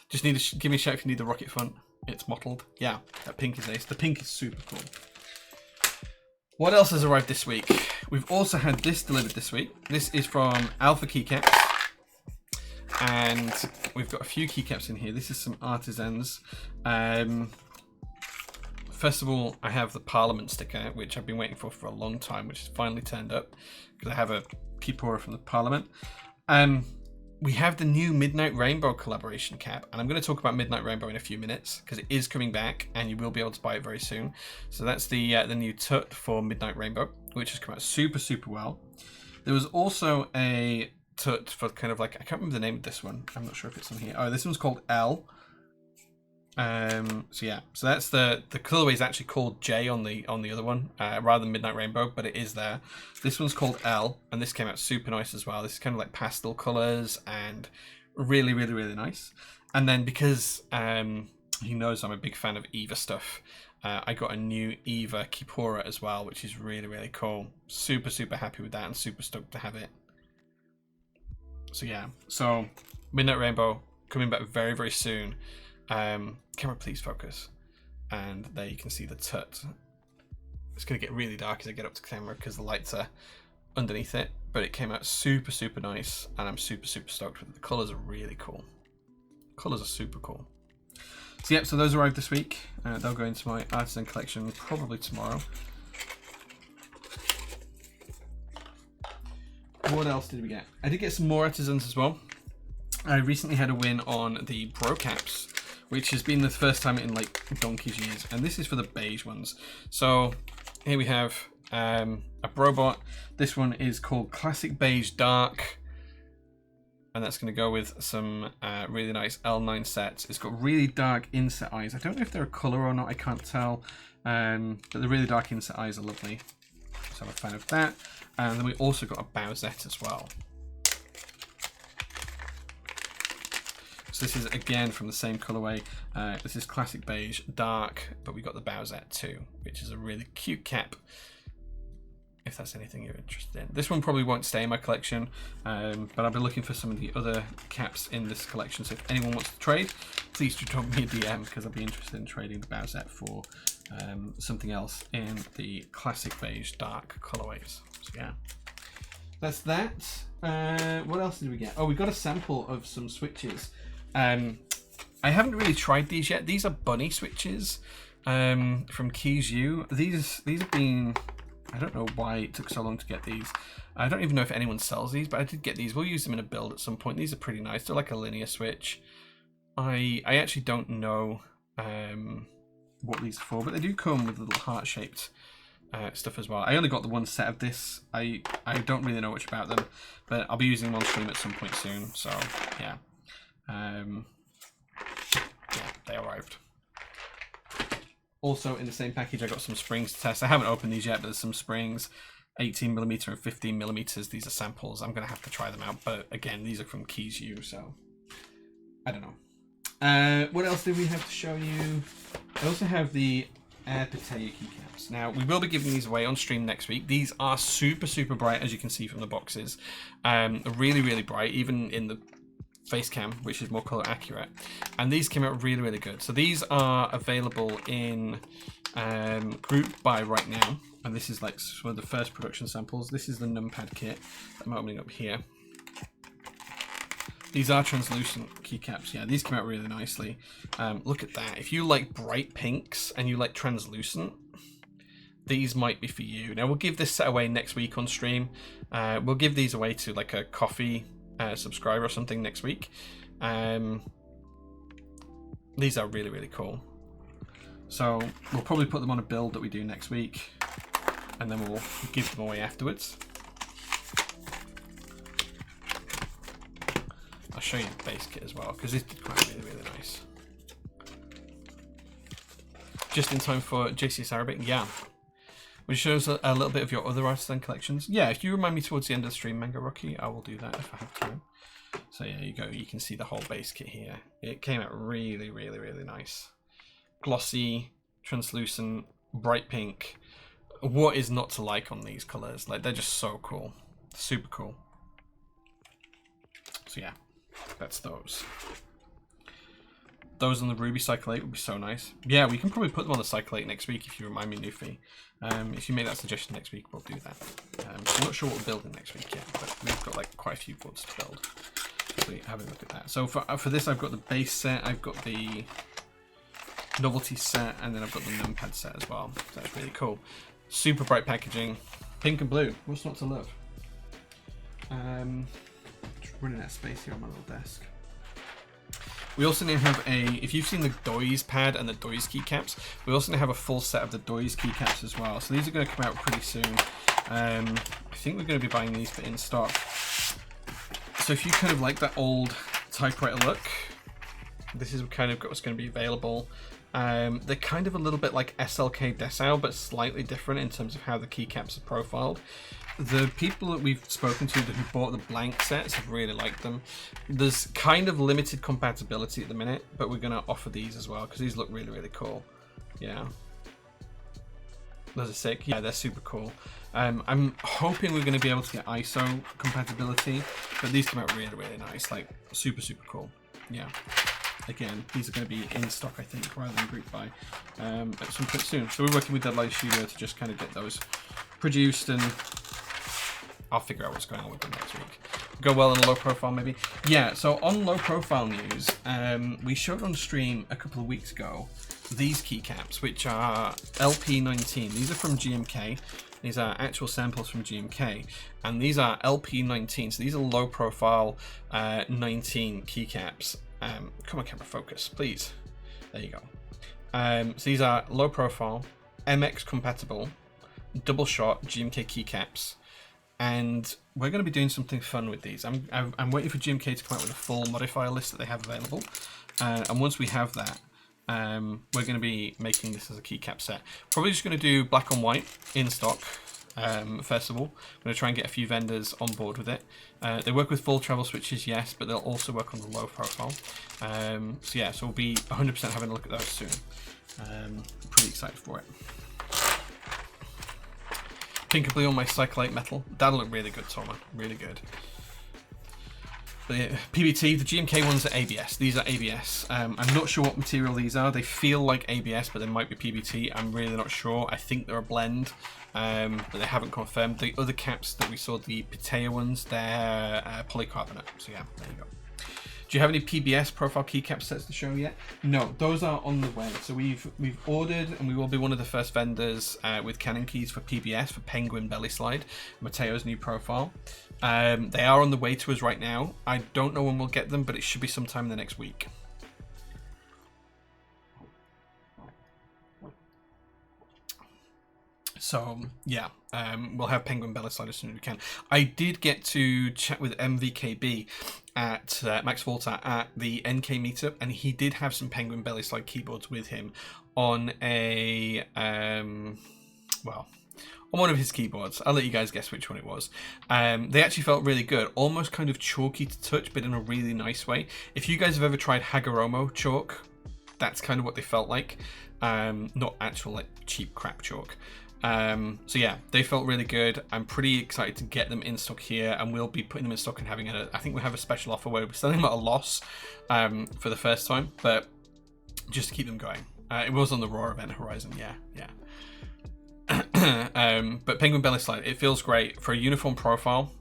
Just need to give me a shout if you need the rocket font. It's mottled. Yeah, that pink is ace. The pink is super cool. What else has arrived this week? We've also had this delivered this week. This is from Alpha Keycaps. And we've got a few keycaps in here. This is some artisans. First of all, I have the Parliament sticker, which I've been waiting for a long time, which has finally turned up, because I have a Keepora from the Parliament. We have the new Midnight Rainbow collaboration cap, and I'm going to talk about Midnight Rainbow in a few minutes because it is coming back and you will be able to buy it very soon. So that's the new tut for Midnight Rainbow, which has come out super, super well. There was also a tut for kind of like, I can't remember the name of this one. I'm not sure if it's on here. Oh, this one's called L. So yeah, so that's the colorway is actually called J on the other one, rather than Midnight Rainbow, but it is there. This one's called L, and this came out super nice as well. This is kind of like pastel colors and really, really, really nice. And then because he knows I'm a big fan of Eva stuff, I got a new Eva Keepora as well, which is really, really cool. Super, super happy with that and super stoked to have it. So yeah, so Midnight Rainbow coming back very, very soon. Camera, please focus. And there you can see the tut. It's going to get really dark as I get up to the camera because the lights are underneath it, but it came out super, super nice, and I'm super, super stoked with it. The colors are really cool. Colors are super cool. So yep, so those arrived this week. They'll go into my artisan collection probably tomorrow. What else did we get? I did get some more artisans as well. I recently had a win on the Bro Caps, which has been the first time in like donkey's years. And this is for the beige ones. So here we have a Brobot. This one is called Classic Beige Dark. And that's going to go with some really nice L9 sets. It's got really dark inset eyes. I don't know if they're a colour or not, I can't tell. But the really dark inset eyes are lovely. So I'm a fan of that. And then we also got a Bowsette as well. So this is again from the same colorway. This is Classic Beige Dark, but we got the Bowsette too, which is a really cute cap. If that's anything you're interested in. This one probably won't stay in my collection, but I'll be looking for some of the other caps in this collection. So if anyone wants to trade, please do drop me a DM because I'll be interested in trading the Bowsette for something else in the Classic Beige Dark colorways. So yeah, that's that. What else did we get? Oh, we got a sample of some switches. I haven't really tried these yet. These are bunny switches from waaayyyy. These have been... I don't know why it took so long to get these. I don't even know if anyone sells these, but I did get these. We'll use them in a build at some point. These are pretty nice. They're like a linear switch. I actually don't know what these are for, but they do come with little heart-shaped stuff as well. I only got the one set of this. I don't really know much about them, but I'll be using them on stream at some point soon. So yeah, yeah, they arrived. Also in the same package, I got some springs to test. I haven't opened these yet, but there's some springs, 18mm and 15mm. These are samples. I'm going to have to try them out. But again, these are from waaayyyy, so I don't know. What else did we have to show you? I also have the Air Pattaya keycaps. Now, we will be giving these away on stream next week. These are super, super bright, as you can see from the boxes. Really, really bright, even in the face cam, which is more color accurate, and these came out really, really good. So these are available in group buy right now, and this is like one of the first production samples. This is the numpad kit that I'm opening up here. These are translucent keycaps. Yeah, these came out really nicely. Look at that. If you like bright pinks and you like translucent, these might be for you. Now we'll give this set away next week on stream. We'll give these away to like a coffee subscriber or something next week. These are really, really cool. So we'll probably put them on a build that we do next week, and then we'll give them away afterwards. I'll show you the base kit as well, because this did quite really, really nice. Just in time for JCS Arabic, yeah. Which shows a little bit of your other artisan collections. Yeah, if you remind me towards the end of the stream, Manga Rocky, I will do that if I have time. So yeah, you go. You can see the whole base kit here. It came out really, really, really nice. Glossy, translucent, bright pink. What is not to like on these colors? Like, they're just so cool. Super cool. So yeah, that's those. Those on the Ruby Cycle 8 would be so nice. Yeah, we can probably put them on the Cycle 8 next week if you remind me, Newfie. If you make that suggestion next week, we'll do that. I'm not sure what we're building next week yet, but we've got like quite a few boards to build. So have a look at that. So for this, I've got the base set, I've got the novelty set, and then I've got the numpad set as well. So that's really cool. Super bright packaging, pink and blue. What's not to love? Just running out of space here on my little desk. We also now have if you've seen the Doys pad and the Doys keycaps, we also now have a full set of the Doys keycaps as well. So these are going to come out pretty soon. I think we're going to be buying these for in stock. So if you kind of like that old typewriter look, this is kind of what's going to be available. They're kind of a little bit like SLK Dessau, but slightly different in terms of how the keycaps are profiled. The people that we've spoken to who bought the blank sets have really liked them. There's kind of limited compatibility at the minute, but we're going to offer these as well because these look really, really cool. Yeah. Those are sick. Yeah, they're super cool. I'm hoping we're going to be able to get ISO compatibility, but these come out really, really nice. Like, super, super cool. Yeah. Again, these are going to be in stock, I think, rather than group buy at some point soon. So we're working with Deadline Studio to just kind of get those produced, and I'll figure out what's going on with them next week. Go well in low profile, maybe. Yeah, so on low profile news, we showed on stream a couple of weeks ago these keycaps, which are LP19. These are from GMK. These are actual samples from GMK, and these are LP19. So these are low profile 19 keycaps. Come on, camera, focus, please. There you go. So these are low profile, MX compatible, double shot GMK keycaps, and we're going to be doing something fun with these. I'm waiting for GMK to come out with a full modifier list that they have available, and once we have that, we're going to be making this as a keycap set. Probably just going to do black on white in stock. First of all, I'm going to try and get a few vendors on board with it. They work with full travel switches, yes, but they'll also work on the low profile. So yeah, so we'll be 100% having a look at those soon. I'm pretty excited for it. Pink and blue on my Cyclite metal. That'll look really good, Toma. Really good. But yeah, PBT, the GMK ones are ABS. These are ABS. I'm not sure what material these are. They feel like ABS, but they might be PBT. I'm really not sure. I think they're a blend, but they haven't confirmed. The other caps that we saw, the Pitea ones, they're polycarbonate. So yeah, there you go. Do you have any PBS profile keycap sets to show yet? No, those are on the way. So we've ordered, and we will be one of the first vendors with Canon keys for PBS, for Penguin Belly Slide, Mateo's new profile. They are on the way to us right now. I don't know when we'll get them, but it should be sometime in the next week. So yeah, we'll have Penguin Belly Slide as soon as we can. I did get to chat with MVKB at Max Volta at the NK meetup, and he did have some Penguin Belly Slide keyboards with him on a well, on one of his keyboards. I'll let you guys guess which one it was. They actually felt really good, almost kind of chalky to touch, but in a really nice way. If you guys have ever tried Hagoromo chalk, that's kind of what they felt like. Not actual like cheap crap chalk. So yeah, they felt really good. I'm pretty excited to get them in stock here, and we'll be putting them in stock and having I think we'll have a special offer where we're selling them at a loss for the first time, but just to keep them going. It was on the Raw event horizon, yeah. But Penguin Belly Slide, it feels great for a uniform profile.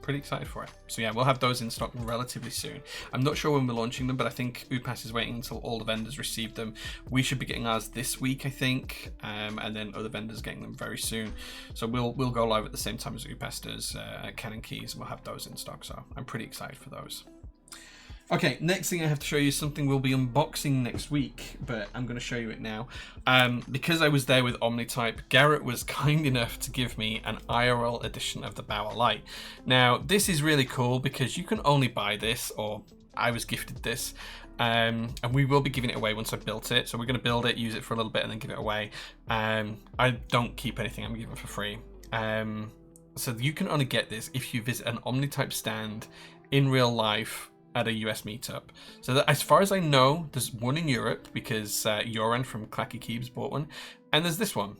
Pretty excited for it. So yeah, we'll have those in stock relatively soon. I'm not sure when we're launching them, but I think UPass is waiting until all the vendors receive them. We should be getting ours this week, I think, and then other vendors getting them very soon. So we'll go live at the same time as UPass does Canon keys, and we'll have those in stock. So I'm pretty excited for those. Okay, next thing I have to show you is something we'll be unboxing next week, but I'm going to show you it now. Because I was there with Omnitype, Garrett was kind enough to give me an IRL edition of the Bauer Light. Now, this is really cool because you can only buy this, or I was gifted this, and we will be giving it away once I've built it. So we're going to build it, use it for a little bit, and then give it away. I don't keep anything I'm giving for free. So you can only get this if you visit an Omnitype stand in real life at a US meetup. So that, as far as I know, there's one in Europe because Joran from Clacky Keebs bought one, and there's this one.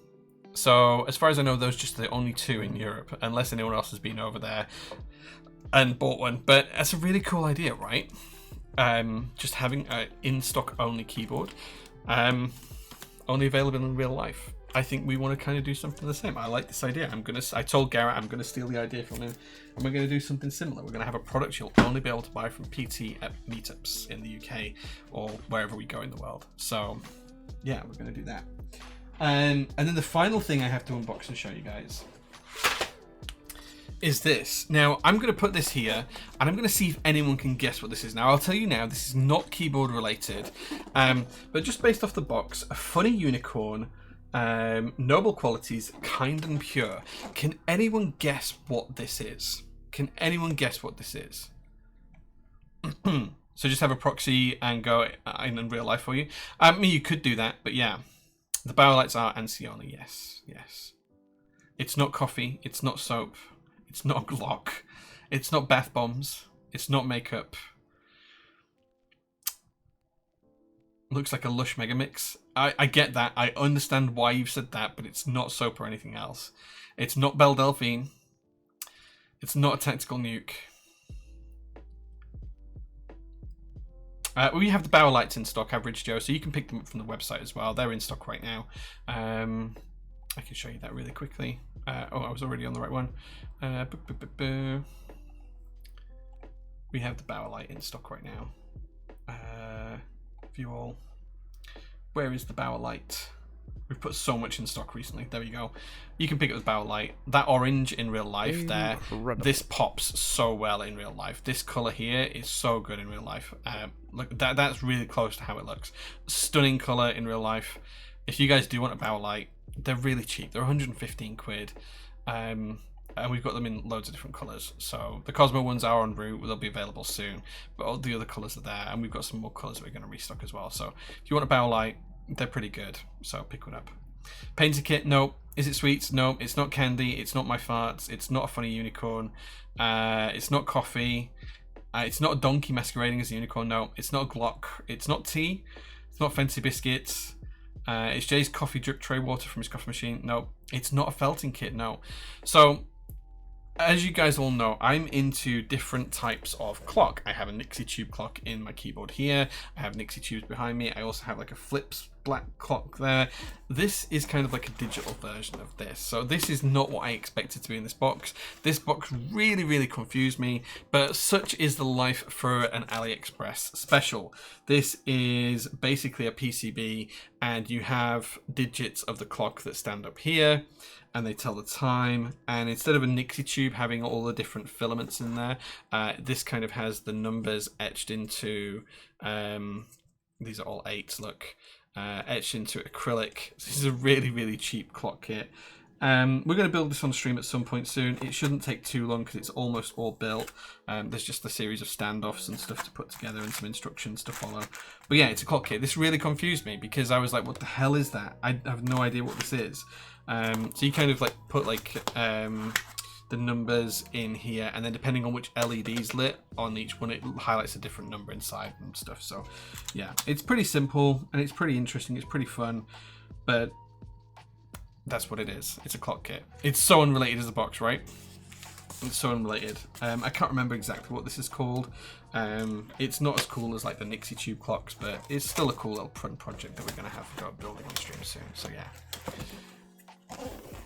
So as far as I know, those are just the only two in Europe, unless anyone else has been over there and bought one. But that's a really cool idea, right? Just having an in-stock only keyboard, only available in real life. I think we want to kind of do something the same. I like this idea. I told Garrett I'm gonna steal the idea from him, and we're gonna do something similar. We're gonna have a product you'll only be able to buy from PT at meetups in the UK or wherever we go in the world. So yeah, we're gonna do that. And then the final thing I have to unbox and show you guys is this. Now I'm going to put this here, and I'm going to see if anyone can guess what this is. Now I'll tell you now, this is not keyboard related, but just based off the box, a funny unicorn, noble qualities, kind and pure. Can anyone guess what this is? Can anyone guess what this is? So just have a proxy and go in real life for you. I mean, you could do that, but yeah. The Bauer Lights are Ancioni, yes, yes. It's not coffee, it's not soap, it's not Glock, it's not bath bombs, it's not makeup. Looks like a Lush Mega Mix. I get that, I understand why you've said that, but it's not soap or anything else. It's not Belle Delphine. It's not a Tactical Nuke. We have the Bauer Lights in stock, Average Joe, so you can pick them up from the website as well. They're in stock right now. I can show you that really quickly. Oh, I was already on the right one. We have the Bauer Light in stock right now. View all. Where is the Bauer Light? We've put so much in stock recently. There we go. You can pick it with Bowlight. That orange in real life there, this pops so well in real life. This color here is so good in real life. Look, that's really close to how it looks. Stunning color in real life. If you guys do want a Bowlight, they're really cheap. They're 115 quid. And we've got them in loads of different colors. So the Cosmo ones are en route. They'll be available soon. But all the other colors are there. And we've got some more colors that we're going to restock as well. So if you want a Bowlight, they're pretty good, so pick one up. Painter kit, no. Is it sweets? No. It's not candy. It's not my farts. It's not a funny unicorn. It's not coffee. It's not a donkey masquerading as a unicorn. No. It's not a Glock. It's not tea. It's not fancy biscuits. It's Jay's coffee drip tray water from his coffee machine. No. It's not a felting kit. No. So, as you guys all know, I'm into different types of clock. I have a Nixie tube clock in my keyboard here. I have Nixie tubes behind me. I also have like a flips black clock there. This is kind of like a digital version of this. So this is not what I expected to be in this box. This box really, really confused me, but such is the life for an AliExpress special. This is basically a PCB and you have digits of the clock that stand up here and they tell the time, and instead of a Nixie tube having all the different filaments in there, this kind of has the numbers etched into, these are all 8s, look, etched into acrylic. This is a really, really cheap clock kit. We're going to build this on stream at some point soon. It shouldn't take too long because it's almost all built. There's just a series of standoffs and stuff to put together and some instructions to follow. But yeah, it's a clock kit. This really confused me because I was like, what the hell is that? I have no idea what this is. So you kind of like put like the numbers in here, and then depending on which LED's lit on each one, it highlights a different number inside and stuff. So yeah, it's pretty simple and it's pretty interesting. It's pretty fun, but that's what it is. It's a clock kit. It's so unrelated as a box, right? It's so unrelated. I can't remember exactly what this is called. It's not as cool as like the Nixie tube clocks, but it's still a cool little fun project that we're going to have to go building on stream soon. So yeah.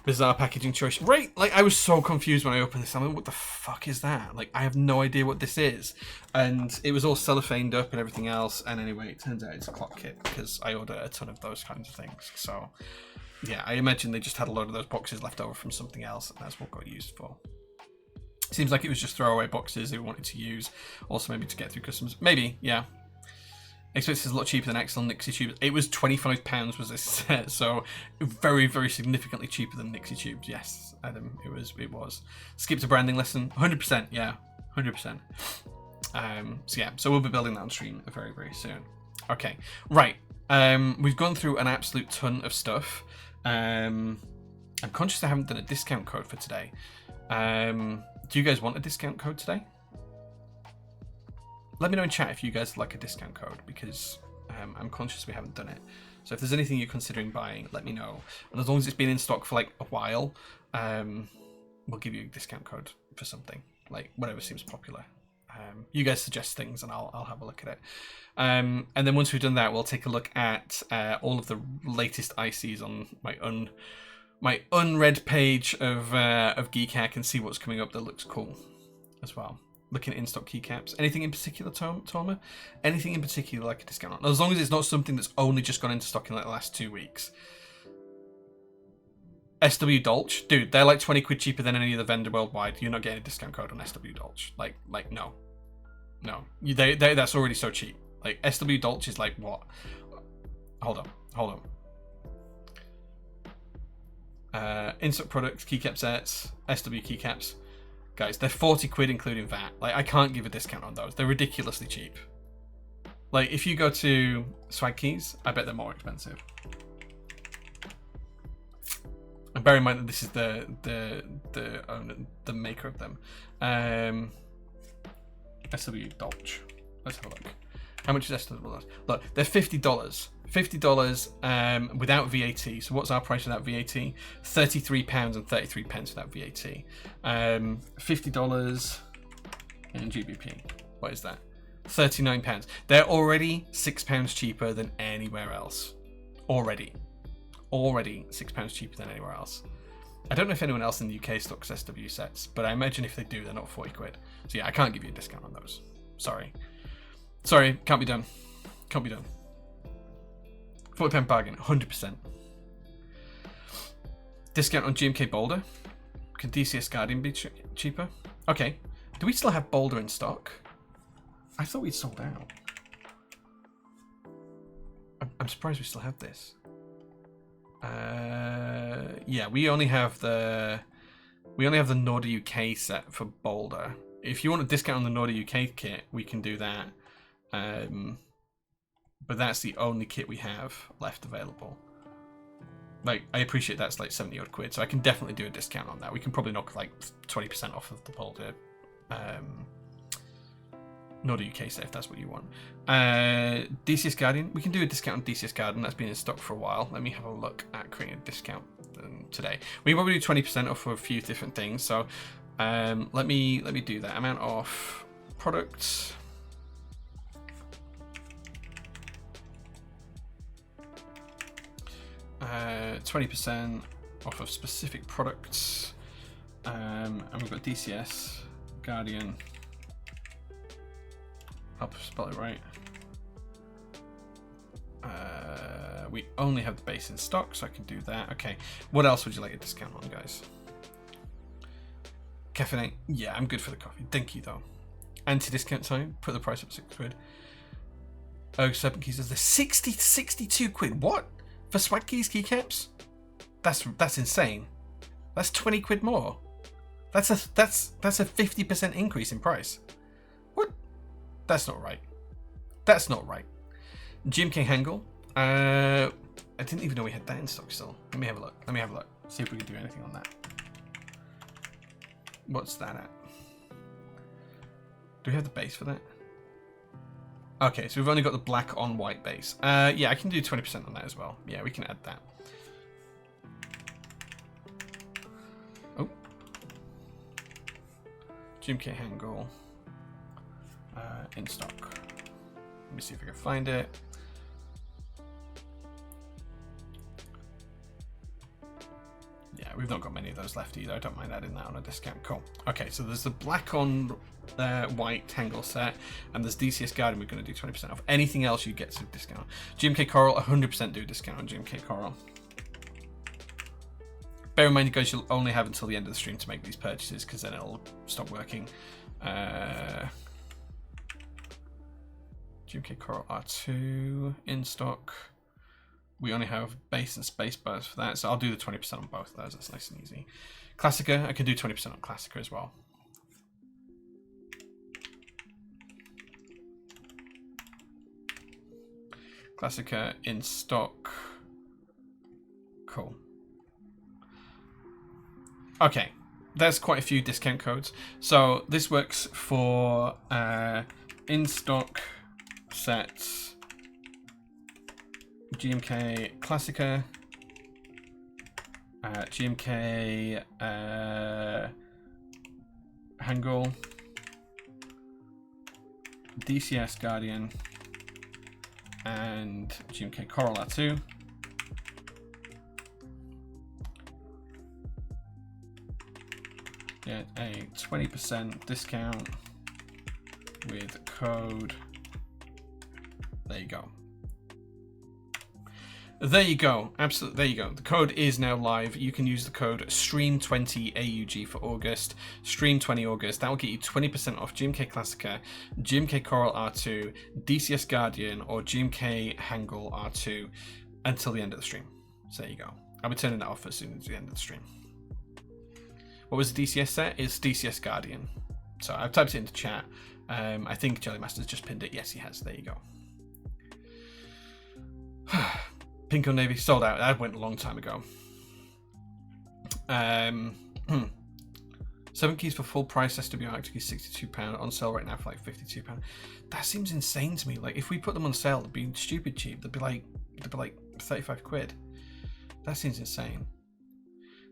Bizarre packaging choice. Right, like I was so confused when I opened this. I'm like, what the fuck is that? Like, I have no idea what this is. And it was all cellophaned up and everything else. And anyway, it turns out it's a clock kit because I order a ton of those kinds of things. So yeah, I imagine they just had a load of those boxes left over from something else, and that's what got used for. Seems like it was just throwaway boxes they wanted to use, also maybe to get through customers. Maybe, yeah. Expenses a lot cheaper than Excel Nixie tubes. It was £25 was this set, so very, very significantly cheaper than Nixie tubes. Yes, Adam, it was. Skipped a branding lesson, 100%. Yeah, 100%. So yeah, so we'll be building that on stream very, very soon. Okay, right. We've gone through an absolute ton of stuff. I'm conscious I haven't done a discount code for today. Do you guys want a discount code today? Let me know in chat if you guys like a discount code, because I'm conscious we haven't done it. So if there's anything you're considering buying, let me know. And as long as it's been in stock for like a while, we'll give you a discount code for something, like whatever seems popular. You guys suggest things and I'll have a look at it. And then once we've done that, we'll take a look at all of the latest ICs on my unread page of Geek Hack and see what's coming up that looks cool as well. Looking at in-stock keycaps. Anything in particular, Toma? Anything in particular like a discount? As long as it's not something that's only just gone into stock in like the last 2 weeks. SW Dolch? Dude, they're like 20 quid cheaper than any other vendor worldwide. You're not getting a discount code on SW Dolch. Like no. No. That's already so cheap. Like, SW Dolch is like what? Hold on. In-stock products, keycap sets, SW keycaps. Guys, they're 40 quid including VAT. Like, I can't give a discount on those. They're ridiculously cheap. Like, if you go to Swag Keys, I bet they're more expensive. And bear in mind that this is the maker of them. SW Dolch. Let's have a look. How much is SW Dolch? Look, they're $50. $50 without VAT. So what's our price without VAT? £33.33 without VAT. $50 in GBP. What is that? £39. They're already £6 cheaper than anywhere else. Already £6 cheaper than anywhere else. I don't know if anyone else in the UK stocks SW sets, but I imagine if they do, they're not 40 quid. So yeah, I can't give you a discount on those. Sorry, can't be done. £40 bargain, 100%. Discount on GMK Boulder. Can DCS Guardian be cheaper? Okay. Do we still have Boulder in stock? I thought we'd sold out. I'm surprised we still have this. Yeah, we only have the Norda UK set for Boulder. If you want a discount on the Norda UK kit, we can do that. But that's the only kit we have left available. Like, I appreciate that's like 70 odd quid, so I can definitely do a discount on that. We can probably knock like 20% off of the Boulder Norda UK set if that's what you want. DCS Guardian, we can do a discount on DCS Guardian. That's been in stock for a while. Let me have a look at creating a discount today. We can probably do 20% off for a few different things. So let me do that. Amount of products. Uh, 20% off of specific products. And we've got DCS Guardian. I'll spell it right. We only have the base in stock, so I can do that. Okay. What else would you like a discount on, guys? Caffeinate. Yeah, I'm good for the coffee. Thank you, though. Anti-discount sign. Put the price up 6 quid. Oh, 7 keys is the 62 quid. What? For swag keys keycaps? That's insane. That's 20 quid more. That's a 50% increase in price. What? That's not right. That's not right. GMK Hangul. I didn't even know we had that in stock still. Let me have a look. Let me have a look. See if we can do anything on that. What's that at? Do we have the base for that? Okay, so we've only got the black on white base. Yeah, I can do 20% on that as well. Yeah, we can add that. Oh. GMK Hangul. In stock. Let me see if I can find it. Yeah, we've not got many of those left either. I don't mind adding that on a discount. Cool. Okay, so there's the black on white Tangle set, and there's DCS Guardian. We're going to do 20% off. Anything else you get some discount. GMK Coral, 100% do a discount on GMK Coral. Bear in mind, you guys, you'll only have until the end of the stream to make these purchases, because then it'll stop working. GMK Coral R2 in stock. We only have base and space bars for that, so I'll do the 20% on both of those. That's nice and easy. Classica, I can do 20% on Classica as well. Classica in stock. Cool. Okay, there's quite a few discount codes. So this works for in stock sets. GMK Classica, GMK Hangul, DCS Guardian, and GMK Coral R2. Get a 20% discount with code. There you go. There you go. Absolutely. There you go. The code is now live. You can use the code STREAM20AUG for August. STREAM20 August. That will get you 20% off GMK Classica, GMK Coral R2, DCS Guardian, or GMK Hangul R2 until the end of the stream. So there you go. I'll be turning that off as soon as the end of the stream. What was the DCS set? It's DCS Guardian. So I've typed it into chat. I think Jellymaster's just pinned it. Yes, he has. There you go. Pink on Navy sold out. That went a long time ago. 7 keys for full price SWR actually £62 on sale right now for like £52. That seems insane to me. Like if we put them on sale, it'd be stupid cheap. They'd be like 35 quid. That seems insane.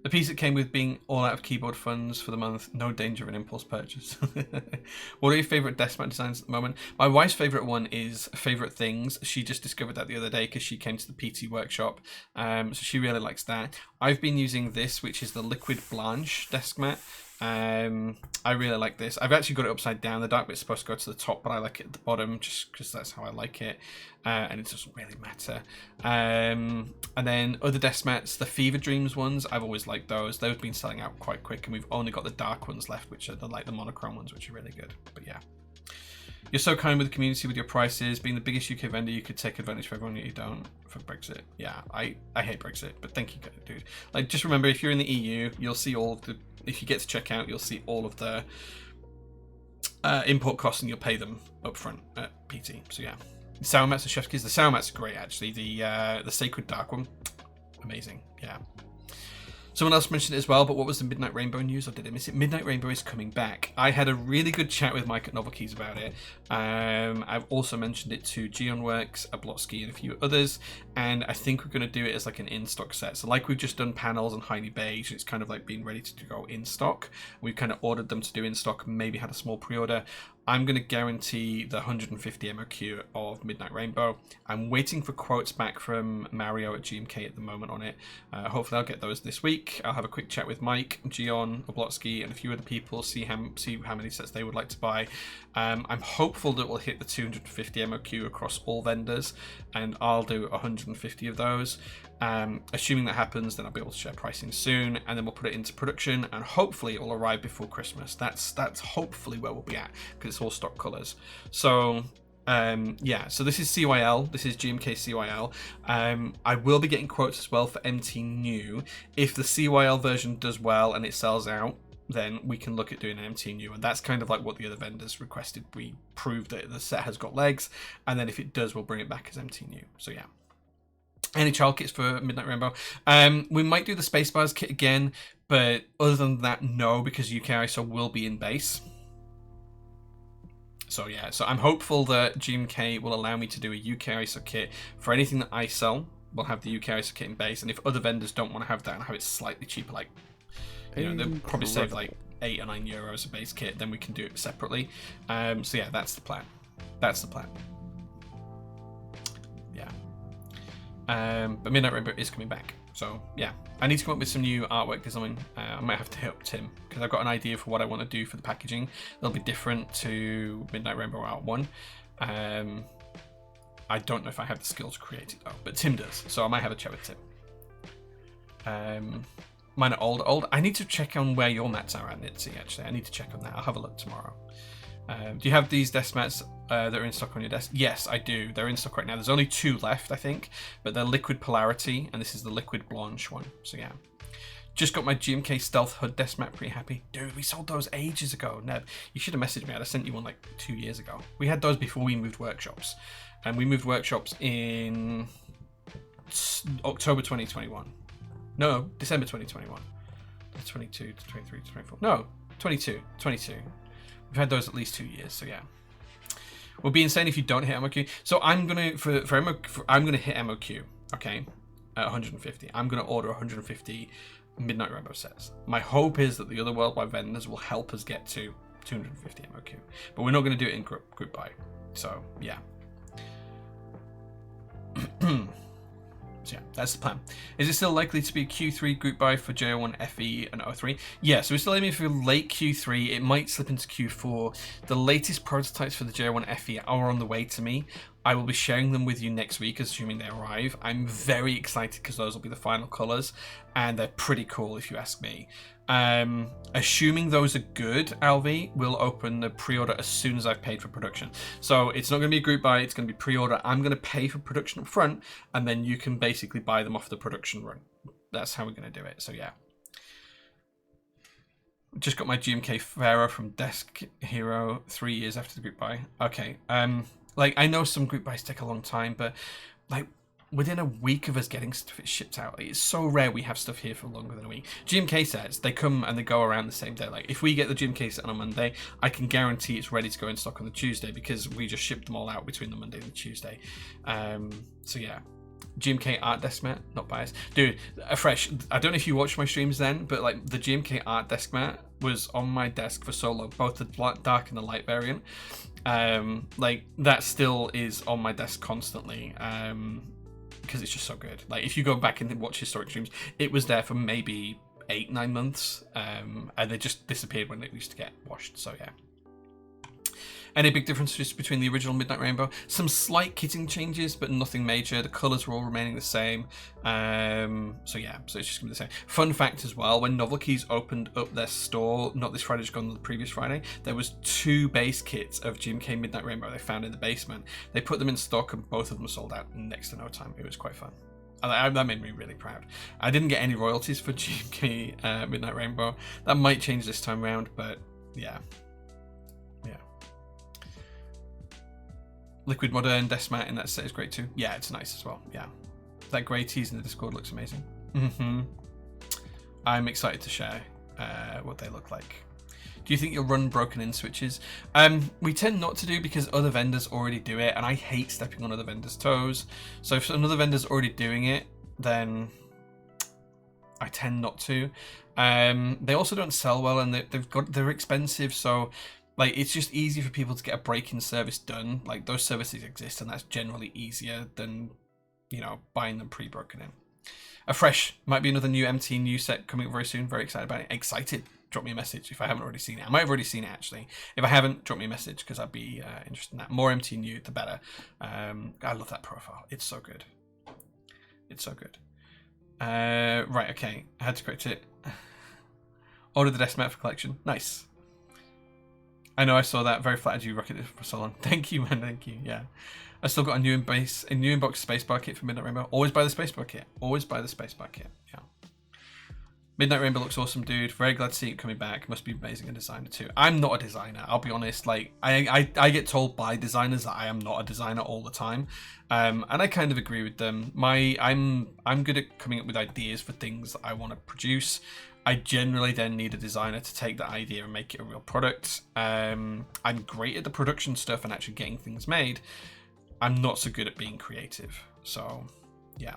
The piece that came with being all out of keyboard funds for the month, no danger of an impulse purchase. What are your favourite desk mat designs at the moment? My wife's favourite one is Favourite Things. She just discovered that the other day because she came to the PT workshop. So she really likes that. I've been using this, which is the Liquid Blanche desk mat. I really like this. I've actually got it upside down. The dark bit's supposed to go to the top, but I like it at the bottom just because that's how I like it. And it doesn't really matter. And then other desk mats, the Fever Dreams ones, I've always liked those. They've been selling out quite quick, and we've only got the dark ones left, which are the monochrome ones, which are really good. But yeah. You're so kind with the community with your prices. Being the biggest UK vendor, you could take advantage of everyone, yet you don't for Brexit. Yeah, I hate Brexit, but thank you, dude. Like, just remember, if you're in the EU, you'll see all of the... If you get to check out, you'll see all of the import costs, and you'll pay them up front at PT. So yeah. Sour Mats and Chef's Keys. The Sour Mats are great, actually. The Sacred Dark one, amazing. Yeah. Someone else mentioned it as well, but what was the Midnight Rainbow news, or did I miss it? Midnight Rainbow is coming back. I had a really good chat with Mike at Novel Keys about it. I've also mentioned it to Geonworks, Ablotsky, and a few others, and I think we're going to do it as like an in-stock set. So like we've just done panels and Heiny Beige, it's kind of like being ready to go in stock. We've kind of ordered them to do in stock, maybe had a small pre-order. I'm going to guarantee the 150 MOQ of Midnight Rainbow. I'm waiting for quotes back from Mario at GMK at the moment on it. Hopefully I'll get those this week. I'll have a quick chat with Mike, Gion, Oblotsky, and a few other people, see how many sets they would like to buy. I'm hopeful that we'll hit the 250 MOQ across all vendors, and I'll do 150 of those. Assuming that happens, then I'll be able to share pricing soon, and then we'll put it into production, and hopefully it will arrive before Christmas. That's hopefully where we'll be at, because it's all stock colors. So yeah, so this is CYL, this is GMK CYL. I will be getting quotes as well for MT New. If the CYL version does well and it sells out, then we can look at doing an MT New, and that's kind of like what the other vendors requested. We prove that the set has got legs, and then if it does, we'll bring it back as MT New. So yeah. Any child kits for Midnight Rainbow? We might do the Spacebars kit again, but other than that, no, because UK ISO will be in base. So yeah, so I'm hopeful that GMK will allow me to do a UK ISO kit for anything that I sell. We'll have the UK ISO kit in base, and if other vendors don't want to have that and have it slightly cheaper, like, you know, they'll probably save like €8 or €9 a base kit, then we can do it separately. So yeah, that's the plan. That's the plan. Yeah. But Midnight Rainbow is coming back. So yeah, I need to come up with some new artwork design. I might have to hit up Tim, because I've got an idea for what I want to do for the packaging. It'll be different to Midnight Rainbow Art 1. I don't know if I have the skill to create it though, but Tim does, so I might have a chat with Tim. Mine are old. I need to check on where your mats are at, Nitsy, actually. I need to check on that. I'll have a look tomorrow. Do you have these desk mats that are in stock on your desk? Yes, I do. They're in stock right now. There's only 2 left, I think, but they're Liquid Polarity, and this is the Liquid Blanche one. So yeah. Just got my GMK Stealth Hood desk mat, pretty happy. Dude, we sold those ages ago, Neb. You should have messaged me. I'd have sent you one like 2 years ago. We had those before we moved workshops. And we moved workshops in October 2021. No, December 2021. 22 to 23 to 24. No, 22. We've had those at least 2 years, so yeah. We'll be insane if you don't hit MOQ. So I'm gonna I'm gonna hit MOQ, okay, at 150. I'm gonna order 150 Midnight Rainbow sets. My hope is that the other worldwide vendors will help us get to 250 MOQ, but we're not gonna do it in group buy. So yeah. So yeah, that's the plan. Is it still likely to be a Q3 group buy for JO1 FE and O3? Yeah, so we're still aiming for late Q3. It might slip into Q4. The latest prototypes for the JO1 FE are on the way to me. I will be sharing them with you next week, assuming they arrive. I'm very excited because those will be the final colours, and they're pretty cool if you ask me. Assuming those are good, Alvi, we'll open the pre-order as soon as I've paid for production. So it's not going to be a group buy, it's going to be pre-order. I'm going to pay for production up front, and then you can basically buy them off the production run. That's how we're going to do it, so yeah. Just got my GMK Pharaoh from Desk Hero 3 years after the group buy. Okay, like, I know some group buys take a long time, but like within a week of us getting stuff, it shipped out. Like, it's so rare we have stuff here for longer than a week. GMK sets, they come and they go around the same day. Like, if we get the GMK set on a Monday, I can guarantee it's ready to go in stock on the Tuesday, because we just shipped them all out between the Monday and the Tuesday. So yeah. GMK Art Desk Mat, not biased. Dude, fresh. I don't know if you watched my streams then, but like the GMK Art Desk Mat was on my desk for so long, both the dark and the light variant. Like that still is on my desk constantly, because it's just so good. Like if you go back and watch historic streams, it was there for maybe 8-9 months, and they just disappeared when they used to get washed. So yeah. Any big differences between the original Midnight Rainbow? Some slight kitting changes, but nothing major. The colours were all remaining the same. So yeah, so it's just going to be the same. Fun fact as well, when Novelkeys opened up their store, not this Friday, just gone the previous Friday, there was 2 base kits of GMK Midnight Rainbow they found in the basement. They put them in stock and both of them sold out in next to no time. It was quite fun. That made me really proud. I didn't get any royalties for GMK Midnight Rainbow. That might change this time around, but yeah. Liquid Modern Deathmat in that set is great too. Yeah, it's nice as well. Yeah, that grey tease in the Discord looks amazing. I'm excited to share what they look like. Do you think you'll run broken in switches? We tend not to do because other vendors already do it, and I hate stepping on other vendors' toes. So if another vendor's already doing it, then I tend not to. They also don't sell well, and they're expensive, so. Like, it's just easy for people to get a break-in service done. Like, those services exist, and that's generally easier than, you know, buying them pre-broken in. A fresh might be another new MT new set coming up very soon. Very excited about it. Excited. Drop me a message if I haven't already seen it. I might have already seen it, actually. If I haven't, drop me a message, because I'd be interested in that. More MT new, the better. I love that profile. It's so good. It's so good. Right, okay. I had to correct it. Ordered the Deathmat for collection. Nice. I know I saw that. Very flattered you rocketed for so long. Thank you, man. Thank you. Yeah. I still got a new inbox spacebar kit for Midnight Rainbow. Always buy the spacebar kit. Always buy the spacebar kit. Yeah. Midnight Rainbow looks awesome, dude. Very glad to see it coming back. Must be amazing a designer too. I'm not a designer. I'll be honest. Like I get told by designers that I am not a designer all the time, and I kind of agree with them. I'm good at coming up with ideas for things that I want to produce. I generally then need a designer to take that idea and make it a real product. I'm great at the production stuff and actually getting things made. I'm not so good at being creative. So, yeah.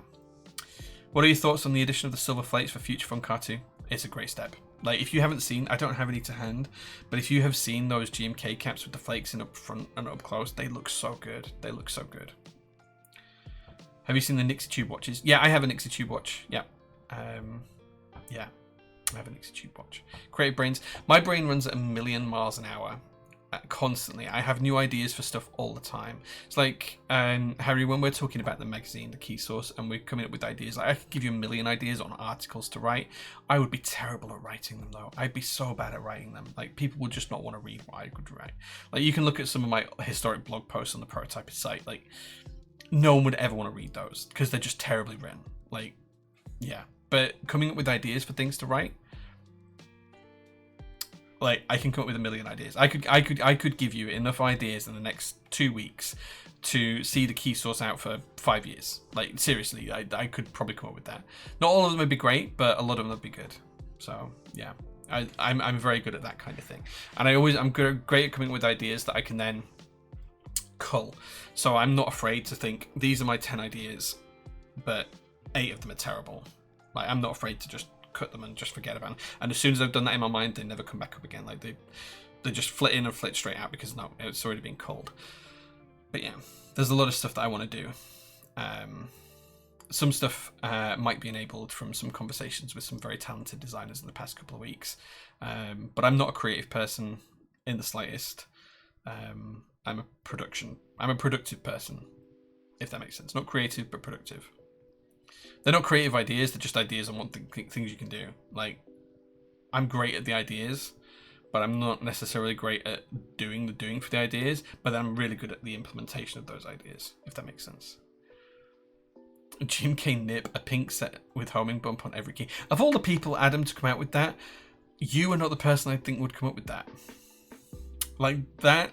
What are your thoughts on the addition of the silver flakes for Future Fun Car 2? It's a great step. Like, if you haven't seen, I don't have any to hand, but if you have seen those GMK caps with the flakes in up front and up close, they look so good. They look so good. Have you seen the Nixie Tube watches? Yeah, I have a Nixie Tube watch. Yeah. Yeah. I have an Nixie Tube watch. Creative brains. My brain runs at 1,000,000 miles an hour constantly. I have new ideas for stuff all the time. It's like, Harry, when we're talking about the magazine, the key source, and we're coming up with ideas, like I could give you 1,000,000 ideas on articles to write. I would be terrible at writing them, though. I'd be so bad at writing them. Like, people would just not want to read what I could write. Like, you can look at some of my historic blog posts on the Prototyper site. Like, no one would ever want to read those because they're just terribly written. Like, yeah. But coming up with ideas for things to write, like, I can come up with 1,000,000 ideas. I could give you enough ideas in the next 2 weeks to see the key source out for 5 years. Like, seriously, I could probably come up with that. Not all of them would be great, but a lot of them would be good. So yeah, I'm very good at that kind of thing, and I'm great at coming up with ideas that I can then cull. So I'm not afraid to think these are my 10 ideas, but 8 of them are terrible. Like, I'm not afraid to just cut them and just forget about them. And as soon as I've done that in my mind, they never come back up again. Like, they just flit in and flit straight out because no, it's already been culled. But yeah, there's a lot of stuff that I want to do. Some stuff might be enabled from some conversations with some very talented designers in the past couple of weeks. But I'm not a creative person in the slightest. I'm a productive person, if that makes sense. Not creative, but productive. They're not creative ideas, they're just ideas on what things you can do. Like, I'm great at the ideas, but I'm not necessarily great at doing the doing for the ideas, but I'm really good at the implementation of those ideas, if that makes sense. GMK Nip, a pink set with homing bump on every key. Of all the people, Adam, to come out with that, you are not the person I think would come up with that. Like, that's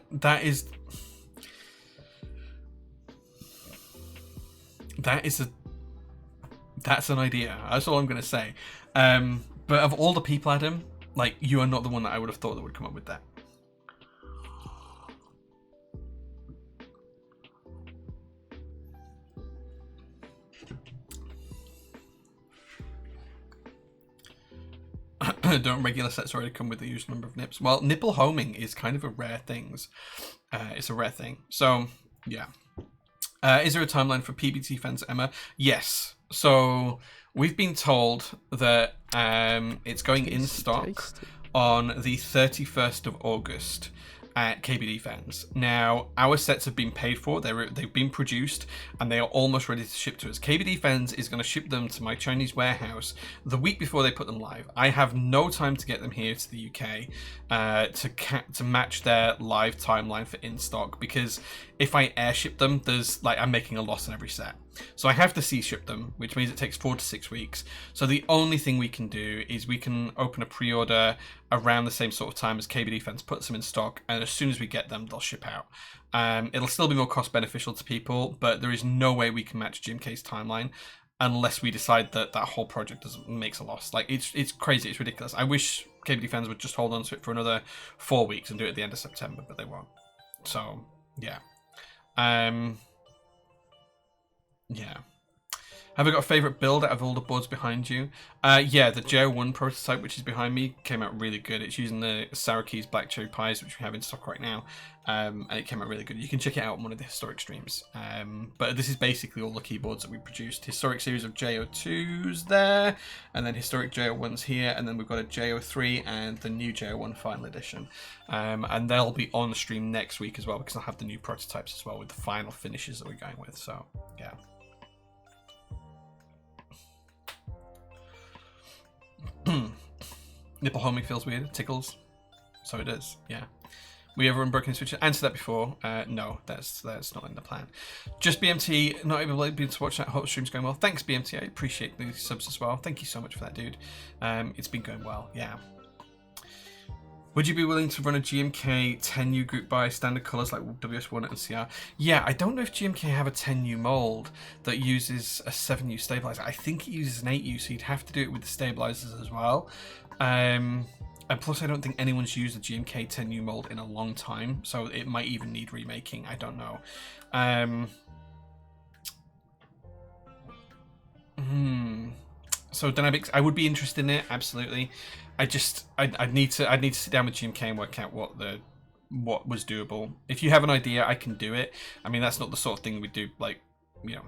an idea. That's all I'm going to say. But of all the people, Adam, like, you are not the one that I would have thought that would come up with that. Don't regular sets already come with the usual number of nips? Well, nipple homing is kind of a rare thing. It's a rare thing. So, yeah. Is there a timeline for PBT fans, Emma? Yes. So we've been told that it's going in stock tasty. on the 31st of August at KBD Fans. Now, our sets have been paid for, they've been produced, and they are almost ready to ship to us. KBD Fans is going to ship them to my Chinese warehouse the week before they put them live. I have no time to get them here to the UK to match their live timeline for in stock, because if I airship them, there's like I'm making a loss on every set. So I have to sea ship them, which means it takes 4 to 6 weeks. So the only thing we can do is we can open a pre-order around the same sort of time as KBD Fans puts them in stock, and as soon as we get them, they'll ship out. It'll still be more cost beneficial to people, but there is no way we can match GMK's timeline unless we decide that that whole project makes a loss. Like it's crazy, it's ridiculous. I wish KBD Fans would just hold on to it for another 4 weeks and do it at the end of September, but they won't. So yeah. Yeah. Have I got a favourite build out of all the boards behind you? Yeah, the JO1 prototype, which is behind me, came out really good. It's using the Sour Keys Black Cherry Pies, which we have in stock right now. And it came out really good. You can check it out on one of the historic streams. But this is basically all the keyboards that we produced. Historic series of JO2s there, and then historic JO1s here, and then we've got a JO3 and the new JO1 final edition. And they'll be on the stream next week as well, because I'll have the new prototypes as well with the final finishes that we're going with. So, yeah. Nipple homing feels weird. Tickles. So it is. Yeah. We ever unbroken switch? Answered that before. No, that's not in the plan. Just BMT. Not able to watch that. Hope stream's going well. Thanks BMT. I appreciate the subs as well. Thank you so much for that, dude. It's been going well. Yeah. Would you be willing to run a GMK 10U group buy standard colours like WS1 and CR? Yeah, I don't know if GMK have a 10U mould that uses a 7U stabiliser. I think it uses an 8U, so you'd have to do it with the stabilisers as well. And plus, I don't think anyone's used a GMK 10U mould in a long time, so it might even need remaking. I don't know. So Dynamics, I would be interested in it, absolutely. I'd need to sit down with GMK and work out what was doable. If you have an idea, I can do it. I mean, that's not the sort of thing we do, like, you know,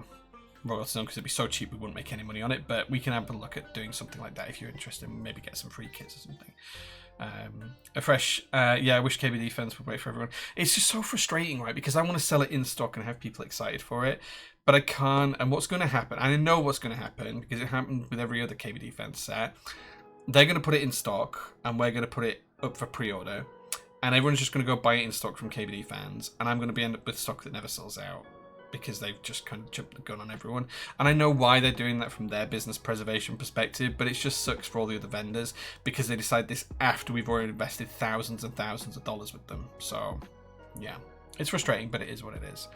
royalties on, because it'd be so cheap we wouldn't make any money on it. But we can have a look at doing something like that if you're interested, and maybe get some free kits or something. A fresh, yeah, I wish KBD Fans would wait for everyone. It's just so frustrating, right? Because I want to sell it in stock and have people excited for it, but I can't. And what's going to happen? And I know what's going to happen because it happened with every other KBD Fans set. They're going to put it in stock, and we're going to put it up for pre-order, and everyone's just going to go buy it in stock from KBD Fans, and I'm going to end up with stock that never sells out because they've just kind of jumped the gun on everyone. And I know why they're doing that from their business preservation perspective, but it just sucks for all the other vendors because they decide this after we've already invested thousands and thousands of dollars with them. So, yeah, it's frustrating, but it is what it is.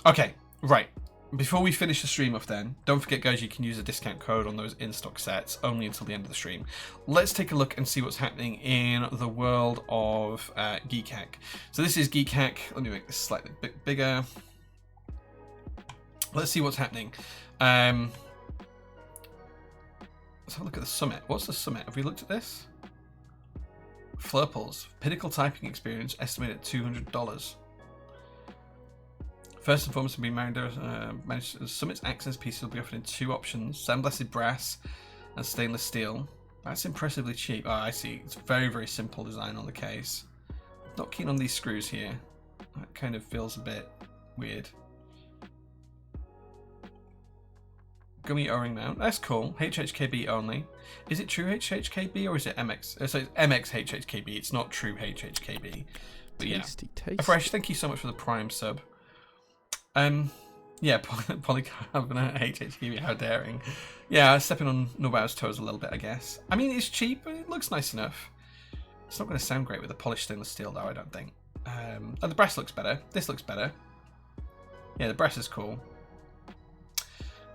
Okay, right. Before we finish the stream off then, don't forget guys, you can use a discount code on those in-stock sets only until the end of the stream. Let's take a look and see what's happening in the world of Geek Hack. So this is Geek Hack. Let me make this slightly bit bigger. Let's see what's happening. Let's have a look at the summit. What's the summit? Have we looked at this? Flurples. Pinnacle typing experience estimated at $200. First and foremost, Summit's access pieces will be offered in 2 options: sandblasted brass and stainless steel. That's impressively cheap. Oh, I see. It's very, very simple design on the case. Not keen on these screws here. That kind of feels a bit weird. Gummy O-ring mount. That's cool. HHKB only. Is it true HHKB or is it MX? So it's MX HHKB. It's not true HHKB. But yeah. Tasty, tasty. Fresh, thank you so much for the Prime sub. Yeah, polycarbonate HHKB, how daring. Yeah, stepping on Nobao's toes a little bit, I guess. I mean, it's cheap, but it looks nice enough. It's not going to sound great with the polished stainless steel, though, I don't think. Oh, the brass looks better. This looks better. Yeah, the brass is cool.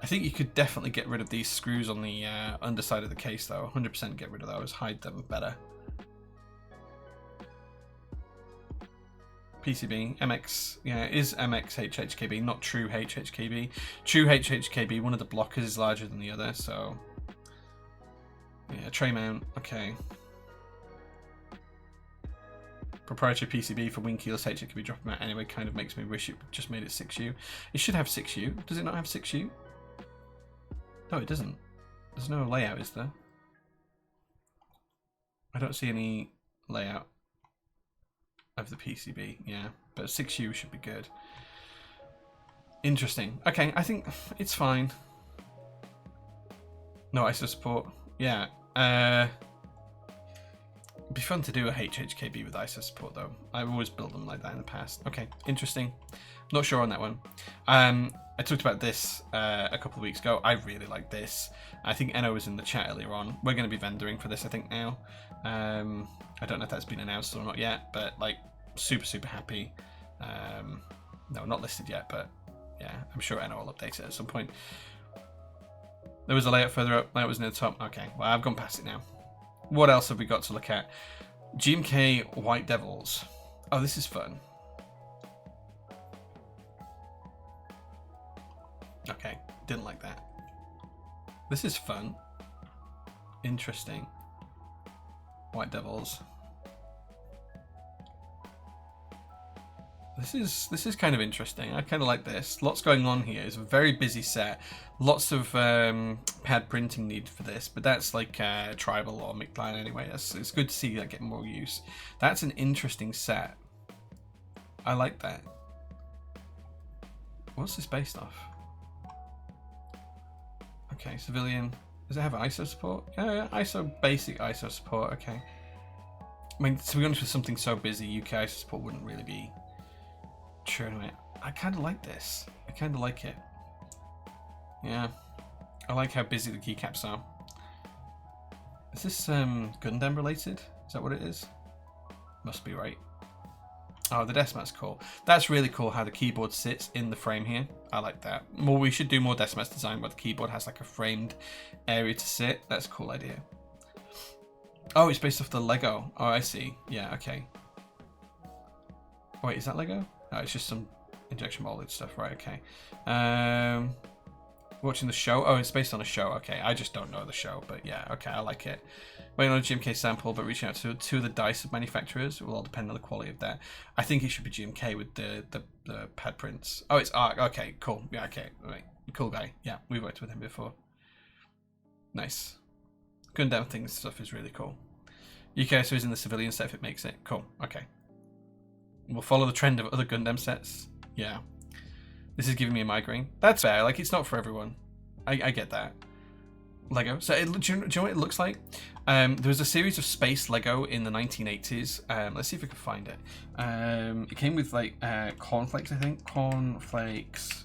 I think you could definitely get rid of these screws on the underside of the case, though. 100% get rid of those, hide them better. PCB, MX, yeah, it is MX HHKB, not true HHKB. True HHKB, one of the blockers is larger than the other, so... Yeah, tray mount, okay. Proprietary PCB for wing-keyless HHKB dropping out anyway kind of makes me wish it just made it 6U. It should have 6U. Does it not have 6U? No, it doesn't. There's no layout, is there? I don't see any layout of the PCB, yeah. But 6U should be good. Interesting. Okay, I think it's fine. No ISO support. Yeah. It'd be fun to do a HHKB with ISO support though. I've always built them like that in the past. Okay, interesting. Not sure on that one. I talked about this a couple of weeks ago. I really like this. I think Enno was in the chat earlier on. We're going to be vendoring for this, I think, now. I don't know if that's been announced or not yet, but like super happy. No, not listed yet, but yeah, I'm sure Enno will update it at some point. There was a layout further up. Layout was near the top. Okay, well, I've gone past it now. What else have we got to look at? GMK White Devils. Oh, this is fun. Okay, didn't like that. This is fun. Interesting. White Devils. This is kind of interesting. I kind of like this. Lots going on here. It's a very busy set. Lots of pad printing needed for this, but that's like tribal or micline anyway. It's good to see that getting more use. That's an interesting set. I like that. What's this based off? Okay, civilian. Does it have ISO support? Yeah, ISO, basic ISO support. Okay. I mean, to be honest, with something so busy, UK ISO support wouldn't really be true to it. I kind of like this. I kind of like it. Yeah. I like how busy the keycaps are. Is this Gundam related? Is that what it is? Must be, right? Oh, the Decimat's cool. That's really cool how the keyboard sits in the frame here. I like that. Well, we should do more Decimat's design where the keyboard has like a framed area to sit. That's a cool idea. Oh, it's based off the Lego. Oh, I see. Yeah, okay. Wait, is that Lego? Oh, it's just some injection molded stuff. Right, okay. Watching the show. Oh, it's based on a show. Okay, I just don't know the show, but yeah, okay, I like it. Waiting on a GMK sample, but reaching out to two of the dice manufacturers. It will all depend on the quality of that. I think it should be GMK with the pad prints. Oh, it's ARC. Okay, cool. Yeah, okay. Right. Cool guy. Yeah, we've worked with him before. Nice. Gundam things stuff is really cool. UK so is in the civilian set if it makes it. Cool. Okay. We'll follow the trend of other Gundam sets. Yeah. This is giving me a migraine. That's fair. Like, it's not for everyone. I get that. Lego. So, do you know what it looks like? There was a series of space Lego in the 1980s. Let's see if we can find it. It came with, like, cornflakes, I think. Cornflakes,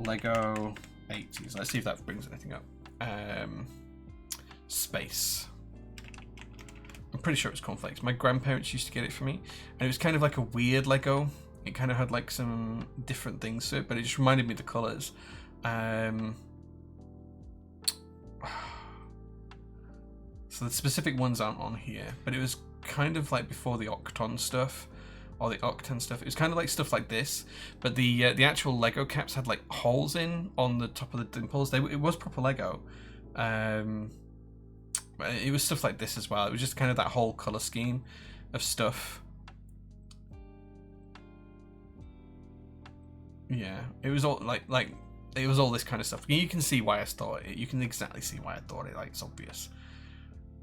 Lego 80s. Let's see if that brings anything up. Space. I'm pretty sure it was cornflakes. My grandparents used to get it for me. And it was kind of like a weird Lego. It kind of had like some different things to it, but it just reminded me of the colours. So the specific ones aren't on here, but it was kind of like before the Octon stuff, or the Octan stuff. It was kind of like stuff like this, but the actual Lego caps had like holes in on the top of the dimples. It was proper Lego. It was stuff like this as well. It was just kind of that whole colour scheme of stuff. Yeah, it was all like it was all this kind of stuff. You can see why I thought it. You can exactly see why I thought it. Like, it's obvious.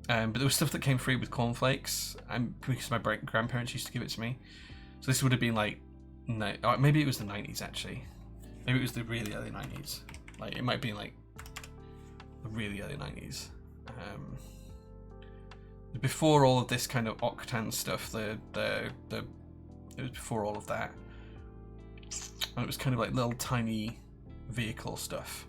But there was stuff that came free with cornflakes, because my grandparents used to give it to me. So this would have been like, maybe it was the 90s actually. Maybe it was the really early 90s. Like, it might be like the really early 90s. Before all of this kind of Octan stuff, it was before all of that. And it was kind of like little tiny vehicle stuff.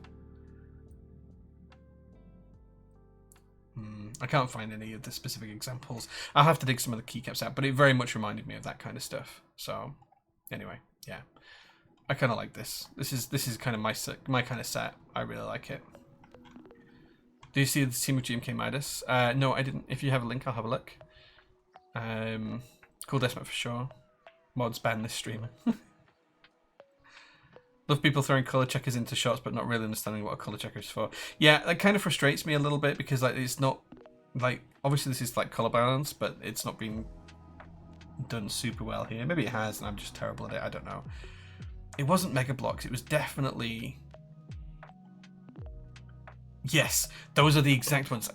I can't find any of the specific examples. I'll have to dig some of the keycaps out, but it very much reminded me of that kind of stuff. So, anyway, yeah, I kind of like this. This is kind of my kind of set. I really like it. Do you see the team of GMK Midas? No, I didn't. If you have a link, I'll have a look. Cool Decimat for sure. Mods ban this streamer. Love people throwing color checkers into shots, but not really understanding what a color checker is for. Yeah, that kind of frustrates me a little bit because like it's not like, obviously this is like color balance, but it's not been done super well here. Maybe it has, and I'm just terrible at it. I don't know. It wasn't Mega Blocks. It was definitely Yes, those are the exact ones.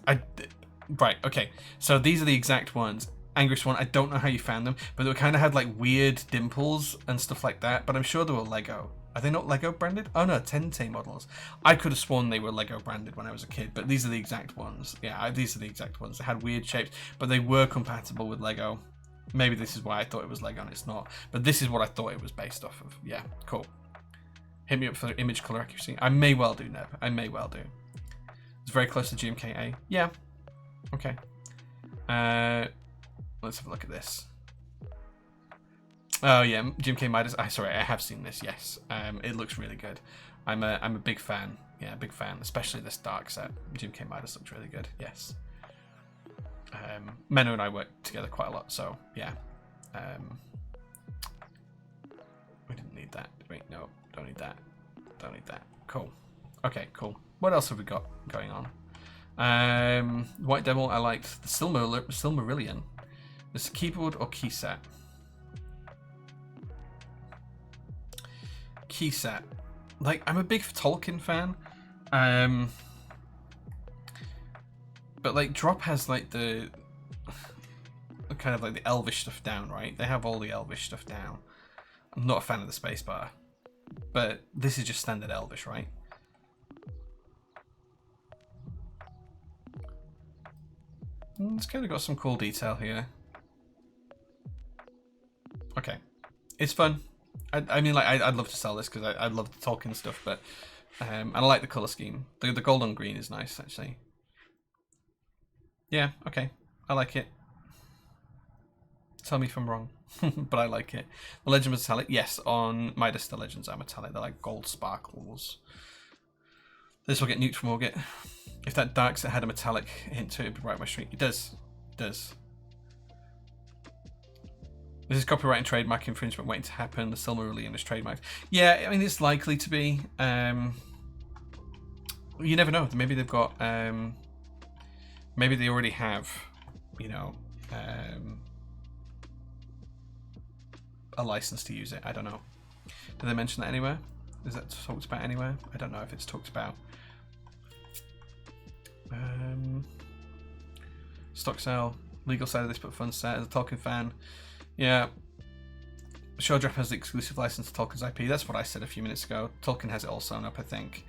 Right, okay. So these are the exact ones. Angriest one, I don't know how you found them, but they kind of had like weird dimples and stuff like that, but I'm sure they were Lego. Are they not Lego branded? Oh no, Tente models. I could have sworn they were Lego branded when I was a kid, but these are the exact ones. Yeah, these are the exact ones. They had weird shapes, but they were compatible with Lego. Maybe this is why I thought it was Lego and it's not, but this is what I thought it was based off of. Yeah, cool. Hit me up for image color accuracy. I may well do, Neb. I may well do. It's very close to GMKA. Yeah. Okay. Let's have a look at this. Oh yeah, GMK Midas. Sorry, I have seen this. Yes, it looks really good. I'm a big fan. Yeah, big fan, especially this dark set. GMK Midas looks really good. Yes. Menno and I work together quite a lot, so yeah. We didn't need that. Wait, no, don't need that. Don't need that. Cool. Okay, cool. What else have we got going on? White Devil. I liked the Silmarillion. This keyboard or key set? Key set. Like, I'm a big Tolkien fan. But like Drop has like the kind of like the elvish stuff down, right? They have all the elvish stuff down. I'm not a fan of the spacebar, but this is just standard elvish, right? It's kind of got some cool detail here. Okay, it's fun. I mean, like, I'd love to sell this because I love the Tolkien stuff, but and I like the color scheme. The gold on green is nice, actually. Yeah, okay, I like it. Tell me if I'm wrong, but I like it. The Legend metallic, yes. On Midas, the Legends are metallic. They're like gold sparkles. This will get nuked from Orgit. If that dark set had a metallic hint to it, it'd be right up my street. It does. It does. This is copyright and trademark infringement waiting to happen. The Silmarillion is trademarked. Yeah, I mean, it's likely to be. You never know. Maybe they've got. Maybe they already have, you know, a license to use it. I don't know. Did they mention that anywhere? Is that talked about anywhere? I don't know if it's talked about. Stock sale. Legal side of this, but fun set. As a Tolkien fan. Yeah. Showdrap has the exclusive license to Tolkien's IP. That's what I said a few minutes ago. Tolkien has it all sewn up, I think.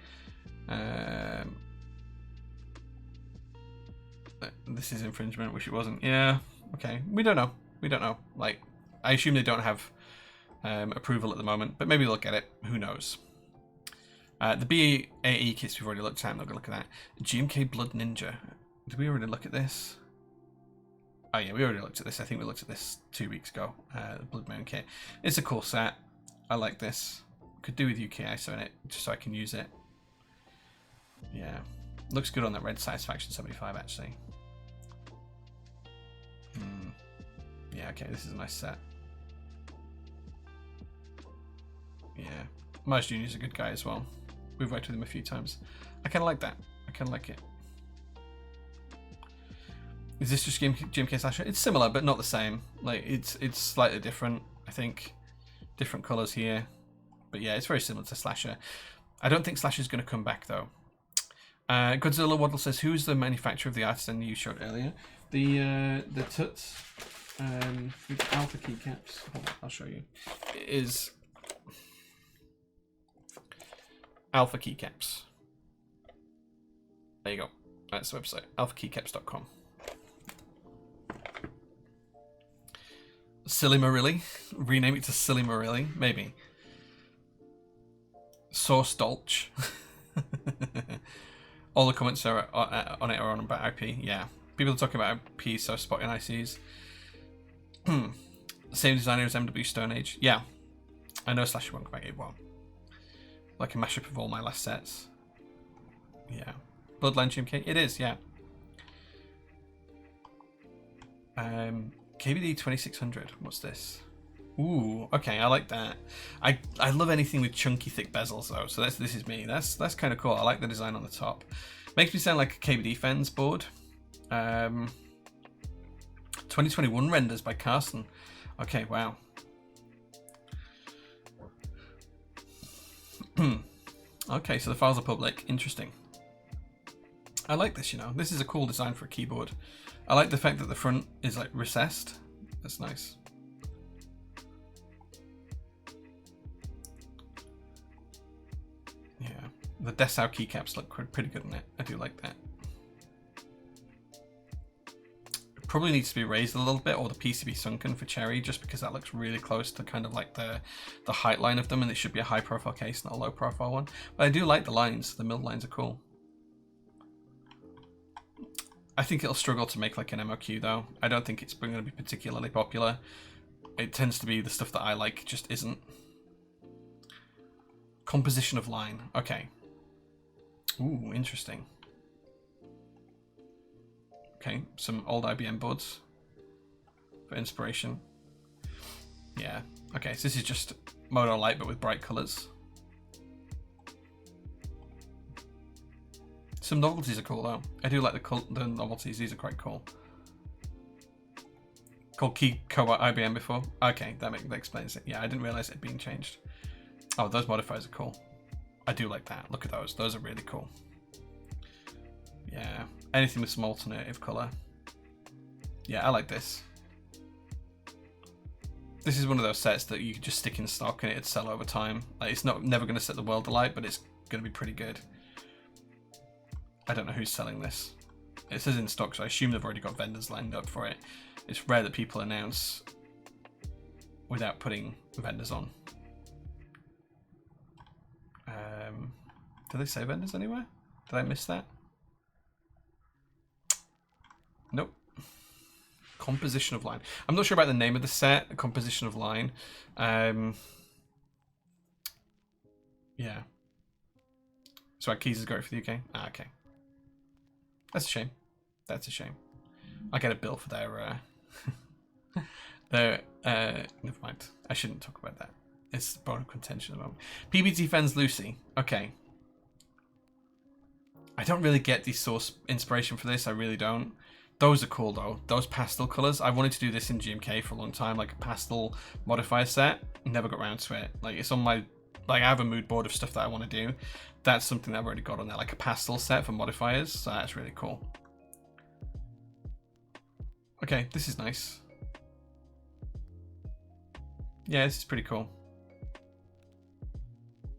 This is infringement. Wish it wasn't. Yeah. Okay. We don't know. We don't know. Like, I assume they don't have approval at the moment, but maybe they'll get it. Who knows? The BAE kits we've already looked at. I'm not going to look at that. GMK Blood Ninja. Did we already look at this? Oh yeah, we already looked at this. I think we looked at this 2 weeks ago. The Blood Moon kit. It's a cool set. I like this. Could do with UK ISO in it, just so I can use it. Yeah. Looks good on that red Satisfaction 75, actually. Yeah, okay, this is a nice set. Yeah. Mars Jr. is a good guy as well. We've worked with him a few times. I kind of like that. I kind of like it. Is this just GMK Slasher? It's similar, but not the same. Like, it's slightly different, I think. Different colours here. But yeah, it's very similar to Slasher. I don't think Slasher's going to come back, though. Godzilla Waddle says, who's the manufacturer of the artisan you showed earlier? The Tuts with Alpha keycaps. Hold on, I'll show you. It is Alpha keycaps. There you go. That's the website. alphakeycaps.com. Silly Marilli. Rename it to Silly Marilli. Maybe. Source Dolch. All the comments are on it are on about IP. Yeah. People are talking about IP, so spotting ICs. Same designer as MW Stone Age. Yeah. I know Slasher won't come back. It won't. Like a mashup of all my last sets. Yeah. Bloodline GMK. It is, yeah. KBD 2600. What's this? Ooh, okay, I like that. I love anything with chunky, thick bezels though. So this is me. That's kind of cool. I like the design on the top. Makes me sound like a KBD fans board. 2021 renders by Carson. Okay, wow. Okay, so the files are public. Interesting. I like this, you know. This is a cool design for a keyboard. I like the fact that the front is like recessed. That's nice. Yeah, the Dessau keycaps look pretty good in it. I do like that. It probably needs to be raised a little bit, or the PCB sunken for Cherry, just because that looks really close to kind of like the height line of them, and it should be a high profile case, not a low profile one. But I do like the lines. The milled lines are cool. I think it'll struggle to make like an MOQ though. I don't think it's going to be particularly popular. It tends to be the stuff that I like just isn't. Composition of line. Okay. Ooh, interesting. Okay, some old IBM boards for inspiration. Yeah. Okay, so this is just Mono Light but with bright colours. Some novelties are cool though. I do like the novelties. These are quite cool. Called Key Cobalt IBM before. Okay, that explains it. Yeah, I didn't realize it had been changed. Oh, those modifiers are cool. I do like that. Look at those. Those are really cool. Yeah, anything with some alternative color. Yeah, I like this. This is one of those sets that you could just stick in stock and it'd sell over time. Like, it's never going to set the world alight, but it's going to be pretty good. I don't know who's selling this. It says in stock, so I assume they've already got vendors lined up for it. It's rare that people announce without putting vendors on. Do they say vendors anywhere? Did I miss that? Nope. Composition of line. I'm not sure about the name of the set. Composition of line. Yeah. So our keys is great for the UK. Ah, okay. That's a shame. That's a shame. I get a bill for their never mind. I shouldn't talk about that. It's bone of contention at the moment. PBT fans Lucy. Okay. I don't really get the source inspiration for this. I really don't. Those are cool though. Those pastel colors. I wanted to do this in GMK for a long time, like a pastel modifier set. Never got around to it. Like it's on my, like I have a mood board of stuff that I want to do. That's something that I've already got on there, like a pastel set for modifiers. So that's really cool. Okay, this is nice. Yeah, this is pretty cool.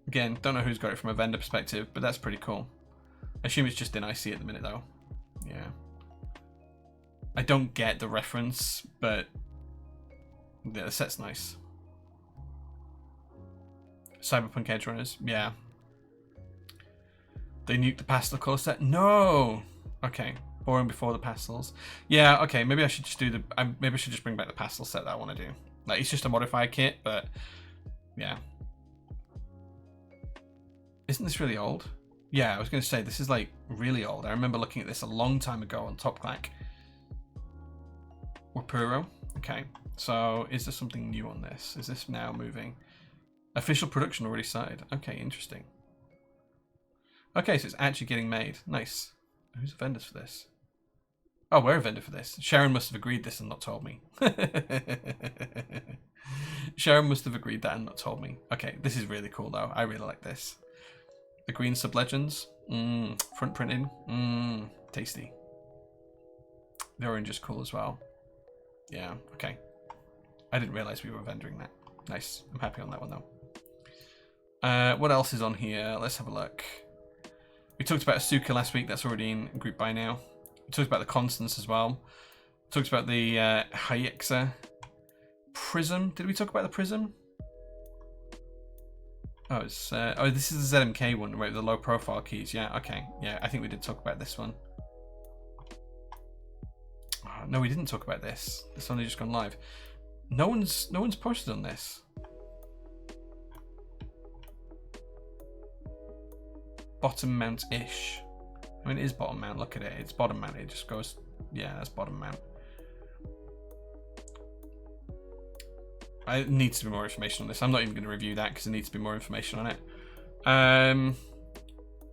Again, don't know who's got it from a vendor perspective, but that's pretty cool. I assume it's just in IC at the minute though. Yeah. I don't get the reference, but yeah, the set's nice. Cyberpunk Edge Runners, yeah. They nuked the pastel color set? No! Okay, boring before the pastels. Yeah, okay, maybe I should just do the, maybe I should just bring back the pastel set that I want to do. Like, it's just a modifier kit, but yeah. Isn't this really old? Yeah, I was going to say, this is like really old. I remember looking at this a long time ago on Top Clack. Wapuro. Okay, so is there something new on this? Is this now moving? Official production already started. Okay, interesting. Okay, so it's actually getting made. Nice. Who's the vendors for this? Oh, we're a vendor for this. Sharon must have agreed this and not told me. Sharon must have agreed that and not told me. Okay, this is really cool though. I really like this. The green sub-legends. Front printing. Tasty. The orange is cool as well. Yeah, okay. I didn't realize we were vendoring that. Nice. I'm happy on that one though. What else is on here? Let's have a look. We talked about Asuka last week. That's already in group by now. We talked about the Constance as well. We talked about the Hyexa Prism. Did we talk about the Prism? Oh, it's oh, this is the ZMK one, right? The low profile keys. Yeah, okay. Yeah, I think we did talk about this one. Oh, no, we didn't talk about this. It's only just gone live. No one's posted on this. Bottom mount-ish. I mean, it is bottom mount. Look at it. It's bottom mount. It just goes. Yeah, that's bottom mount. It needs to be more information on this. I'm not even going to review that because there needs to be more information on it.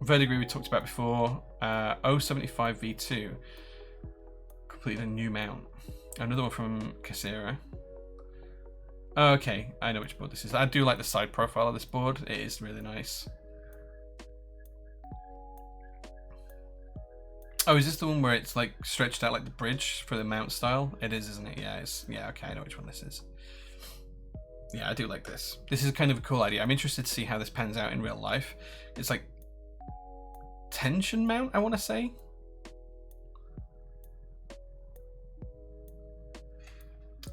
Verdigris we talked about before. 075 V2 completed a new mount. Another one from Casera. Okay, I know which board this is. I do like the side profile of this board. It is really nice. Oh, is this the one where it's like stretched out like the bridge for the mount style? It is, isn't it? Yeah, okay, I know which one this is. Yeah, I do like this. This is kind of a cool idea. I'm interested to see how this pans out in real life. It's like tension mount, I want to say.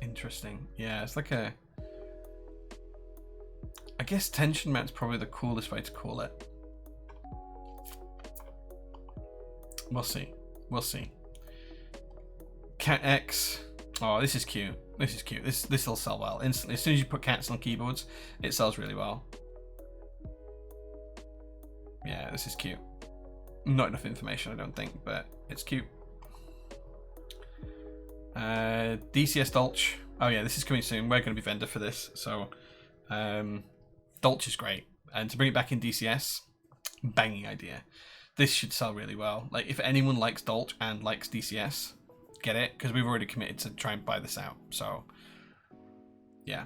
Interesting. Yeah, it's like a... I guess tension mount's probably the coolest way to call it. We'll see. We'll see. Cat X. Oh, this is cute. This is cute. This will sell well instantly. As soon as you put cats on keyboards, it sells really well. Yeah, this is cute. Not enough information, I don't think, but it's cute. DCS Dolch. Oh yeah, this is coming soon. We're going to be vendor for this, so Dolch is great. And to bring it back in DCS, banging idea. This should sell really well. Like, if anyone likes Dolch and likes DCS, get it, because we've already committed to try and buy this out. So, yeah.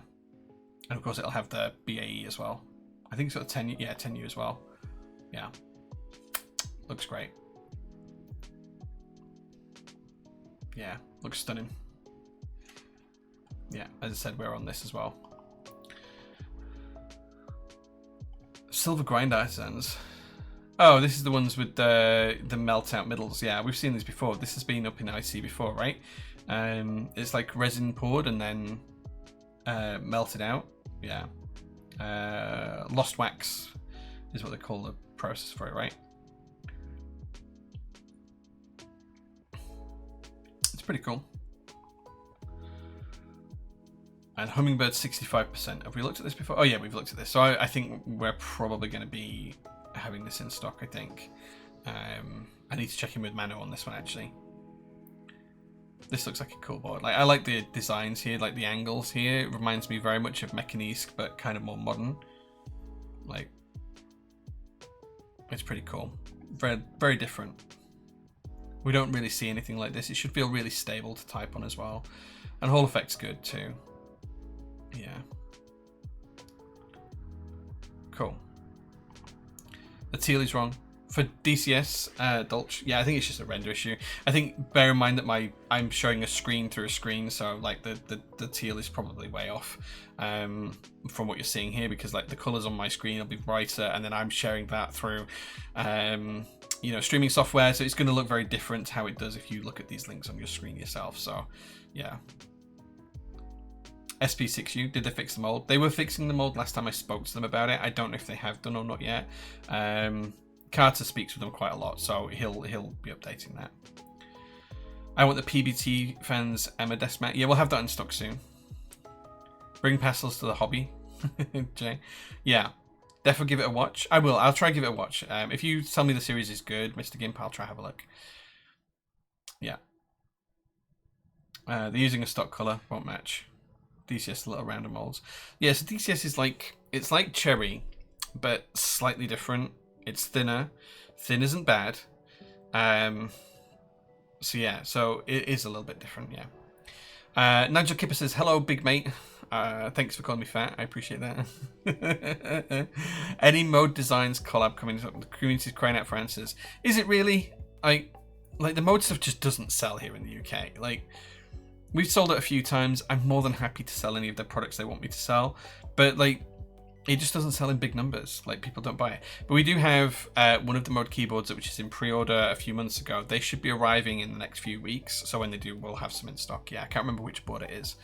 And of course, it'll have the BAE as well. I think it's got 10, yeah, 10U as well. Yeah. Looks great. Yeah, looks stunning. Yeah, as I said, we're on this as well. Silver Grind Artisans. Oh, this is the ones with the melt out middles. Yeah, we've seen these before. This has been up in IC before, right? It's like resin poured and then melted out. Yeah. Lost wax is what they call the process for it, right? It's pretty cool. And Hummingbird 65%. Have we looked at this before? Oh yeah, we've looked at this. So I think we're probably going to be having this in stock, I think. I need to check in with Mano on this one, actually. This looks like a cool board. Like, I like the designs here, like the angles here. It reminds me very much of Mechanisk, but kind of more modern. Like, it's pretty cool. Very, very different. We don't really see anything like this. It should feel really stable to type on as well. And Hall Effect's good too. Yeah. Cool. The teal is wrong. For DCS, Dolch, yeah, I think it's just a render issue. I think, bear in mind that I'm showing a screen through a screen, so like the teal is probably way off from what you're seeing here, because like the colors on my screen will be brighter, and then I'm sharing that through you know, streaming software, so it's going to look very different to how it does if you look at these links on your screen yourself. So yeah. SP6U, did they fix the mold? They were fixing the mold last time I spoke to them about it. I don't know if they have done or not yet. Carter speaks with them quite a lot, so he'll be updating that. I want the PBT fans Emma desk mat. Yeah, we'll have that in stock soon. Bring pastels to the hobby. Jay. Yeah, definitely give it a watch. I will. I'll try to give it a watch. If you tell me the series is good, Mr. Gimp, I'll try have a look. Yeah. They're using a stock color, won't match. DCS little random molds. Yeah, so DCS is like, it's like Cherry, but slightly different. It's thinner. Thin isn't bad. So yeah, so it is a little bit different, yeah. Nigel Kipper says, hello, big mate. Thanks for calling me fat. I appreciate that. Any mode designs collab coming up? The community's crying out for answers. Is it really? Like the mode stuff just doesn't sell here in the UK. Like, we've sold it a few times. I'm more than happy to sell any of the products they want me to sell, but like, it just doesn't sell in big numbers. Like, people don't buy it. But we do have one of the mode keyboards, which is in pre-order a few months ago. They should be arriving in the next few weeks. So when they do, we'll have some in stock. Yeah, I can't remember which board it is.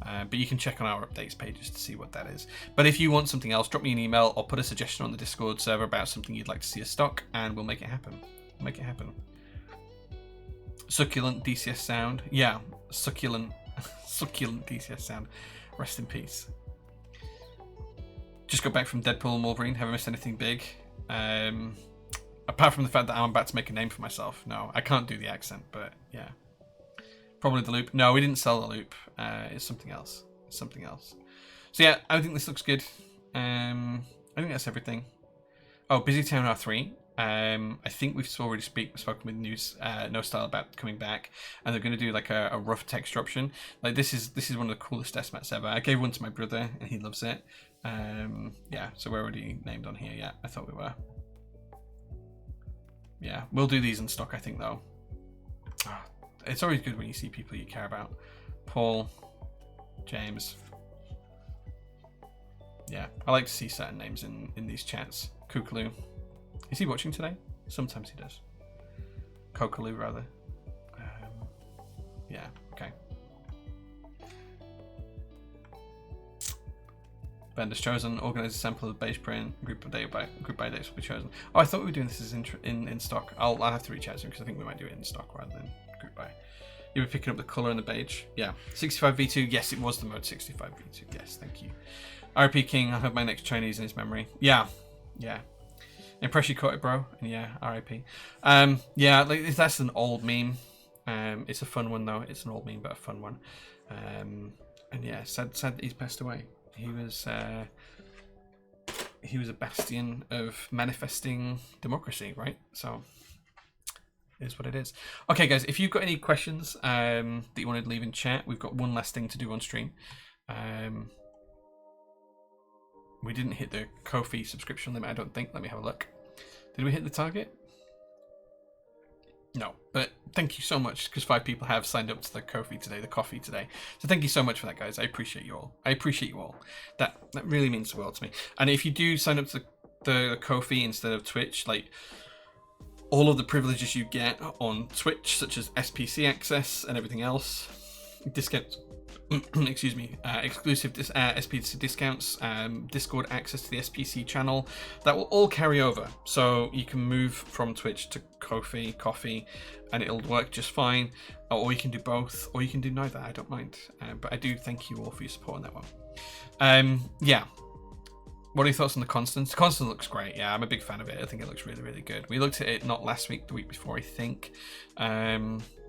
But you can check on our updates pages to see what that is. But if you want something else, drop me an email or put a suggestion on the Discord server about something you'd like to see as stock, and we'll make it happen. We'll make it happen. Succulent DCS sound. Yeah, succulent. Succulent DCS sound. Rest in peace. Just got back from Deadpool and Wolverine. Haven't missed anything big. Apart from the fact that I'm about to make a name for myself. No, I can't do the accent, but yeah. Probably the loop. No, we didn't sell the loop. It's something else. It's something else. So yeah, I think this looks good. I think that's everything. Oh, Busy Town R3. I think we've already spoken with News No Style about coming back, and they're going to do like a rough texture option. Like, this is one of the coolest desk mats ever. I gave one to my brother, and he loves it. Yeah, so we're already named on here. Yeah, I thought we were. Yeah, we'll do these in stock, I think, though. It's always good when you see people you care about. Paul, James. Yeah, I like to see certain names in these chats. Kookaloo. Is he watching today? Sometimes he does. Kokaloo, rather. Yeah, okay. Vendors chosen. Organize a sample of base print. Group by dates will be chosen. Oh, I thought we were doing this as in stock. I'll have to reach out to him because I think we might do it in stock rather than group by. You were picking up the color and the beige. Yeah. 65v2. Yes, it was the mode 65v2. Yes, thank you. RP King. I have my next Chinese in his memory. Yeah. Yeah. Impress you caught it, bro. And yeah, RIP. Yeah, like that's an old meme. It's a fun one though. It's an old meme, but a fun one. And yeah, sad that he's passed away. He was a bastion of manifesting democracy, right? So it is what it is. Okay, guys, if you've got any questions that you want to leave in chat, we've got one last thing to do on stream. We didn't hit the Ko-fi subscription limit, I don't think. Let me have a look. Did we hit the target? No, but thank you so much because 5 people have signed up to the coffee today. So thank you so much for that, guys. I appreciate you all. That really means the world to me. And if you do sign up to the Ko-fi instead of Twitch, like all of the privileges you get on Twitch, such as SPC access and everything else, discounts. Excuse me, exclusive SPC discounts, Discord access to the SPC channel, that will all carry over. So you can move from Twitch to Ko-fi, and it'll work just fine. Or you can do both, or you can do neither. I don't mind. But I do thank you all for your support on that one. Yeah. What are your thoughts on the Constant? Constant looks great. Yeah, I'm a big fan of it. I think it looks really, really good. We looked at it not last week, the week before, I think.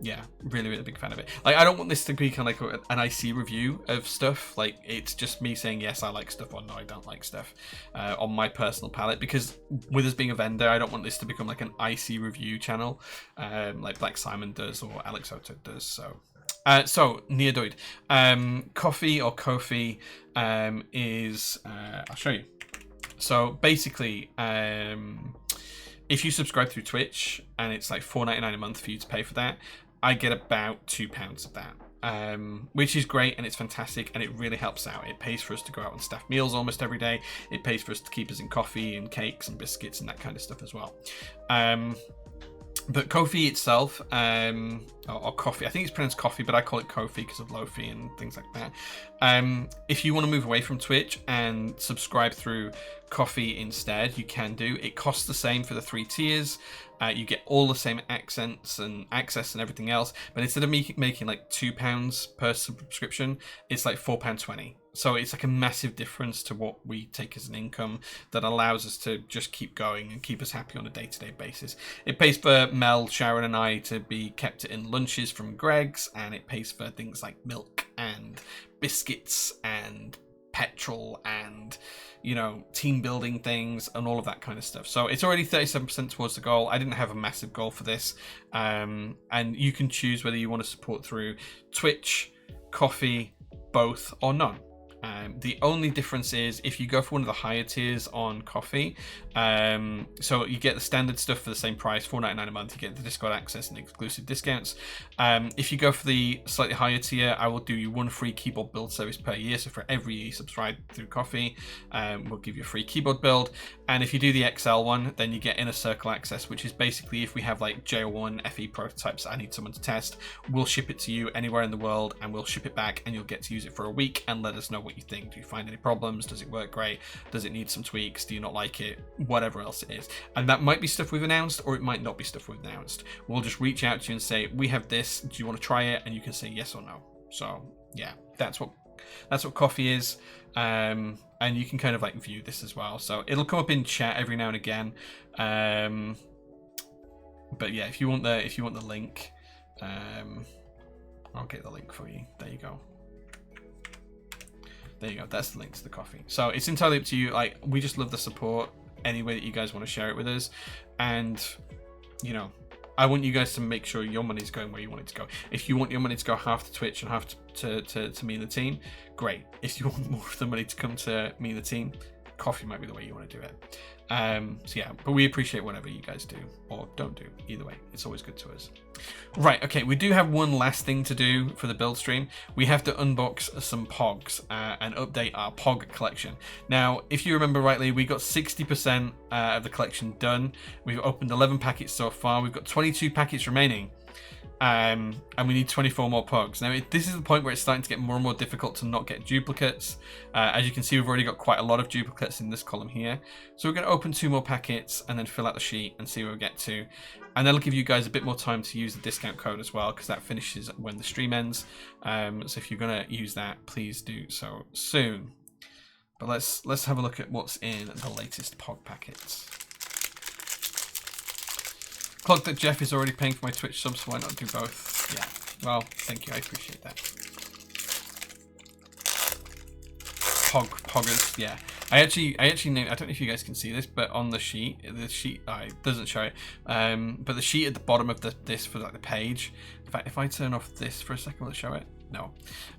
Yeah, really, really big fan of it. Like, I don't want this to be kind of like an IC review of stuff. Like, it's just me saying, yes, I like stuff, or no, I don't like stuff on my personal palette. Because with us being a vendor, I don't want this to become like an IC review channel like Black Simon does or Alex Otto does. So Neodoid. Coffee or Ko-fi is, I'll show you. So basically, if you subscribe through Twitch and it's like $4.99 a month for you to pay for that, I get about £2 of that, which is great and it's fantastic and it really helps out. It pays for us to go out on staff meals almost every day. It pays for us to keep us in coffee and cakes and biscuits and that kind of stuff as well. But Ko-fi itself, or coffee, I think it's pronounced coffee, but I call it Ko-fi because of Lofi and things like that. If you want to move away from Twitch and subscribe through Ko-fi instead, you can do. It costs the same for the 3 tiers. You get all the same accents and access and everything else, but instead of making like £2 per subscription, it's like £4.20. So it's like a massive difference to what we take as an income that allows us to just keep going and keep us happy on a day-to-day basis. It pays for Mel, Sharon and I to be kept in lunches from Greg's, and it pays for things like milk and biscuits and petrol and, you know, team building things and all of that kind of stuff. So it's already 37% towards the goal. I didn't have a massive goal for this. And you can choose whether you want to support through Twitch, Ko-fi, both or none. The only difference is if you go for one of the higher tiers on Ko-fi, so you get the standard stuff for the same price, $4.99 a month. You get the Discord access and exclusive discounts. If you go for the slightly higher tier, I will do you 1 free keyboard build service per year. So for every year you subscribe through Ko-fi, we'll give you a free keyboard build. And if you do the XL one, then you get Inner Circle access, which is basically if we have like JO1 FE prototypes that I need someone to test, we'll ship it to you anywhere in the world and we'll ship it back and you'll get to use it for a week and let us know what you think. Do you find any problems? Does it work great? Does it need some tweaks? Do you not like it? Whatever else it is. And that might be stuff we've announced or it might not be stuff we've announced. We'll just reach out to you and say, we have this. Do you want to try it? And you can say yes or no. So yeah, that's what Ko-fi is. And you can kind of like view this as well. So it'll come up in chat every now and again. But yeah, if you want the link, I'll get the link for you. There you go. There you go. That's the link to the Ko-fi. So it's entirely up to you. Like, we just love the support any way that you guys want to share it with us. And, you know, I want you guys to make sure your money's going where you want it to go. If you want your money to go half to Twitch and half to me and the team, great. If you want more of the money to come to me and the team, coffee might be the way you want to do it. So yeah, but we appreciate whatever you guys do or don't do. Either way, it's always good to us. Right, okay, we do have one last thing to do for the build stream. We have to unbox some Pogs and update our Pog collection. Now, if you remember rightly, we got 60% of the collection done. We've opened 11 packets so far. We've got 22 packets remaining. And we need 24 more Pogs. Now, this is the point where it's starting to get more and more difficult to not get duplicates. As you can see, we've already got quite a lot of duplicates in this column here. So we're going to open 2 more packets and then fill out the sheet and see where we get to. And that'll give you guys a bit more time to use the discount code as well, because that finishes when the stream ends. So if you're going to use that, please do so soon. But let's have a look at what's in the latest Pog packets. Clock that Jeff is already paying for my Twitch subs, so why not do both? Yeah, well, thank you, I appreciate that. Poggers, yeah. I actually named, I don't know if you guys can see this, but on the sheet doesn't show it. But the sheet at the bottom of this for like the page. In fact, if I turn off this for a second, will it show it? No.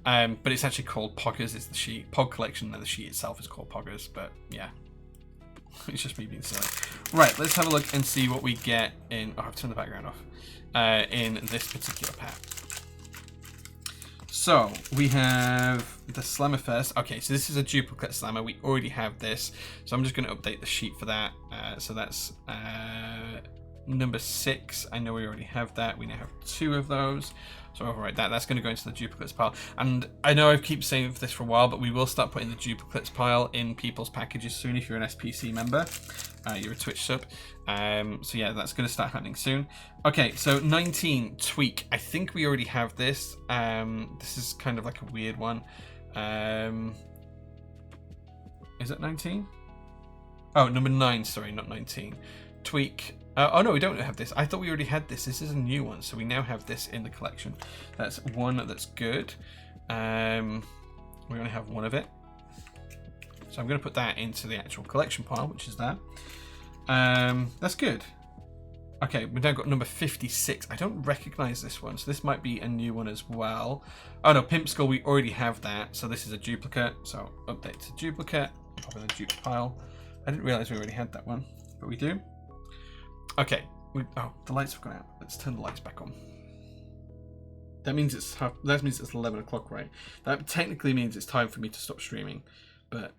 But it's actually called Poggers. It's the sheet Pog collection, and the sheet itself is called Poggers. But yeah. It's just me being silly. Right, let's have a look and see what we get in... Oh, I've turned the background off. In this particular pack. So, we have the Slammer first. Okay, so this is a duplicate Slammer. We already have this. So I'm just going to update the sheet for that. So that's number 6. I know we already have that. We now have 2 of those. So overwrite that. That's going to go into the duplicates pile. And I know I keep saying this for a while, but we will start putting the duplicates pile in people's packages soon if you're an SPC member. You're a Twitch sub. So yeah, that's going to start happening soon. Okay, so 19, Tweak. I think we already have this. This is kind of like a weird one. Is it 19? Oh, number 9, sorry, not 19. Tweak. Oh no, we don't have this. I thought we already had this. This is a new one, so we now have this in the collection. That's one that's good. We only have one of it. So I'm going to put that into the actual collection pile, which is that. That's good. Okay, we've now got number 56. I don't recognize this one, so this might be a new one as well. Oh no, Pimp Skull, we already have that, so this is a duplicate. So update to duplicate, pop in the dupe pile. I didn't realize we already had that one, but we do. Okay, oh, the lights have gone out. Let's turn the lights back on. That means it's 11 o'clock, right? That technically means it's time for me to stop streaming, but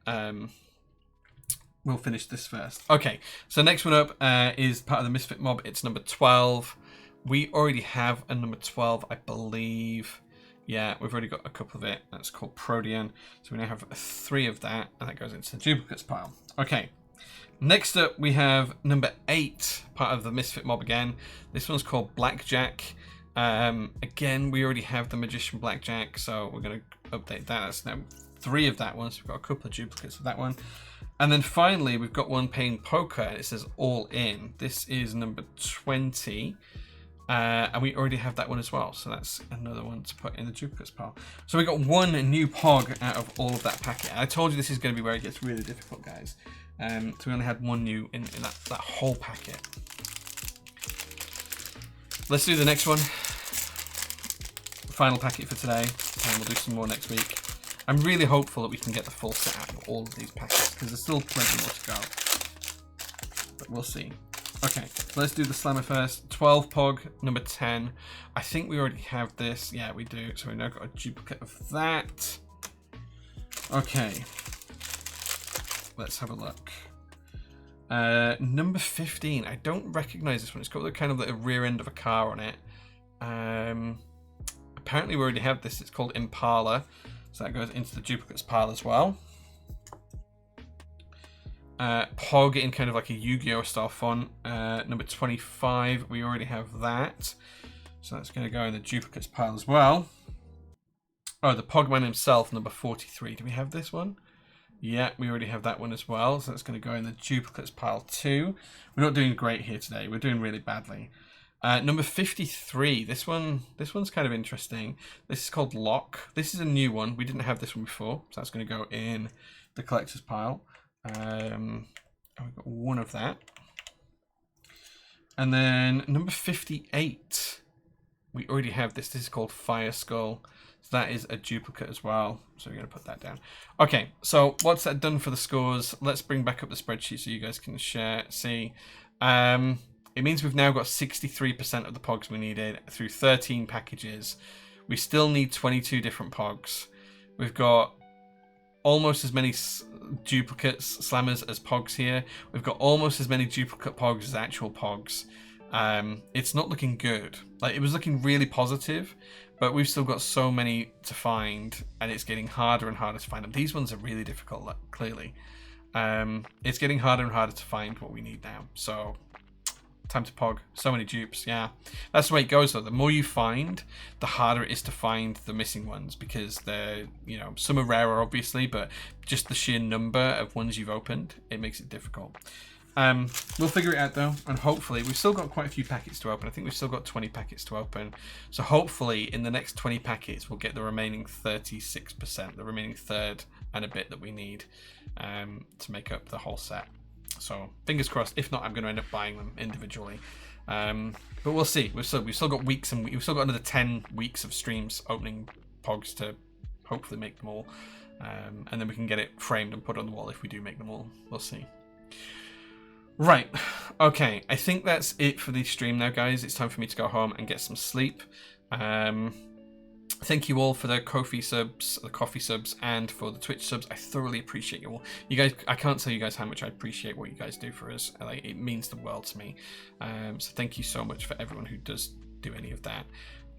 we'll finish this first. Okay, so next one up is part of the Misfit Mob. It's number 12. We already have a number 12, I believe. Yeah, we've already got a couple of it. That's called Protean. So we now have 3 of that, and that goes into the duplicates pile. Okay. Next up, we have number 8, part of the Misfit Mob again. This one's called Blackjack. Again, we already have the Magician Blackjack, so we're going to update that. That's now 3 of that one, so we've got a couple of duplicates of that one. And then finally, we've got one paying poker, and it says All In. This is number 20, and we already have that one as well, so that's another one to put in the duplicates pile. So we got one new Pog out of all of that packet. And I told you this is going to be where it gets really difficult, guys. So we only had one new in that whole packet. Let's do the next one. Final packet for today, and we'll do some more next week. I'm really hopeful that we can get the full set out of all of these packets, because there's still plenty more to go. But we'll see. Okay, let's do the Slammer first. 12 Pog, number 10. I think we already have this. Yeah, we do. So we've now got a duplicate of that. Okay. Let's have a look. Number 15. I don't recognize this one. It's got the kind of like a rear end of a car on it. Apparently we already have this. It's called Impala. So that goes into the duplicates pile as well. Pog in kind of like a Yu-Gi-Oh style font. Number 25. We already have that. So that's going to go in the duplicates pile as well. Oh, the Pogman himself, number 43. Do we have this one? Yeah, we already have that one as well, so that's going to go in the duplicates pile too. We're not doing great here today. We're doing really badly. Number 53. This one's kind of interesting. This is called Lock. This is a new one. We didn't have this one before, so that's going to go in the collector's pile. And we've got one of that. And then number 58. We already have this. This is called Fire Skull. So that is a duplicate as well. So we're going to put that down. Okay, so what's that done for the scores? Let's bring back up the spreadsheet so you guys can see. It means we've now got 63% of the pogs we needed through 13 packages. We still need 22 different pogs. We've got almost as many duplicates, slammers as pogs here. We've got almost as many duplicate pogs as actual pogs. It's not looking good. Like, it was looking really positive, but we've still got so many to find, and it's getting harder and harder to find them. These ones are really difficult, clearly. It's getting harder and harder to find what we need now. So, time to pog. So many dupes, yeah. That's the way it goes, though. The more you find, the harder it is to find the missing ones, because they're, you know, some are rarer, obviously, but just the sheer number of ones you've opened, it makes it difficult. We'll figure it out, though, and hopefully we've still got quite a few packets to open. I think we've still got 20 packets to open, so hopefully in the next 20 packets we'll get the remaining 36%, the remaining third and a bit that we need to make up the whole set. So fingers crossed. If not, I'm going to end up buying them individually, but we'll see. We've still got weeks, and we've still got another 10 weeks of streams opening pogs to hopefully make them all, and then we can get it framed and put on the wall if we do make them all. We'll see. Right, okay, I think that's it for the stream now, guys. It's time for me to go home and get some sleep. Thank you all for the Ko-fi subs, the coffee subs, and for the Twitch subs. I thoroughly appreciate you all. You guys, I can't tell you guys how much I appreciate what you guys do for us. Like, it means the world to me. So thank you so much for everyone who does do any of that.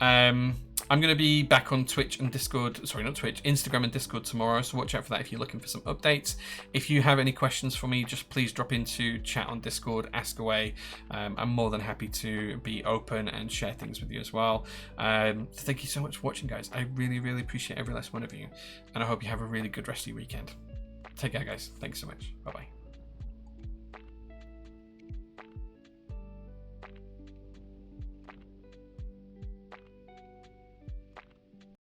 I'm going to be back on Twitch and Discord, sorry, not Twitch, Instagram and Discord tomorrow, so watch out for that if you're looking for some updates. If you have any questions for me, just please drop into chat on Discord, ask away. I'm more than happy to be open and share things with you as well. Thank you so much for watching, guys. I really, really appreciate every last one of you, and I hope you have a really good rest of your weekend. Take care, guys. Thanks so much. Bye-bye.